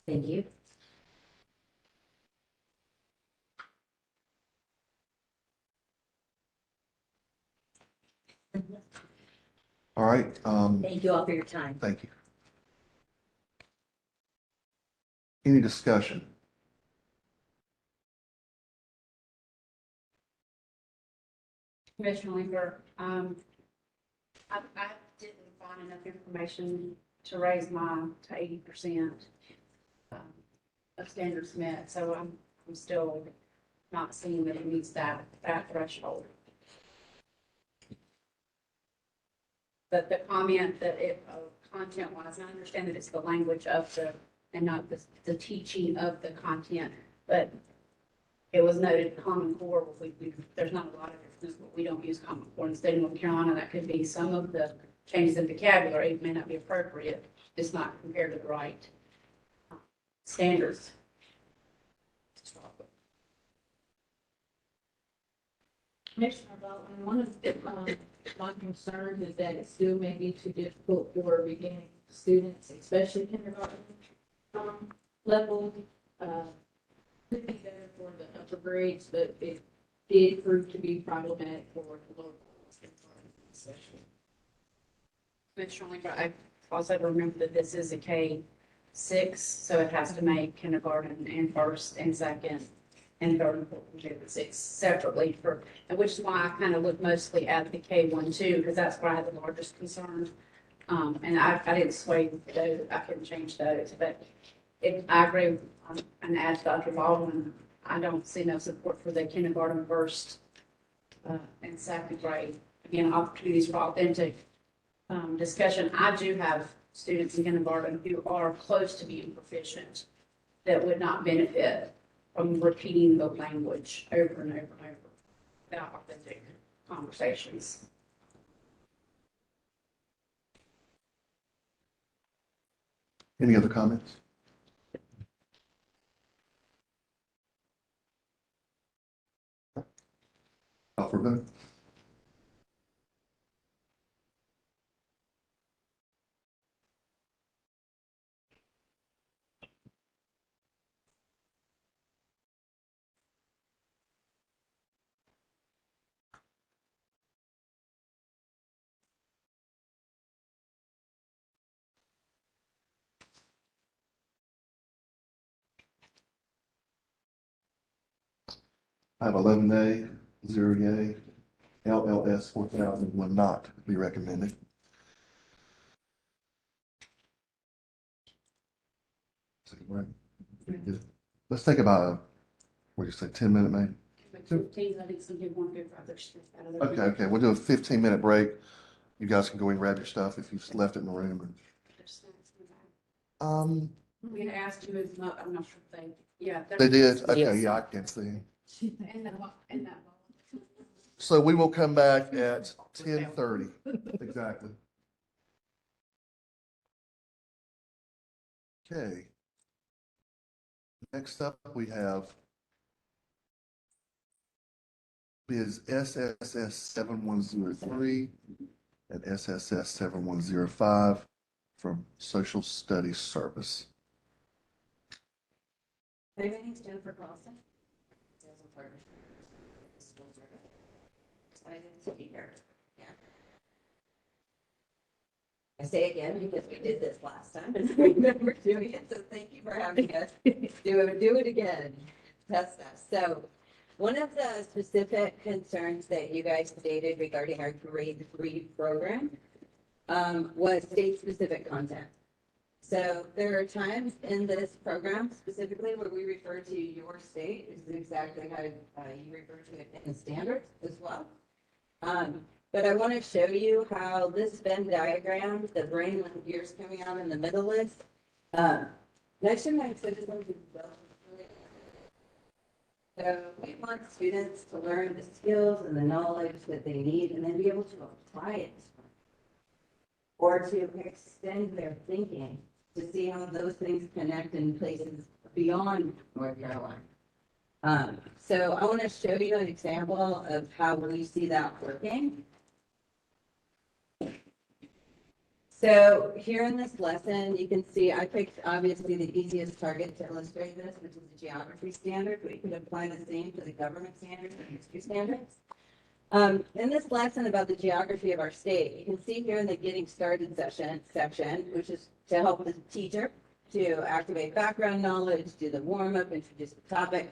Thank you. All right, Thank you all for your time. thank you. Any discussion? Commissioner Linger, I didn't find enough information to raise mine to 80% of standards met, so I'm still not seeing that it meets that threshold. But the comment that it, content-wise, and I understand that it's the language of and not the teaching of the content, but it was noted Common Core, there's not a lot of difference, but we don't use Common Core in the state of North Carolina. That could be some of the changes in vocabulary. It may not be appropriate. It's not compared to the right standards. Commissioner Bowman, one of my concerns is that it still may be too difficult for beginning students, especially kindergarten level. Could be better for the upper grades, but it did prove to be problematic for the lower grades. Commissioner Linger, I also remember that this is a K-6, so it has to make kindergarten and first and second and third and fourth and fifth and sixth separately and which is why I kind of look mostly at the K-1, 2, because that's where I had the largest concern. And I didn't sway those, I couldn't change those, but I agree, and as Dr. Baldwin, I don't see no support for the kindergarten first and second grade. Again, opportunities for authentic discussion. I do have students in kindergarten who are close to being proficient that would not benefit from repeating the language over and over and over without authentic conversations. Any other comments? Call for vote. I have 11 A, 0 yay. LLS 4000 will not be recommended. Let's take about a, what do you say, 10-minute maybe? Like 15, I think some people want to go for other stuff out of their. Okay, we'll do a 15-minute break. You guys can go and grab your stuff if you've left it in the room. We had asked you, I'm not sure if they, yeah. They did? Okay, Yes. yeah, I can see. And that. So we will come back at 10:30, exactly. Okay. Next up, we have biz SSS 7103 and SSS 7105 from Social Studies Service. My name's Jennifer Carlson. Sales and partnership. School service. Excited to be here. Yeah. I say again because we did this last time and I remember doing it, so thank you for having us do it again. Test us. So one of the specific concerns that you guys stated regarding our grade 3 program was state-specific content. So there are times in this program specifically where we refer to your state. This is exactly how you refer to it in the standards as well. But I want to show you how this Venn diagram, the brain with the gears coming out in the middle is. National citizens is built. So we want students to learn the skills and the knowledge that they need and then be able to apply it or to extend their thinking to see how those things connect in places beyond North Carolina. So I want to show you an example of how we see that working. So here in this lesson, you can see I picked obviously the easiest target to illustrate this, which is the geography standard, but you can apply the same to the government standards and history standards. In this lesson about the geography of our state, you can see here in the getting started section, which is to help the teacher to activate background knowledge, do the warm up, introduce the topic,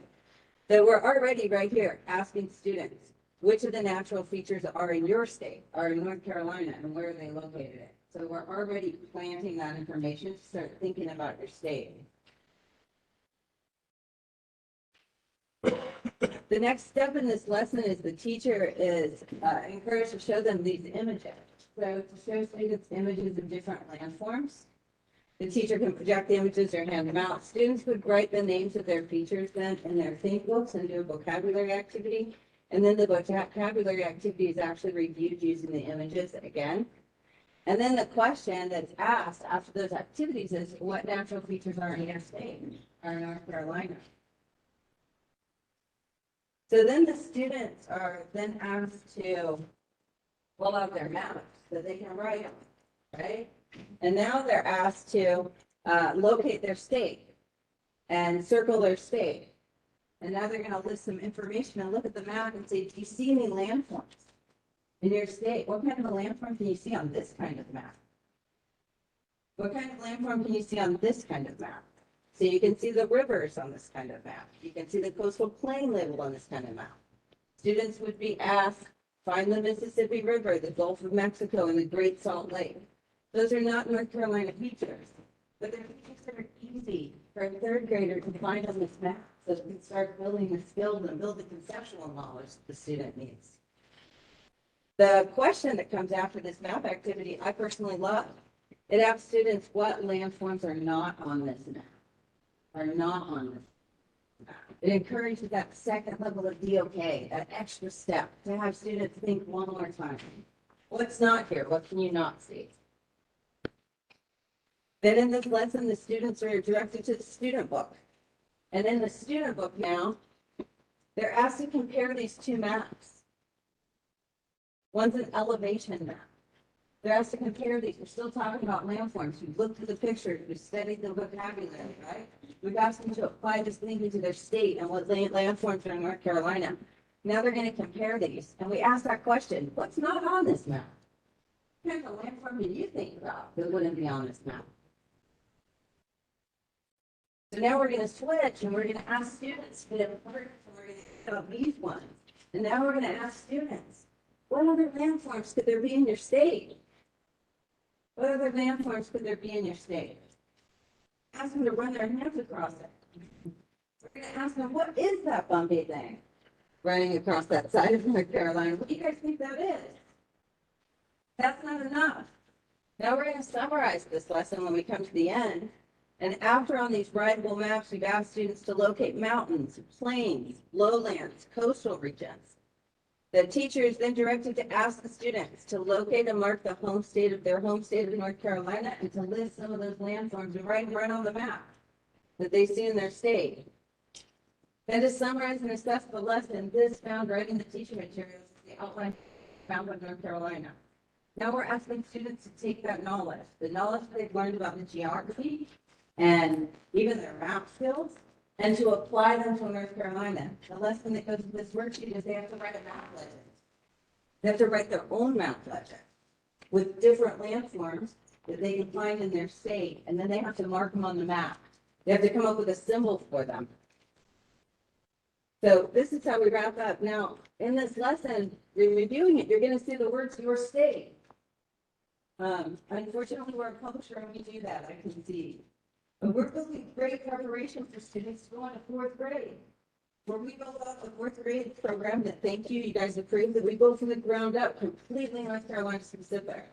that we're already right here asking students which of the natural features are in your state, are in North Carolina, and where are they located at. So we're already planting that information to start thinking about your state. The next step in this lesson is the teacher is encouraged to show them these images. So to show students images of different landforms, the teacher can project the images or hand them out. Students would write the names of their features then in their think books and do a vocabulary activity. And then the vocabulary activity is actually reviewed using the images again. And then the question that's asked after those activities is, what natural features are in your state or in North Carolina? So then the students are then asked to pull out their maps so they can write them, right? And now they're asked to locate their state and circle their state. And now they're going to list some information and look at the map and say, do you see any landforms in your state? What kind of a landform can you see on this kind of map? What kind of landform can you see on this kind of map? So you can see the rivers on this kind of map. You can see the coastal plain labeled on this kind of map. Students would be asked, find the Mississippi River, the Gulf of Mexico, and the Great Salt Lake. Those are not North Carolina features, but they're features that are easy for a third grader to find on this map so they can start building the skills and build the conceptual knowledge the student needs. The question that comes after this map activity, I personally love. It asks students what landforms are not on this map. It encourages that second level of DOK, that extra step to have students think one more time. What's not here? What can you not see? Then in this lesson, the students are directed to the student book. And in the student book now, they're asked to compare these two maps. One's an elevation map. They're asked to compare these. We're still talking about landforms. We've looked at the pictures. We've studied the vocabulary, right? We've asked them to apply this thinking to their state and what landforms are in North Carolina. Now they're going to compare these. And we ask that question, what's not on this map? What kind of landform do you think about that wouldn't be on this map? So now we're going to switch and we're going to ask students to get important and we're going to think about these ones. And now we're going to ask students, what other landforms could there be in your state? What other landforms could there be in your state? Ask them to run their hands across it. We're going to ask them, what is that bumpy thing running across that side of North Carolina? What do you guys think that is? That's not enough. Now we're going to summarize this lesson when we come to the end. And after on these writable maps, we've asked students to locate mountains, plains, lowlands, coastal regions. The teacher is then directed to ask the students to locate and mark the home state of their home state of North Carolina and to list some of those landforms and write right on the map that they see in their state. Then to summarize and assess the lesson, this found right in the teaching materials is the outline found in North Carolina. Now we're asking students to take that knowledge, the knowledge they've learned about the geography and even their map skills, and to apply them to North Carolina. The lesson that goes with this worksheet is they have to write a map legend. They have to write their own map legend with different landforms that they can find in their state, and then they have to mark them on the map. They have to come up with a symbol for them. So this is how we wrap up. Now, in this lesson, you're reviewing it, you're gonna see the words your state. Unfortunately, we're a publisher and we do that, I can see. But we're building great preparation for students to go into fourth grade. Where we built up a fourth grade program that, thank you, you guys approved, that we built from the ground up, completely North Carolina specific.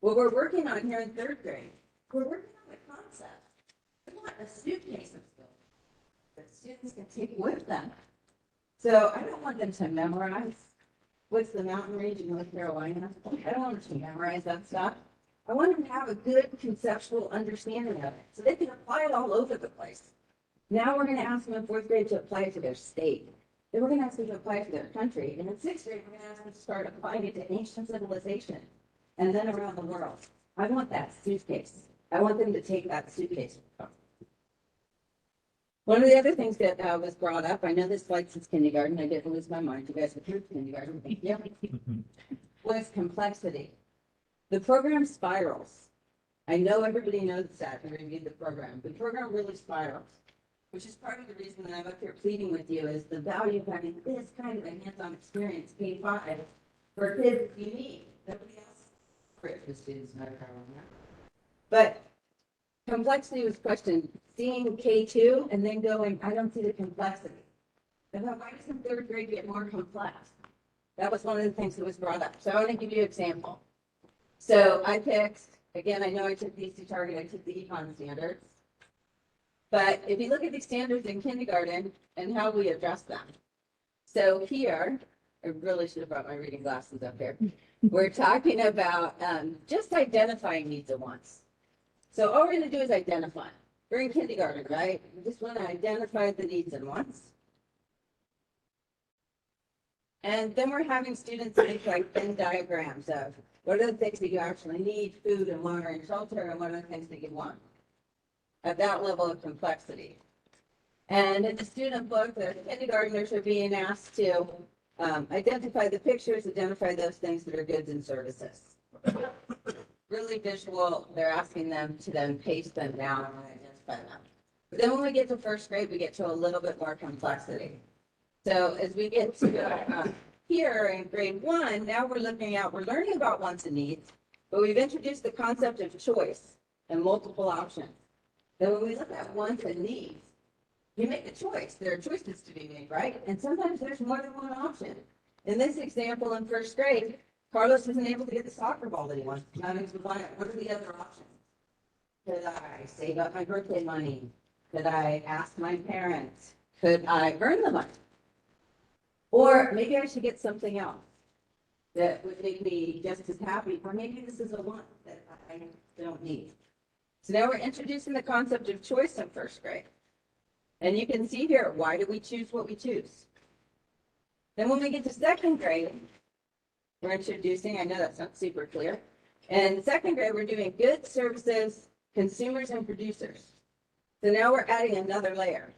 What we're working on here in third grade, we're working on the concept. We want a suitcase of skills that students can take with them. So I don't want them to memorize what's the mountain range in North Carolina. I don't want them to memorize that stuff. I want them to have a good conceptual understanding of it, so they can apply it all over the place. Now we're going to ask them in fourth grade to apply it to their state. Then we're going to ask them to apply it to their country. And in sixth grade, we're going to ask them to start applying it to ancient civilization and then around the world. I want that suitcase. I want them to take that suitcase with them. One of the other things that was brought up, I know this slide since kindergarten, I didn't lose my mind, you guys approved kindergarten, thank you, was complexity. The program spirals. I know everybody knows that who reviewed the program. The program really spirals, which is part of the reason that I'm up here pleading with you is the value of having this kind of a hands-on experience, K-5, for kids you need. Nobody else for it for students in North Carolina. But complexity was questioned, seeing K2 and then going, I don't see the complexity. I thought, why doesn't third grade get more complex? That was one of the things that was brought up. So I want to give you an example. So I picked, again, I know I took these to Target, I took the econ standards. But if you look at the standards in kindergarten and how we address them. So here, I really should have brought my reading glasses up here. We're talking about just identifying needs and wants. So all we're going to do is identify. We're in kindergarten, right? We just want to identify the needs and wants. And then we're having students make like Venn diagrams of what are the things that you actually need, food and water and shelter, and what are the things that you want at that level of complexity. And in the student book, the kindergartners are being asked to identify the pictures, identify those things that are goods and services. Really visual, they're asking them to then paste them down and identify them. But then when we get to first grade, we get to a little bit more complexity. So as we get to here in grade 1, now we're learning about wants and needs, but we've introduced the concept of choice and multiple options. Then when we look at wants and needs, you make a choice. There are choices to be made, right? And sometimes there's more than one option. In this example in first grade, Carlos isn't able to get the soccer ball that he wants. Now he's what are the other options? Could I save up my birthday money? Could I ask my parents? Could I earn the money? Or maybe I should get something else that would make me just as happy, or maybe this is a want that I don't need. So now we're introducing the concept of choice in first grade. And you can see here, why do we choose what we choose? Then when we get to second grade, we're introducing, I know that's not super clear. In second grade, we're doing goods, services, consumers, and producers. So now we're adding another layer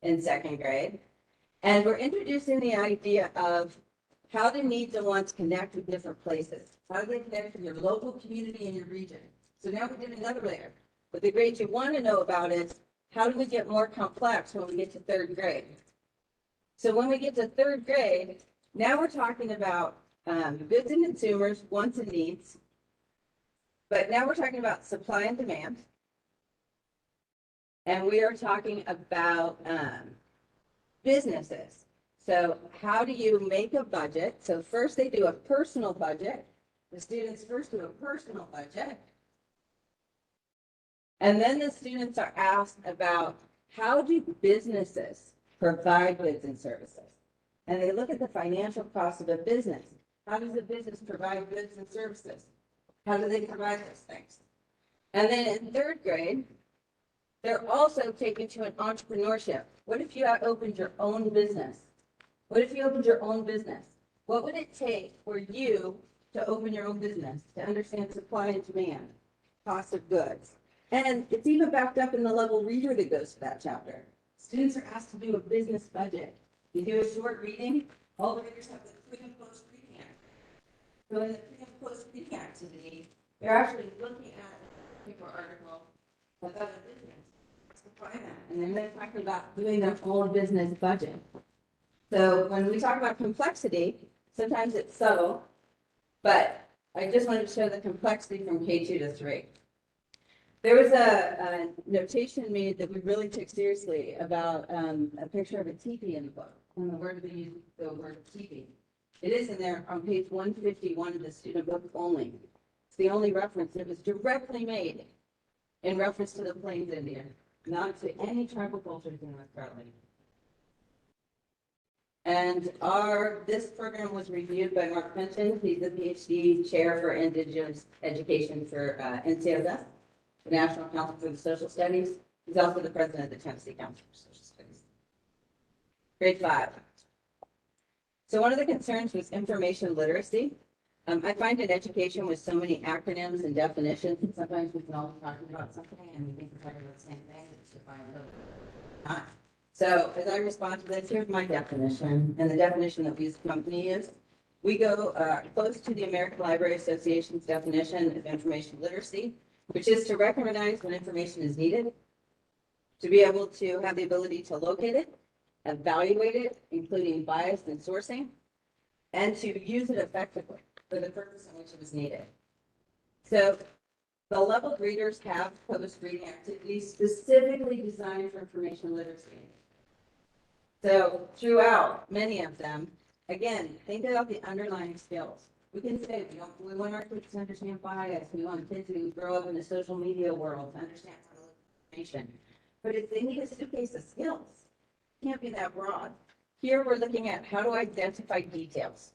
in second grade. And we're introducing the idea of how do needs and wants connect with different places? How do they connect with your local community and your region? So now we're doing another layer. But the grade you want to know about is how do we get more complex when we get to third grade? So when we get to third grade, now we're talking about goods and consumers, wants and needs. But now we're talking about supply and demand. And we are talking about businesses. So how do you make a budget? So first they do a personal budget. The students first do a personal budget. And then the students are asked about how do businesses provide goods and services? And they look at the financial cost of a business. How does a business provide goods and services? How do they provide those things? And then in third grade, they're also taken to an entrepreneurship. What if you opened your own business? What if you opened your own business? What would it take for you to open your own business, to understand supply and demand, cost of goods? And it's even backed up in the level reader that goes to that chapter. Students are asked to do a business budget. You do a short reading, all the readers have the pre and post reading activity. So in the pre and post reading activity, they're actually looking at a paper article about a business. And then they're talking about doing their whole business budget. So when we talk about complexity, sometimes it's subtle, but I just wanted to show the complexity from K2 to 3. There was a notation made that we really took seriously about a picture of a teepee in the book, and the word we use, the word teepee. It is in there on page 151 of the student book only. It's the only reference that was directly made in reference to the Plains Indian, not to any tribal cultures in North Carolina. And this program was reviewed by Mark Fenton. He's the PhD chair for Indigenous Education for NCSS, the National Council for the Social Studies. He's also the president of the Tennessee Council for Social Studies. Grade 5. So one of the concerns was information literacy. I find in education with so many acronyms and definitions, and sometimes we can all be talking about something and we think we're talking about the same thing, it's defined not. So as I respond to this, here's my definition, and the definition that we as a company is, we go close to the American Library Association's definition of information literacy, which is to recognize when information is needed, to be able to have the ability to locate it, evaluate it, including bias and sourcing, and to use it effectively for the purpose in which it was needed. So the leveled readers have post-reading activities specifically designed for information literacy. So throughout many of them, again, think about the underlying skills. We can say we want our kids to understand bias. We want kids who grow up in the social media world to understand how to look at information. But if they need a suitcase of skills, it can't be that broad. Here we're looking at how to identify details.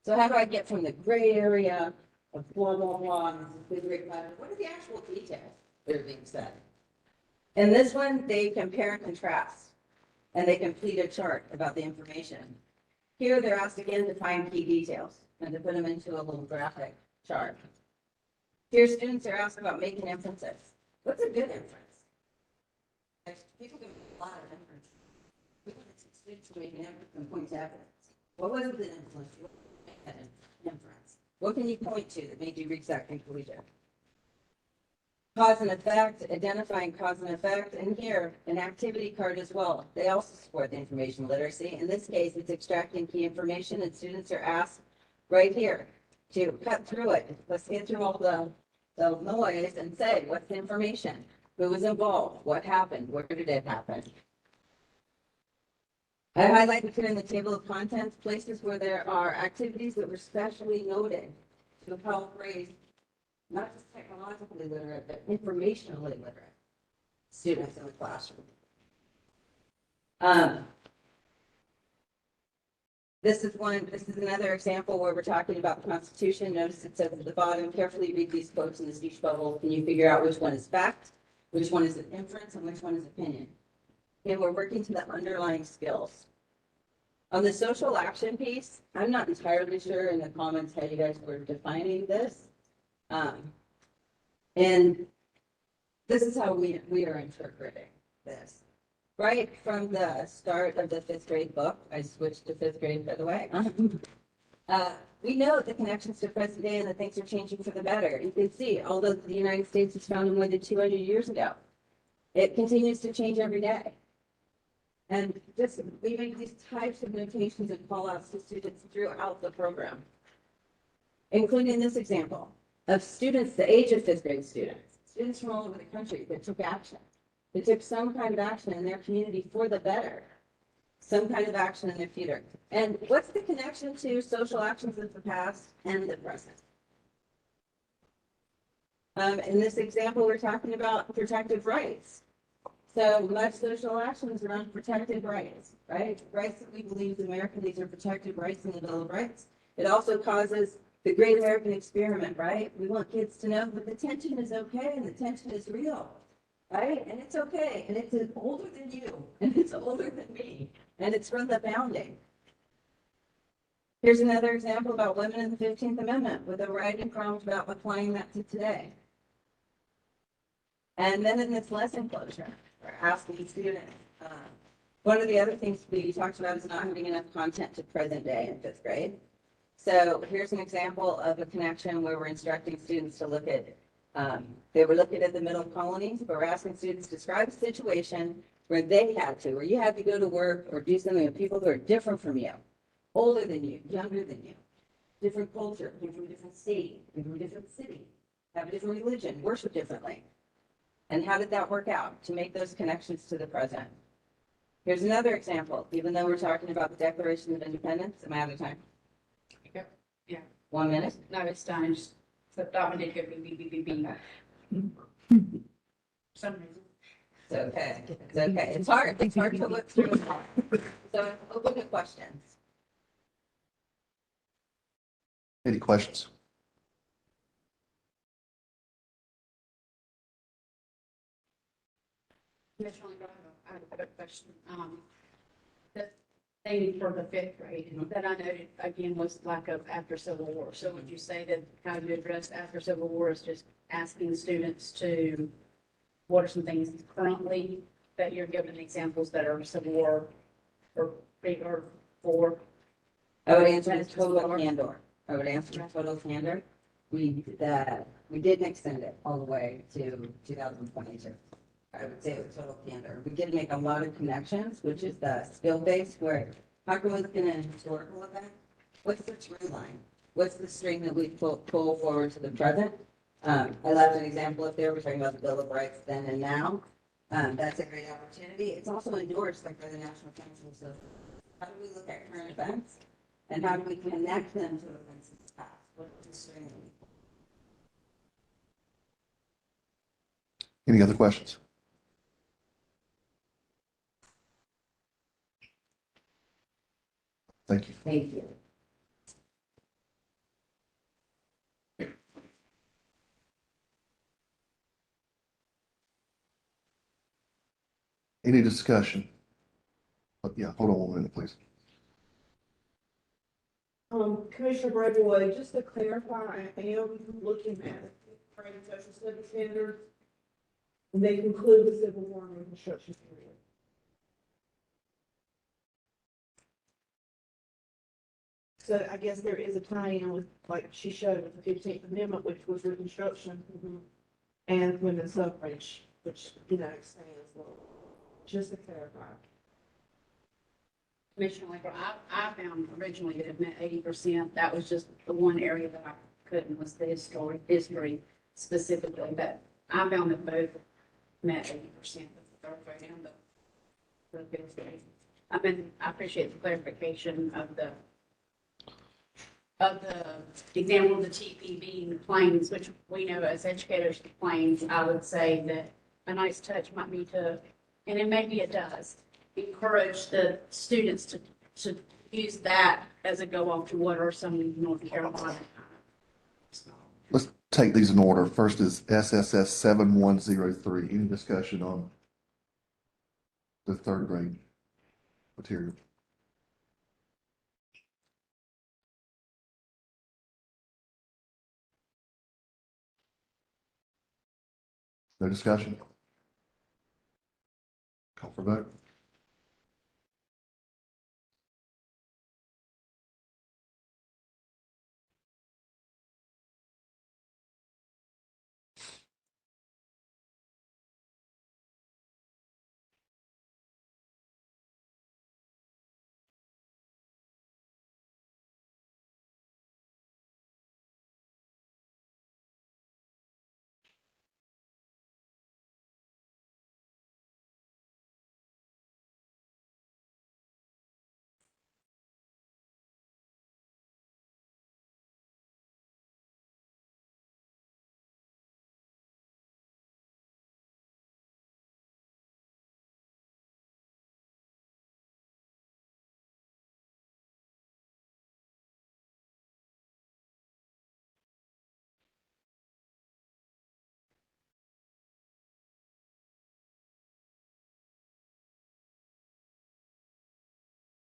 So how do I get from the gray area of blah, blah, blah, the great letter? What are the actual details that are being said? In this one, they compare and contrast, and they complete a chart about the information. Here, they're asked again to find key details and to put them into a little graphic chart. Here, students are asked about making inferences. What's a good inference? People can make a lot of inferences. We want students to make an inference and point to evidence. What was the influence? Inference. What can you point to that made you reach that conclusion? Cause and effect, identifying cause and effect, and here, an activity card as well. They also support the information literacy. In this case, it's extracting key information, and students are asked right here to cut through it. Let's get through all the noise and say, what's the information? Who was involved? What happened? Where did it happen? I highlighted here in the table of contents places where there are activities that were specially noted to help raise not just technologically literate, but informationally literate students in the classroom. This is another example where we're talking about the Constitution. Notice it says at the bottom, carefully read these quotes in the speech bubble. Can you figure out which one is fact, which one is an inference, and which one is opinion? And we're working to the underlying skills. On the social action piece, I'm not entirely sure in the comments how you guys were defining this. And this is how we are interpreting this. Right from the start of the 5th grade book, I switched to 5th grade, by the way. We know the connections to present day and that things are changing for the better. You can see, although the United States was founded more than 200 years ago, it continues to change every day. And just we make these types of notations and call outs to students throughout the program, including this example of students the age of 5th grade students from all over the country that took action. They took some kind of action in their community for the better, some kind of action in their future. And what's the connection to social actions of the past and the present? In this example, we're talking about protective rights. So much social action is around protective rights, right? Rights that we believe as Americans, these are protective rights in the Bill of Rights. It also causes the Great American Experiment, right? We want kids to know that the tension is okay and the tension is real, right? And it's okay, and it's older than you, and it's older than me, and it's from the founding. Here's another example about women in the 15th Amendment with a writing prompt about applying that to today. And then in this lesson closure, we're asking students One of the other things that you talked about is not having enough content to present day in fifth grade. So here's an example of a connection where we're instructing students to look at, they were looking at the middle colonies, but we're asking students to describe a situation where they had to, where you had to go to work or do something with people who are different from you, older than you, younger than you, different culture, came from a different state, came from a different city, have a different religion, worship differently. And how did that work out to make those connections to the present? Here's another example, even though we're talking about the Declaration of Independence, am I out of time? Yeah. 1 minute? No, it's done. I just flipped off and did go beep, beep, beep, beep, beep. Some reason. It's okay, it's okay. It's hard to look through it all. So open to questions. Any questions? Commissioner, I have a quick question. The thing for the fifth grade that I noted again was lack of after Civil War. So would you say that how you address after Civil War is just asking students to, what are some things currently that you're giving examples that are Civil War or for? I would answer with total candor. I would answer with total candor. We didn't extend it all the way to 2022. I would say with total candor. We did make a lot of connections, which is the skill base where how can we look at an historical event? What's the through line? What's the string that we pull forward to the present? I left an example up there. We're talking about the Bill of Rights then and now. That's a great opportunity. It's also endorsed like by the National Council. So how do we look at current events? And how do we connect them to events in the past? What's the string that we pull? Any other questions? Thank you. Thank you. Any discussion? Yeah, hold on 1 minute, please. Commissioner Braithwaite, just to clarify, I am looking at trade social studies standards. And they conclude the Civil War and Reconstruction period. So I guess there is a tie-in with, like she showed with the 15th Amendment, which was Reconstruction, and women's suffrage, which, expands a little. Just to clarify. Commissioner Lincoln, I found originally that it meant 80%. That was just the one area that I couldn't was the history specifically, but I found that both met 80% of the third grade and the fifth grade. I appreciate the clarification of the example of the TP being planes, which we know as educators, planes, I would say that a nice touch might be to, and then maybe it does, encourage the students to use that as a go-off to what are some North Carolina. Let's take these in order. First is SSS 7103. Any discussion on the third grade material? No discussion? Call for vote.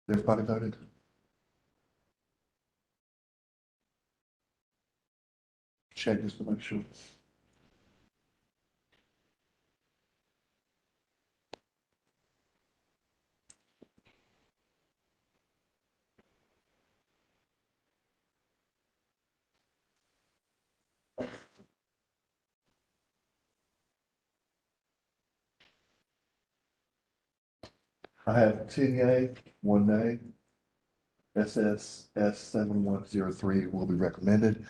Everybody voted? Check just to make sure. I have 10 yea, 1 nay. SSS 7103 will be recommended.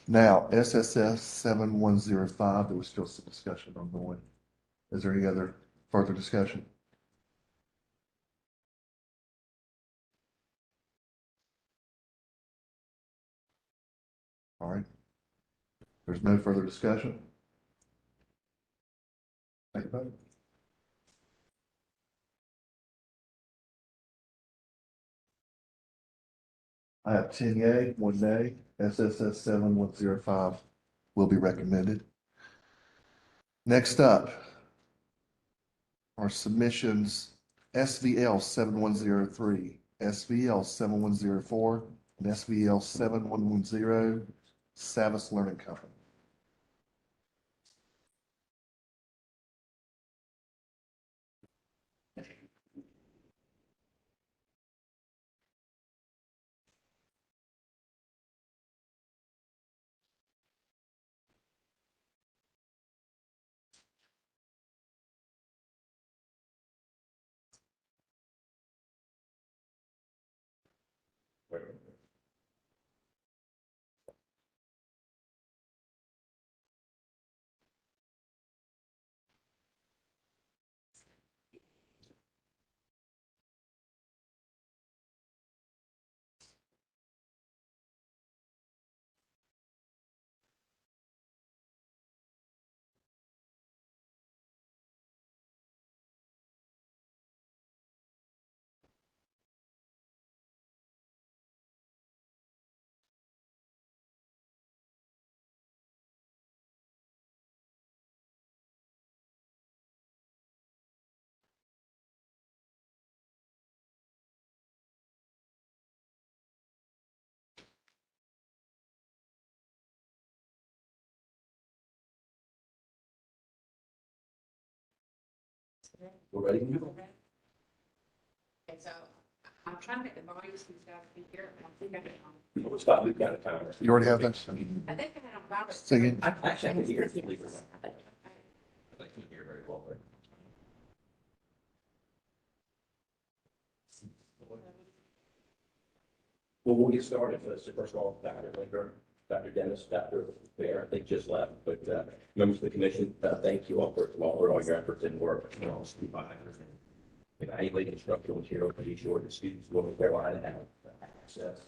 Now, SSS 7105, there was still some discussion ongoing. Is there any other further discussion? All right. There's no further discussion. Take a vote. I have 10 yea, 1 nay. SSS 7105 will be recommended. Next up are submissions SVL 7103, SVL 7104, and SVL 7110, Savas Learning Company. We're ready to go. Okay, so I'm trying to make the volume so you guys can hear it, but I think I can. We'll stop, we've got a timer. You already have that? I think I had about it. Say again. Actually, I can hear it. I can hear very well. Well, we'll get started. So first of all, Dr. Linker, Dr. Dennis, Dr. Bear, I think just left, but members of the commission, thank you all for all your efforts and work. You know, evaluating instructional material for each order students will North Carolina have access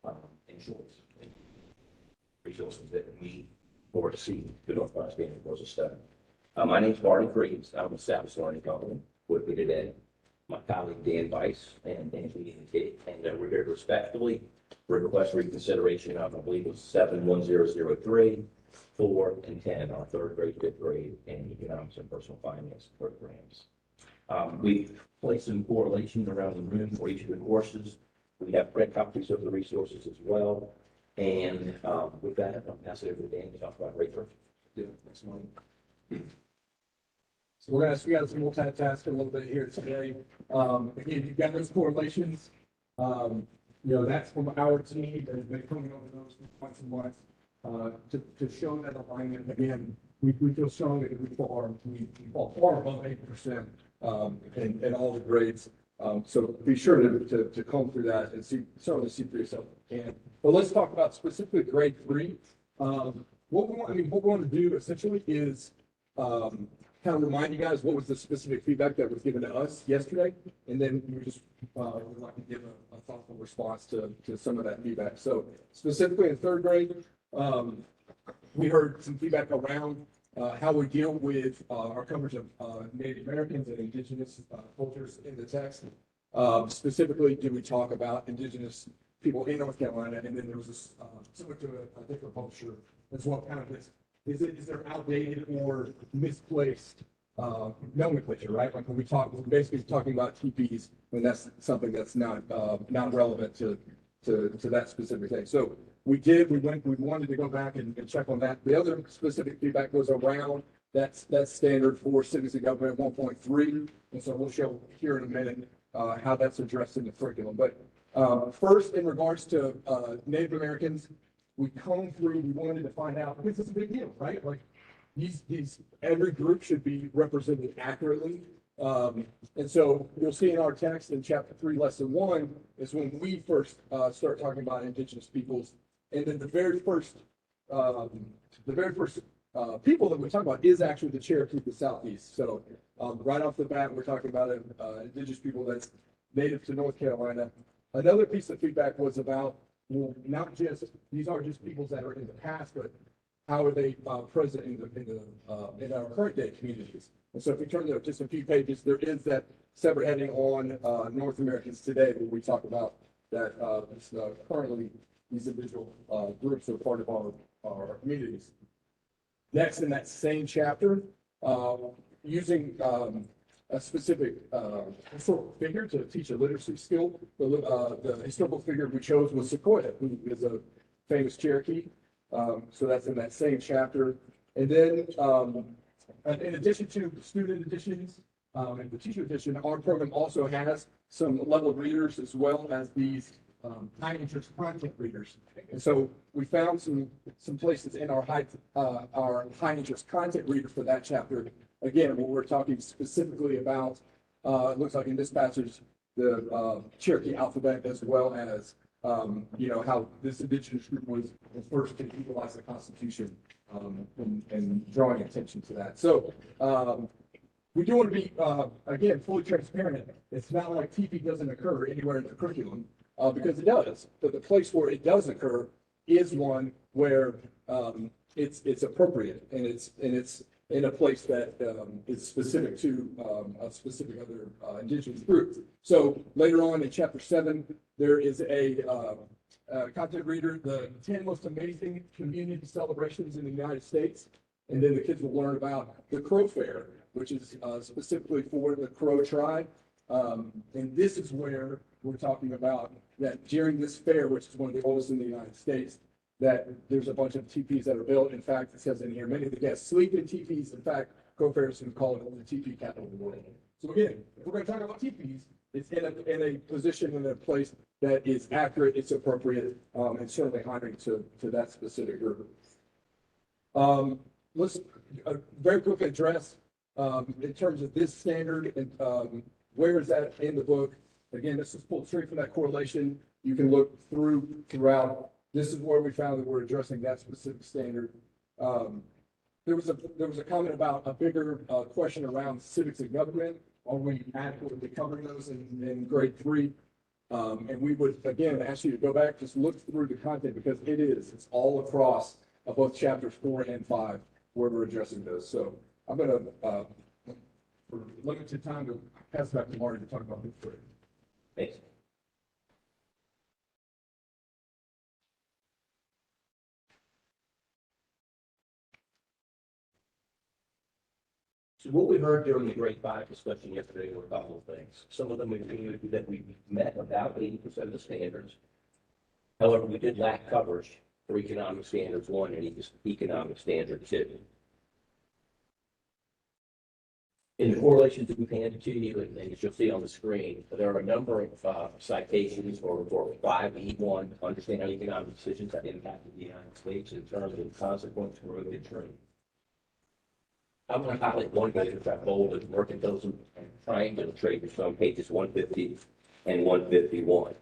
and choice. Resources that we foresee the North Carolina Standard Course of Study. My name is Barney Freeze. I'm with Savas Learning Company. With me today, my colleague Dan Weiss and Anthony Kate, and we're here respectively for request reconsideration of, I believe it was 71003, 4, and 10, our third grade, fifth grade, and economics and personal finance programs. We've placed some correlation around the room for each of the courses. We have print copies of the resources as well. And with that, I'll pass it over to Dan to talk about rate next morning. So we're gonna, we got some multitask a little bit here today. Again, you've got those correlations. You know, that's from our team that has been coming over those for months and months. To show that alignment, again, we feel strongly that we fall far above 8% in all the grades. So be sure to comb through that and certainly see for yourself if you can. But let's talk about specifically grade 3. What we want to do essentially is kind of remind you guys what was the specific feedback that was given to us yesterday, and then we just would like to give a thoughtful response to some of that feedback. So specifically in third grade, we heard some feedback around how we deal with our coverage of Native Americans and indigenous cultures in the text. Specifically, do we talk about indigenous people in North Carolina? And then there was this similar to a different publisher as well, kind of this. Is there outdated or misplaced nomenclature, right? Like when we're basically talking about TPs, when that's something that's not relevant to that specific thing. So we wanted to go back and check on that. The other specific feedback was around that standard for Civics and Government 1.3. And so we'll show here in a minute how that's addressed in the curriculum. But first, in regards to Native Americans, we wanted to find out, because it's a big deal, right? Like these every group should be represented accurately And so you'll see in our text in chapter 3, lesson 1 is when we first start talking about indigenous peoples. And then the very first people that we talk about is actually the Cherokee of the Southeast. So right off the bat, we're talking about indigenous people that's native to North Carolina. Another piece of feedback was about, well, not just, these aren't just peoples that are in the past, but how are they present in our current day communities? And so if we turn to just a few pages, there is that separate heading on North Americans today, where we talk about that currently these individual groups are part of our communities. Next, in that same chapter, using a specific historical figure to teach a literacy skill. The historical figure we chose was Sequoia, who is a famous Cherokee. So that's in that same chapter. And then, in addition to student editions and the teacher edition, our program also has some level readers as well as these high interest content readers. And so we found some places in our high interest content reader for that chapter. Again, when we're talking specifically about, it looks like in this passage, the Cherokee alphabet, as well as, how this indigenous group was first to utilize the Constitution, and drawing attention to that. So, we do want to be, again, fully transparent. It's not like TP doesn't occur anywhere in the curriculum, because it does. But the place where it does occur is one where it's appropriate, and it's in a place that is specific to a specific other indigenous group. So later on in chapter 7, there is a content reader, the 10 most amazing community celebrations in the United States. And then the kids will learn about the Crow Fair, which is specifically for the Crow tribe. And this is where we're talking about that during this fair, which is one of the oldest in the United States, that there's a bunch of teepees that are built. In fact, it says in here, many of the guests sleep in teepees. In fact, Crow Fair is going to call it the teepee capital of the world. So again, if we're going to talk about teepees, it's in a position, in a place that is accurate, it's appropriate, and certainly honoring to that specific group. Let's very quickly address in terms of this standard and where is that in the book. Again, this is pulled straight from that correlation. You can look throughout. This is where we found that we're addressing that specific standard. There was a comment about a bigger question around civics and government. Are we adequately covering those in grade 3? And we would, again, ask you to go back, just look through the content, because it's all across both chapters 4 and 5 where we're addressing those. So I'm going to, for limited time, to pass back to Marty to talk about this. Thanks. So what we heard during the grade 5 discussion yesterday were a couple of things. Some of them we knew that we met about 80% of the standards. However, we did lack coverage for economic standards 1 and economic standard 2. In the correlations that we've handed to you, and as you'll see on the screen, there are a number of citations for 5E1 to understand how economic decisions have impacted the United States in terms of consequence for road trade. I'm going to highlight one page which I bolded, mercantilism and triangular trade, which is on pages 150 and 151.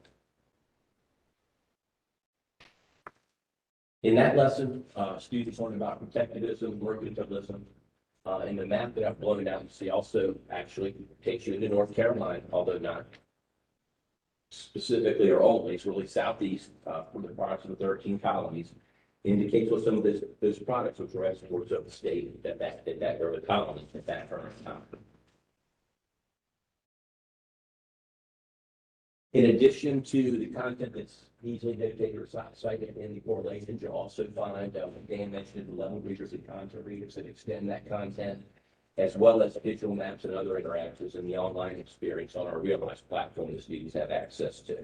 In that lesson, students learned about protectivism, mercantilism, and the map that I've blown out, you see also actually takes you into North Carolina, although not specifically or only, it's really southeast from the products of the 13 colonies, indicates what some of those products which were exports of the state that or the colony at that current time. In addition to the content that's easily notated or cited in the correlations, you'll also find, Dan mentioned, the level readers and content readers that extend that content, as well as digital maps and other interactions in the online experience on our Realize platform that students have access to.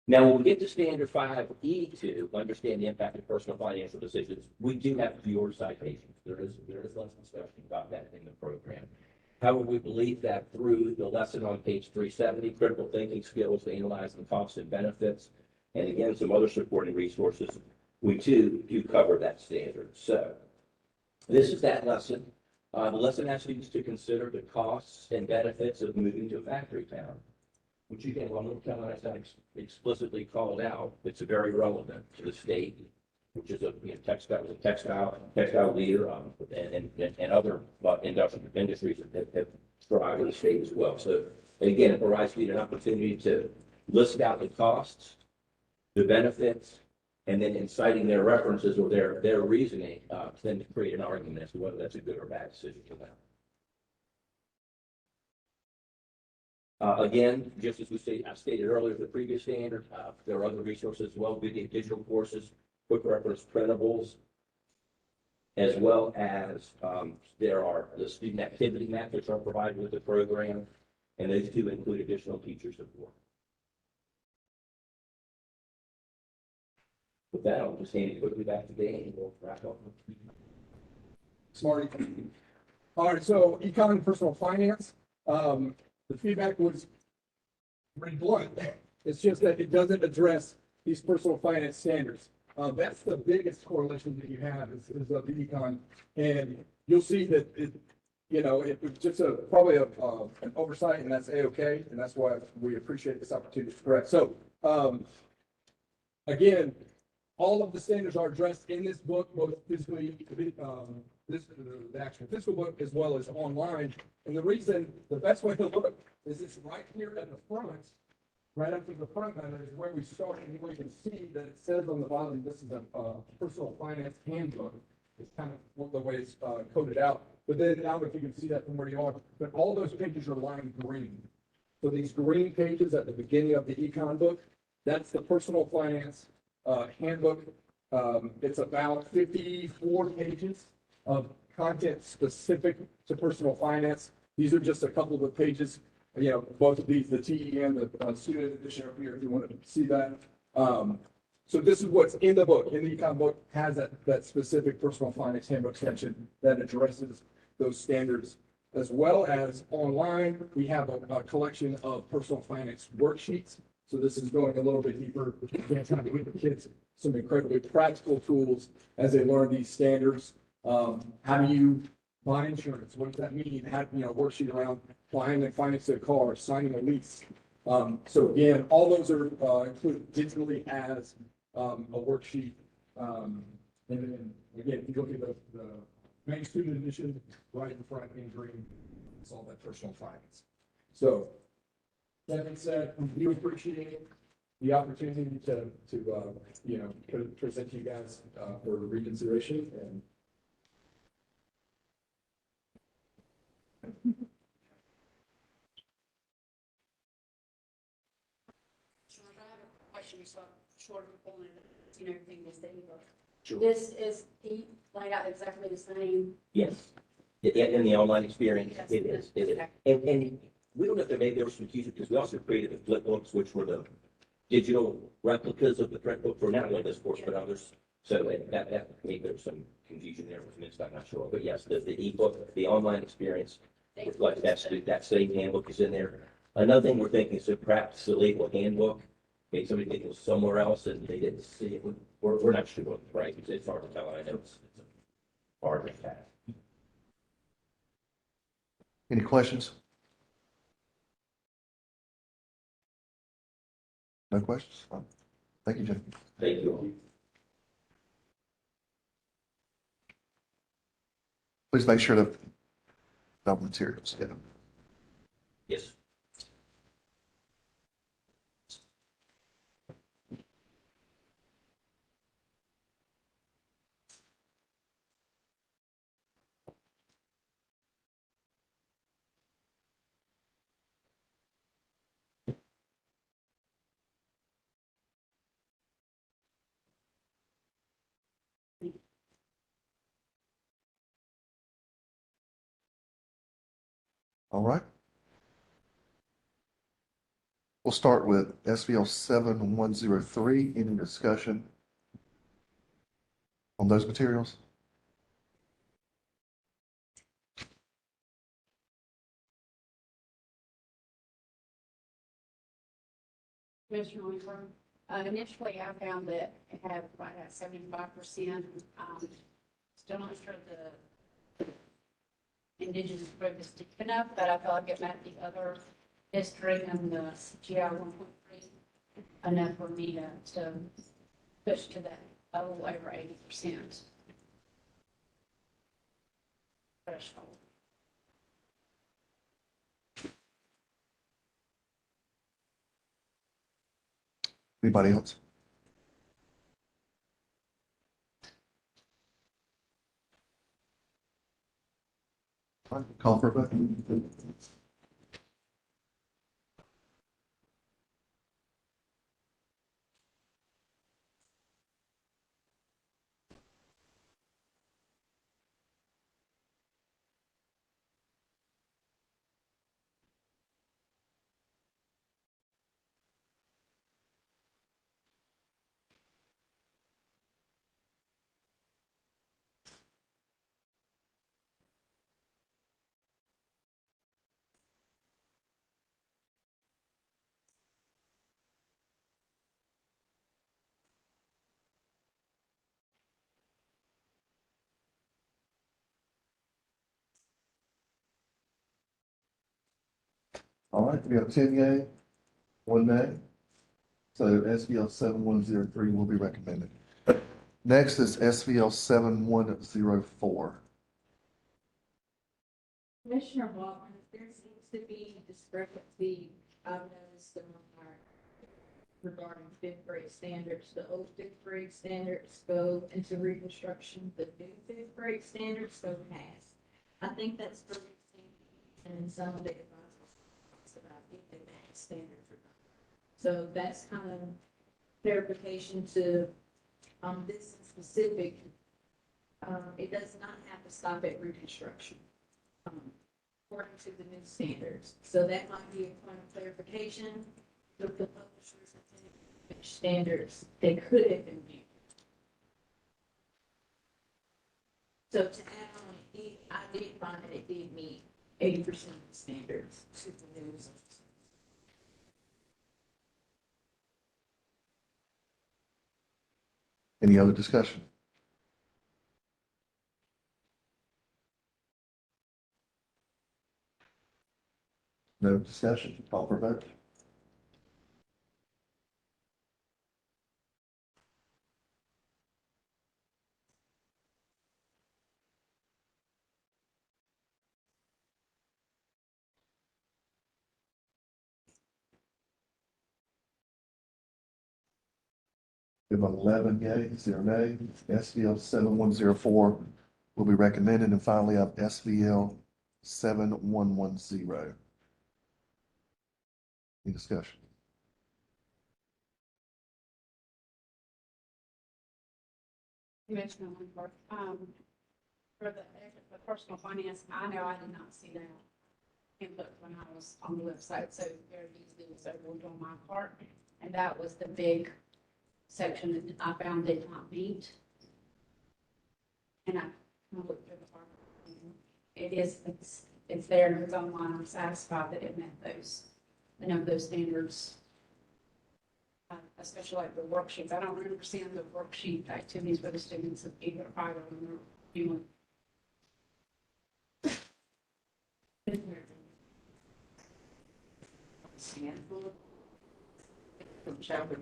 Now, when we get to standard 5E2, understand the impact of personal financial decisions, we do have fewer citations. There is less discussion about that in the program. However, we believe that through the lesson on page 370, critical thinking skills to analyze the costs and benefits, and again, some other supporting resources, we too do cover that standard. So This is that lesson. The lesson asks students to consider the costs and benefits of moving to a factory town, which again, while North Carolina is not explicitly called out, it's very relevant to the state, which is a textile leader, and other industrial industries that have thrived in the state as well. So again, it provides you an opportunity to list out the costs, the benefits, and then inciting their references or their reasoning, to then create an argument as to whether that's a good or bad decision for them. Again, just as I stated earlier, the previous standard, there are other resources as well, video digital courses, quick reference printables, as well as there are the student activity maps which are provided with the program, and those two include additional teacher support. With that, I'll just hand it quickly back to Dan and we'll wrap up. Smarty. All right, so econ and personal finance. The feedback was pretty blunt. It's just that it doesn't address these personal finance standards. That's the biggest correlation that you have is the econ. And you'll see that it's just probably an oversight, and that's A-okay. And that's why we appreciate this opportunity to correct. So, again, all of the standards are addressed in this book, both physically, the actual physical book, as well as online. And the best way to look is it's right here at the front, right after the front matter is where we start, and you can see that it says on the bottom, this is a personal finance handbook. It's kind of the way it's coded out. But then now if you can see that from where you are, but all those pages are lined green. So these green pages at the beginning of the econ book, that's the personal finance handbook. It's about 54 pages of content specific to personal finance. These are just a couple of pages, both of these, the TE and the student edition up here, if you want to see that. So this is what's in the book. In the econ book has that specific personal finance handbook section that addresses those standards, as well as online, we have a collection of personal finance worksheets. So this is going a little bit deeper, trying to give the kids some incredibly practical tools as they learn these standards. How do you buy insurance? What does that mean? Worksheet around buying and financing a car, signing a lease. So again, all those are included digitally as a worksheet. And then again, if you look at the main student edition, right in front in green, it's all that personal finance. So that being said, we do appreciate the opportunity to present to you guys for reconsideration. And George, I have a question, so short of pulling it, everything was the ebook. Sure. This is laid out exactly the same. Yes. In the online experience, Yes, it is. okay. And we don't know if maybe there was confusion because we also created the flip books, which were the digital replicas of the print book for not only this course, but others. So that maybe there was some confusion there with mixed, I'm not sure. But yes, the ebook, the online experience reflects that same handbook is in there. Another thing we're thinking is to perhaps the label handbook. Maybe somebody think it was somewhere else and they didn't see it. We're not sure, right? It's hard to tell. I know it's hard to tell. Any questions? No questions? Thank you, Jim. Thank you. Please make sure to dump materials. Yeah. Yes. All right. We'll start with SBL 7103. Any discussion on those materials? Commissioner Lincoln, initially I found that it had right at 75%. Still not sure indigenous focused deep enough, but I feel like it met the other history and the GI 1.3 enough for me to push to that a little over 80% threshold. Anybody else? All right, call for a vote. All right, we have 10 yea, 1 nay. So SBL 7103 will be recommended. Next is SBL 7104. Commissioner Walker, there seems to be discrepancy, I've noticed regarding fifth grade standards. The old fifth grade standards go into reconstruction, the new fifth grade standards go past. I think that's for and some of the advice about if they match standards or not. So that's kind of clarification to, this specific, it does not have to stop at reconstruction. According to the new standards. So that might be a point of clarification with the publishers and which standards they could have been used. So to add on, I did find that it did meet 80% of the standards to the news. Any other discussion? No discussion, call for vote. We have 11 yea, 0 nay. SBL 7104 will be recommended. And finally, I have SBL 7110. Any discussion? Commissioner Lindbergh, for the personal finance, I know I did not see that input when I was on the website, so very easily was overlooked on my part. And that was the big section that I found did not meet. And I looked through the part. It's there and it's online. I'm satisfied that it met those standards. Especially like the worksheets. I don't remember seeing the worksheet activities for the students either on the doing. From chapter.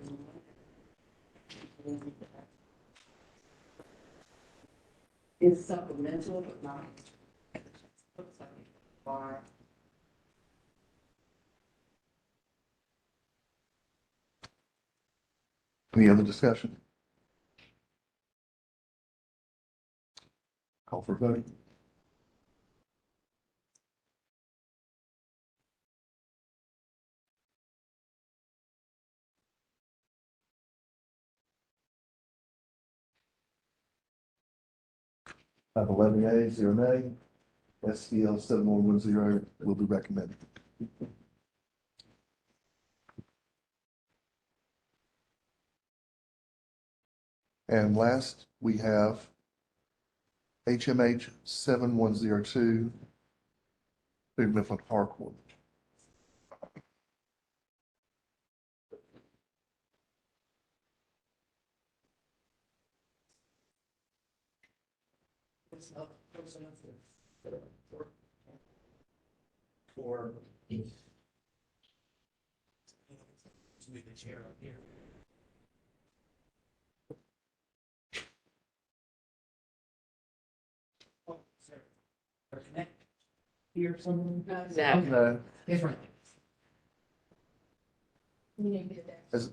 Is supplemental, but not. Looks like it's far. Any other discussion? Call for vote. I have 11 yea, 0 nay. SBL 7110 will be recommended. And last, we have HMH 7102, Big Mifflin Harcourt. for peace. Move the chair up here. Oh, sorry. Or connect here somewhere? No. No. It's right. Is,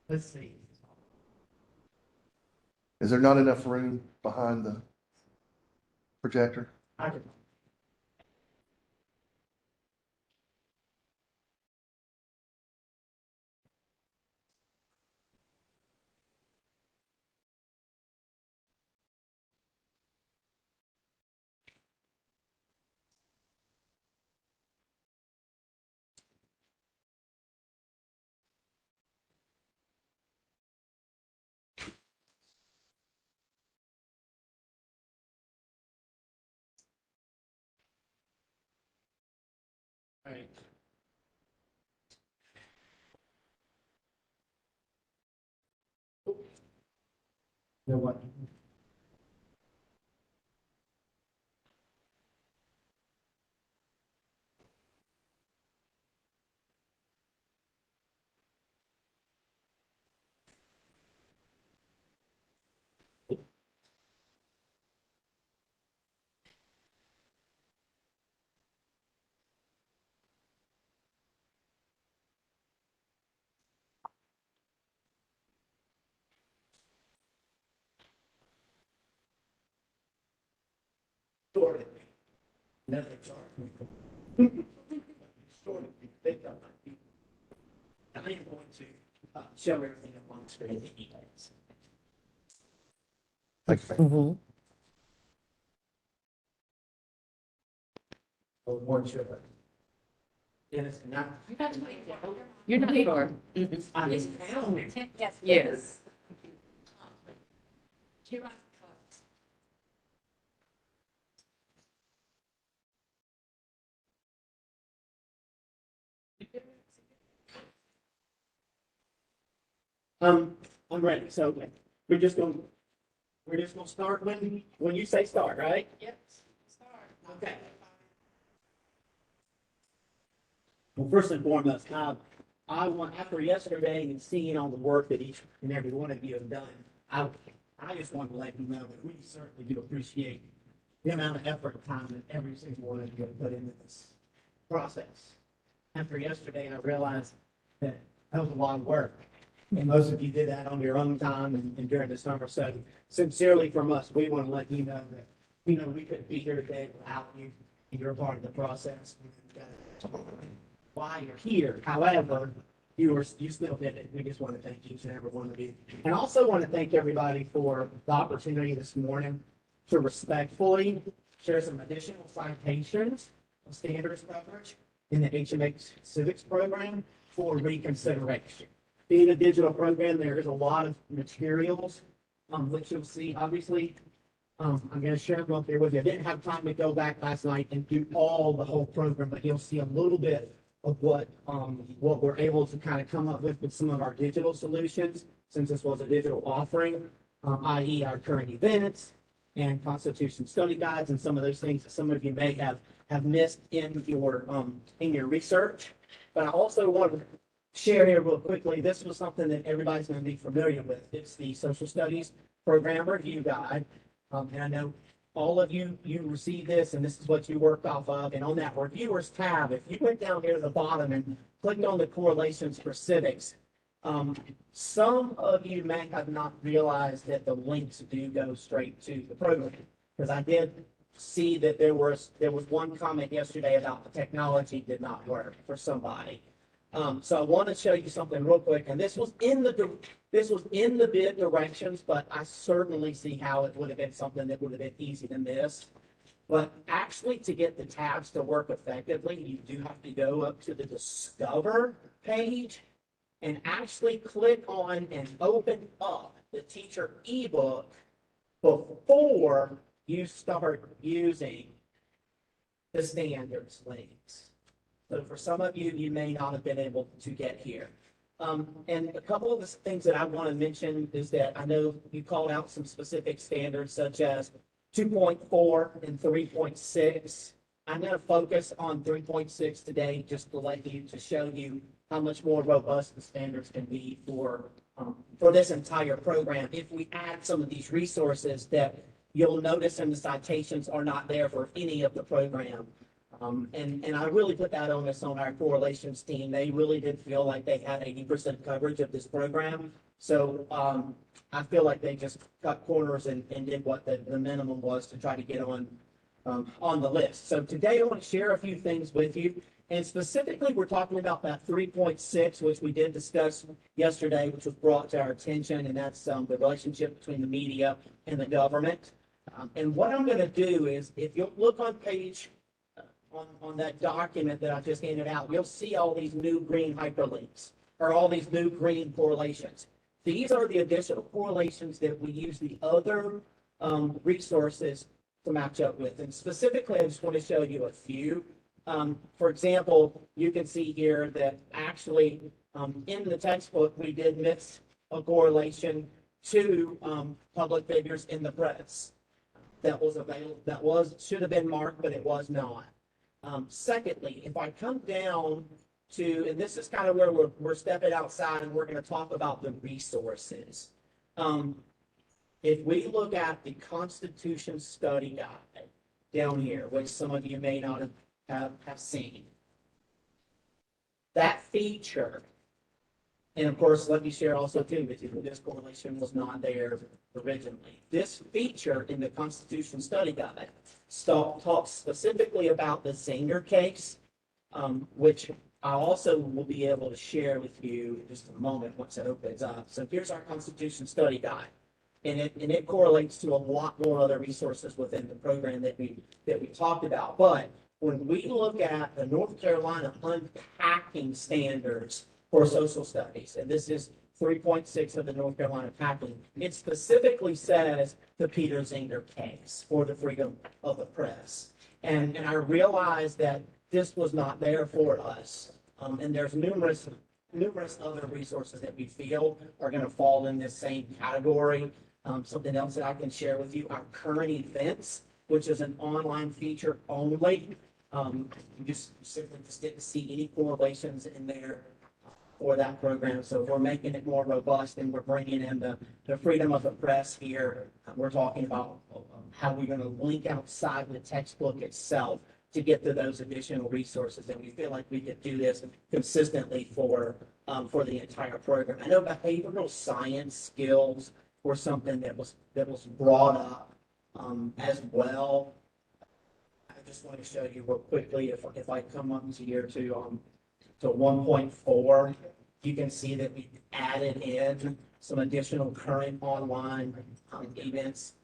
Let's see. is there not enough room behind the projector? I can. All right. No what? Sort of. Another chart. Sort of. Think of it. I am going to show everything up on the screen that he has. Thank you. Oh, one sure. Dennis, not. You're not sure. I mean, Yes. I'm ready. So we're just going, we're just gonna start when you say start, right? Yep, start. Okay. Well, first and foremost, I want, after yesterday and seeing all the work that each and every one of you have done, I just want to let you know that we certainly do appreciate the amount of effort and time that every single one of you have put into this process. After yesterday, I realized that that was a lot of work. And most of you did that on your own time and during the summer. So sincerely from us, we want to let you know that, we couldn't be here today without you, and you're a part of the process. Why you're here, however, you still did it. We just want to thank each and every one of you. And also want to thank everybody for the opportunity this morning to respectfully share some additional citations of standards coverage in the HMH Civics program for reconsideration. Being a digital program, there is a lot of materials, which you'll see, obviously. I'm going to share them up here with you. I didn't have time to go back last night and do the whole program, but you'll see a little bit of what we're able to kind of come up with some of our digital solutions, since this was a digital offering, i.e. our current events and Constitution study guides and some of those things that some of you may have missed in your research. But I also want to share here real quickly, this was something that everybody's going to be familiar with. It's the Social Studies Program Review Guide. And I know all of you received this, and this is what you worked off of. And on that Reviewers tab, if you went down here to the bottom and clicked on the correlations for civics, some of you may have not realized that the links do go straight to the program. Because I did see that there was one comment yesterday about the technology did not work for somebody. So I want to show you something real quick, and this was in the bid directions, but I certainly see how it would have been something that would have been easy to miss. But actually, to get the tabs to work effectively, you do have to go up to the Discover page and actually click on and open up the teacher ebook before you start using the standards links. So for some of you, you may not have been able to get here. And a couple of the things that I want to mention is that I know you called out some specific standards such as 2.4 and 3.6. I'm gonna focus on 3.6 today, just to show you how much more robust the standards can be for this entire program. If we add some of these resources that you'll notice in the citations are not there for any of the program. And I really put that onus on our correlations team. They really did feel like they had 80% coverage of this program. So, I feel like they just cut corners and did what the minimum was to try to get on the list. So today I want to share a few things with you. And specifically, we're talking about that 3.6, which we did discuss yesterday, which was brought to our attention, and that's the relationship between the media and the government. And what I'm going to do is, if you'll look on page, on that document that I just handed out, you'll see all these new green hyperlinks, or all these new green correlations. These are the additional correlations that we use the other resources to match up with. And specifically, I just want to show you a few. For example, you can see here that actually in the textbook, we did miss a correlation to public figures in the press that was available, should have been marked, but it was not. Secondly, if I come down to, and this is kind of where we're stepping outside and we're going to talk about the resources. If we look at the Constitution Study Guide down here, which some of you may not have seen, that feature, and of course, let me share also too with you, this correlation was not there originally. This feature in the Constitution Study Guide talks specifically about the Zinger case, which I also will be able to share with you in just a moment once it opens up. So here's our Constitution Study Guide. And it correlates to a lot more other resources within the program that we talked about. But when we look at the North Carolina unpacking standards for social studies, and this is 3.6 of the North Carolina packing, it specifically says the Peter Zinger case for the freedom of the press. And I realized that this was not there for us. And there's numerous other resources that we feel are going to fall in this same category. Something else that I can share with you, our current events, which is an online feature only. You just simply didn't see any correlations in there for that program. So we're making it more robust and we're bringing in the freedom of the press here. We're talking about how we're going to link outside the textbook itself to get to those additional resources. And we feel like we could do this consistently for the entire program. I know behavioral science skills were something that was brought up as well. I just want to show you real quickly, if I come up to here to 1.4, you can see that we added in some additional current online events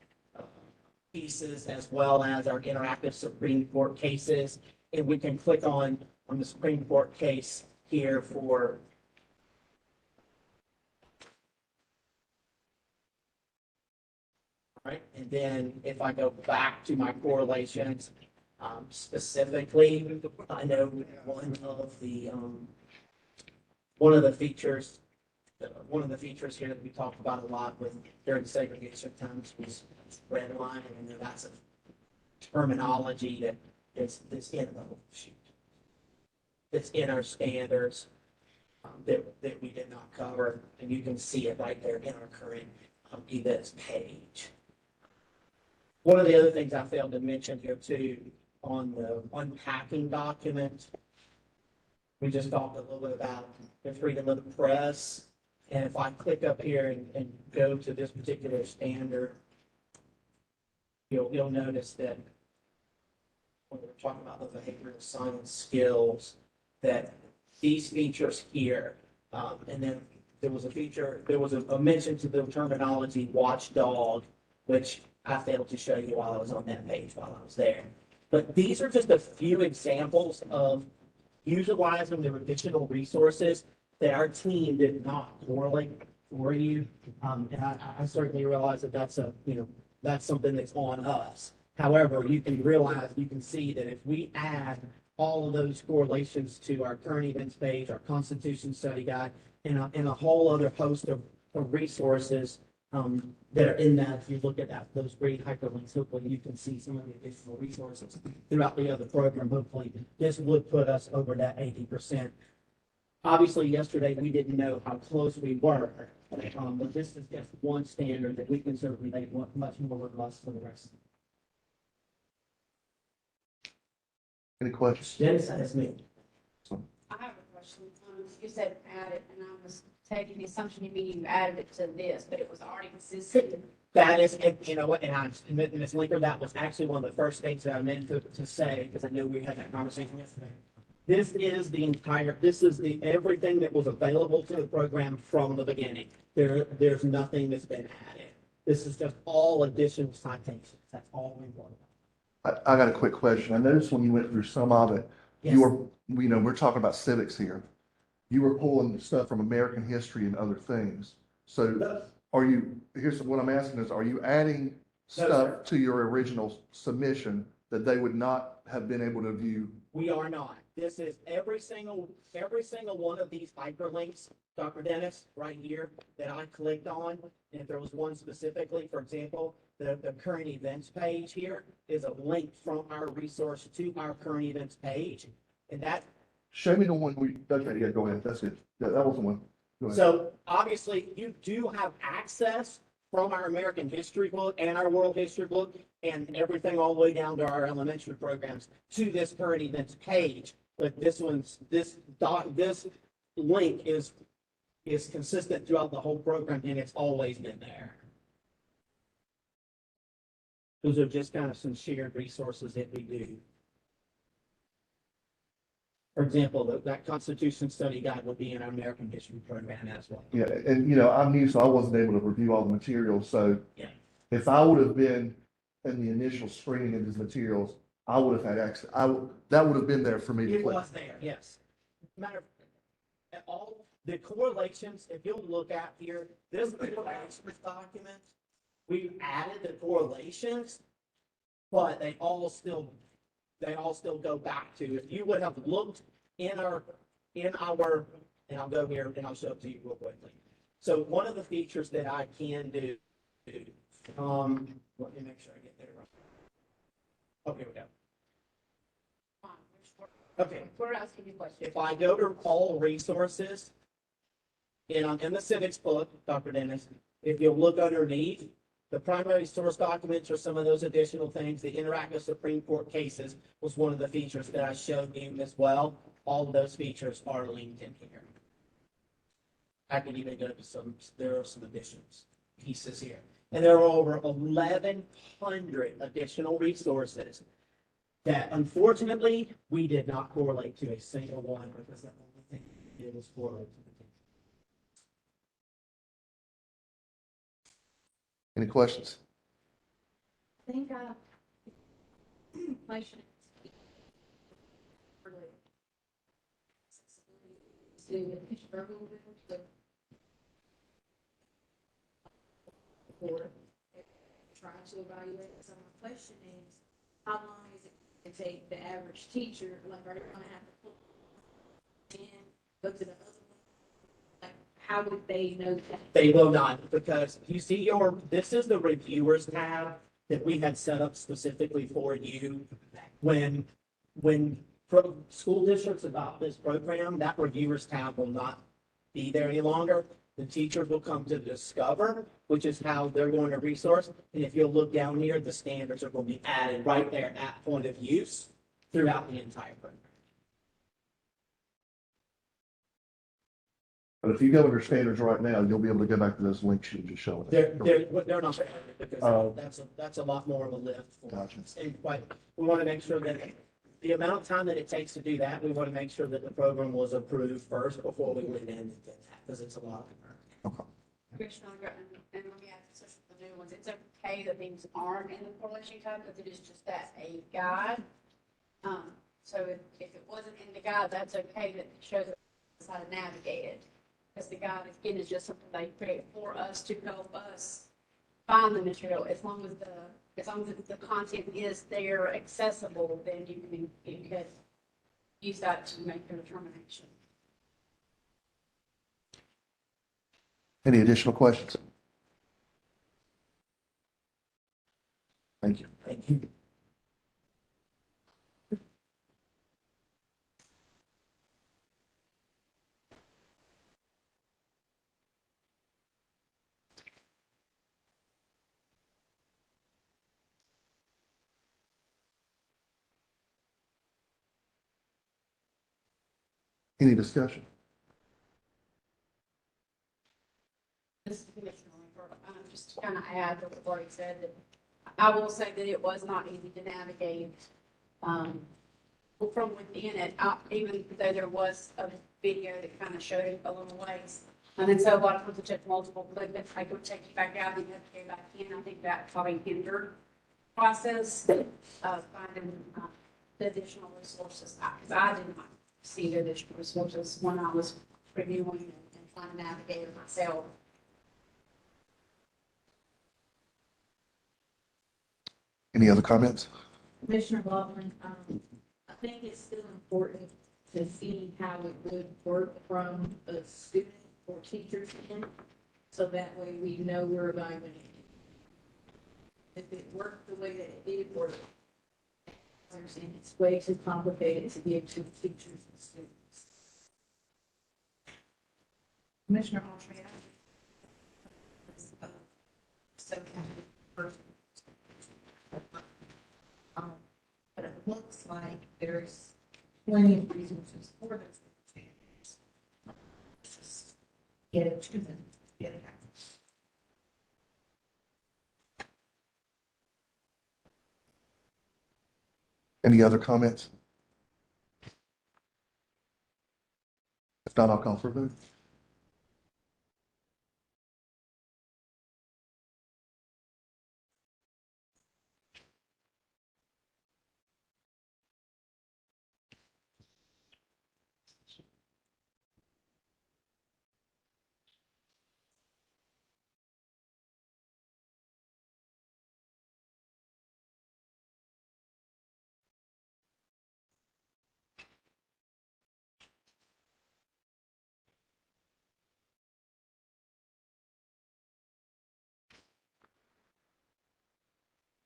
pieces, as well as our interactive Supreme Court cases. And we can click on the Supreme Court case here for right. And then if I go back to my correlations, specifically, I know one of the features here that we talked about a lot during segregation times was redlining, and that's a terminology that's in our standards that we did not cover, and you can see it right there in our current events page. One of the other things I failed to mention here too, on the unpacking document, we just talked a little bit about the freedom of the press. And if I click up here and go to this particular standard, you'll notice that when we're talking about the behavioral science skills, that these features here, and then there was a mention to the terminology watchdog, which I failed to show you while I was on that page while I was there. But these are just a few examples of utilizing the additional resources that our team did not correlate for you. And I certainly realize that that's something that's on us. However, you can see that if we add all of those correlations to our current events page, our Constitution Study Guide, and a whole other host of resources, that are in that. If you look at that, those green hyperlinks, hopefully you can see some of the additional resources throughout the other program. Hopefully this would put us over that 80%. Obviously, yesterday, we didn't know how close we were, but this is just one standard that we can certainly make much more robust for the rest. Any questions? Yes, that's me. I have a question. You said add it, and I was taking the assumption you mean you added it to this, but it was already existing. That is, you know what, and I, Ms. Linker, that was actually one of the first things that I meant to say, because I knew we had that conversation yesterday. This is everything that was available to the program from the beginning. There's nothing that's been added. This is just all additional citations. That's all we want. I got a quick question. I noticed when you went through some of it, Yes. you were, we're talking about civics here. You were pulling stuff from American history and other things. So here's what I'm asking is, are you adding No, stuff to your original submission that they would not have been able to view? We are not. This is every single one of these hyperlinks, Dr. Dennis, right here, that I clicked on. And if there was one specifically, for example, the current events page here is a link from our resource to our current events page. And that, Show me the one okay, yeah, go ahead. That's it. That was the one. Go ahead. so obviously you do have access from our American history book and our world history book and everything all the way down to our elementary programs to this current events page. But this link is consistent throughout the whole program, and it's always been there. Those are just kind of some shared resources that we do. For example, that Constitution Study Guide would be in our American history program as well. Yeah, and I'm new, so I wasn't able to review all the materials. So Yeah. if I would have been in the initial screening of these materials, I would have had access. That would have been there for me to It click. was there, yes. Matter of all the correlations, if you'll look at here, this correlations document, we added the correlations, but they all still go back to, if you would have looked in our, and I'll go here and I'll show it to you real quickly. So one of the features that I can do, let me make sure I get there right. Oh, here we go. Okay. We're asking you questions. If I go to all resources, and I'm in the civics book, Dr. Dennis, if you'll look underneath, the primary source documents are some of those additional things. The interactive Supreme Court cases was one of the features that I showed you as well. All of those features are linked in here. I can even go to there are some additions pieces here. And there are over 1,100 additional resources that unfortunately we did not correlate to a single one because the only thing it was correlated to. Any questions? I think, question. Student struggle with the board, trying to evaluate. So my question is, how long is it going to take the average teacher, like, are they going to have to pull in, go to the other one? Like, how would they know that? They will not, because you see this is the reviewers tab that we had set up specifically for you. When school districts adopt this program, that reviewers tab will not be there any longer. The teachers will come to Discover, which is how they're going to resource. And if you'll look down here, the standards are going to be added right there at point of use throughout the entire program. But if you go under standards right now, you'll be able to go back to those links you just showed. They're not there because that's a lot more of a lift. Gotcha. And we want to make sure that the amount of time that it takes to do that, we want to make sure that the program was approved first before we went in and did that, because it's a lot. Commissioner, and let me ask this for the new ones. It's okay that things aren't in the correlation tab, but it is just that a guide. So if it wasn't in the guide, that's okay, that it shows us how to navigate it. Because the guide, again, is just something they create for us to help us find the material. As long as the content is there accessible, then you can use that to make your determination. Any additional questions? Any discussion? This is Commissioner Linker. Just to kind of add to what Lori said, that I will say that it was not easy to navigate from within it, even though there was a video that kind of showed it a little ways. And then so a lot of times it took multiple clicks, I could take you back out and you have to go back in. I think that probably hindered process of finding the additional resources, because I did not see the additional resources when I was reviewing and trying to navigate it myself. Any other comments? Commissioner Baldwin, I think it's still important to see how it would work from a student or teacher's end, so that way we know we're evaluating. If it worked the way that it did work, I understand it's way too complicated to give to teachers and students. Commissioner Altria. So, first. But it looks like there's plenty of resources for those students. Just get it to them, get it out. Any other comments? If not, I'll call for a vote.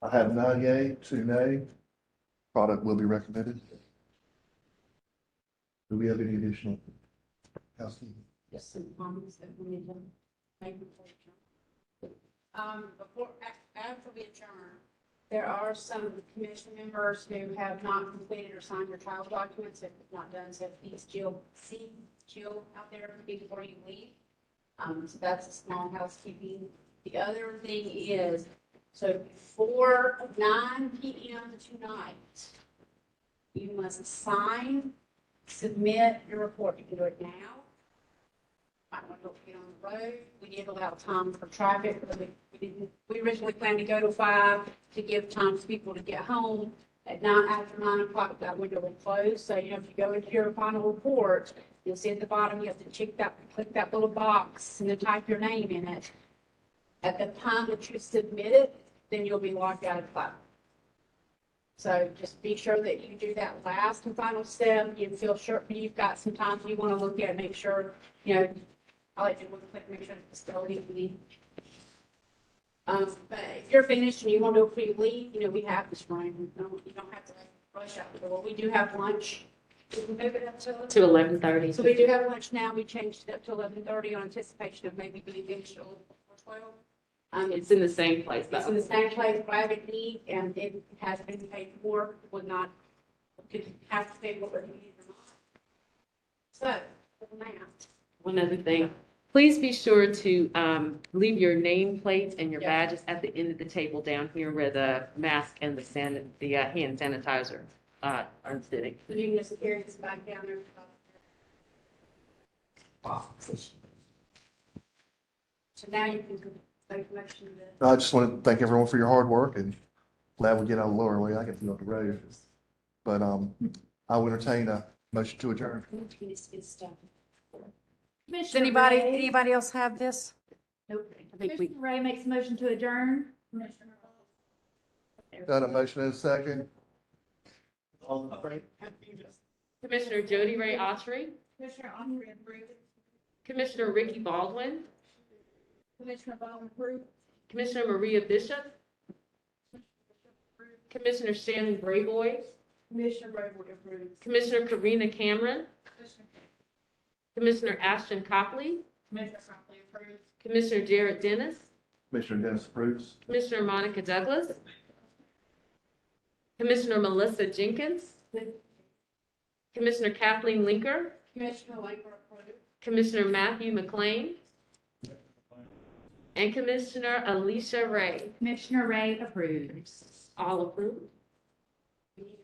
I have 9 yea, 2 nay. Product will be recommended. Do we have any additional housekeeping? Just some comments that we need to make before we adjourn. After we adjourn, there are some commission members who have not completed or signed their child documents, if not done, so please see Jill out there before you leave. So that's a small housekeeping. The other thing is, so before 9 p.m. tonight, you must sign, submit your report. You can do it now. I want to get on the road. We did allow time for traffic. We originally planned to go to 5 to give time for people to get home. At 9, after 9 o'clock, that window will close. So, you know, if you go into your final report, you'll see at the bottom, you have to click that little box and then type your name in it. At the time that you submit it, then you'll be locked out of the platform. So just be sure that you do that last and final step. You feel sure you've got some time you want to look at, make sure, you know, I like to look, click, make sure the facility leave. But if you're finished and you want to know before you leave, you know, we have this room. You don't have to rush out the door. We do have lunch. We can move it up To 11:30. So we do have lunch now. We changed it up to 11:30 on anticipation of maybe being finished at 12. It's in the same place It's though. in the same place, private need, and it has been paid for, would not, could have to pay what we need or not. So, for that. One other thing, please be sure to leave your nameplate and your Yeah. badges at the end of the table down here where the mask and the hand sanitizer are sitting. So you can just carry this back down there. So now you can make a motion to. I just want to thank everyone for your hard work and glad we get out of the lower way. I get to go up the road. But I will entertain a motion to adjourn. Does Anybody else have this? Nope. I think we, Commissioner Ray makes a motion to adjourn. Got a motion and a second. Commissioner Jody Ray Autry, Commissioner Andre approved. Commissioner Ricky Baldwin, Commissioner Baldwin approved. Commissioner Maria Bishop, Commissioner Shannon Brayboy, Commissioner Brayboy approved. Commissioner Karina Cameron, Commissioner Ashton Copley, Commissioner Copley approved. Commissioner Jared Dennis, Commissioner Dennis approves. Commissioner Monica Douglas, Commissioner Melissa Jenkins, Commissioner Kathleen Linker, Commissioner Laker approved. Commissioner Matthew McLean, and Commissioner Alicia Ray. Commissioner Ray approves. All approved. We need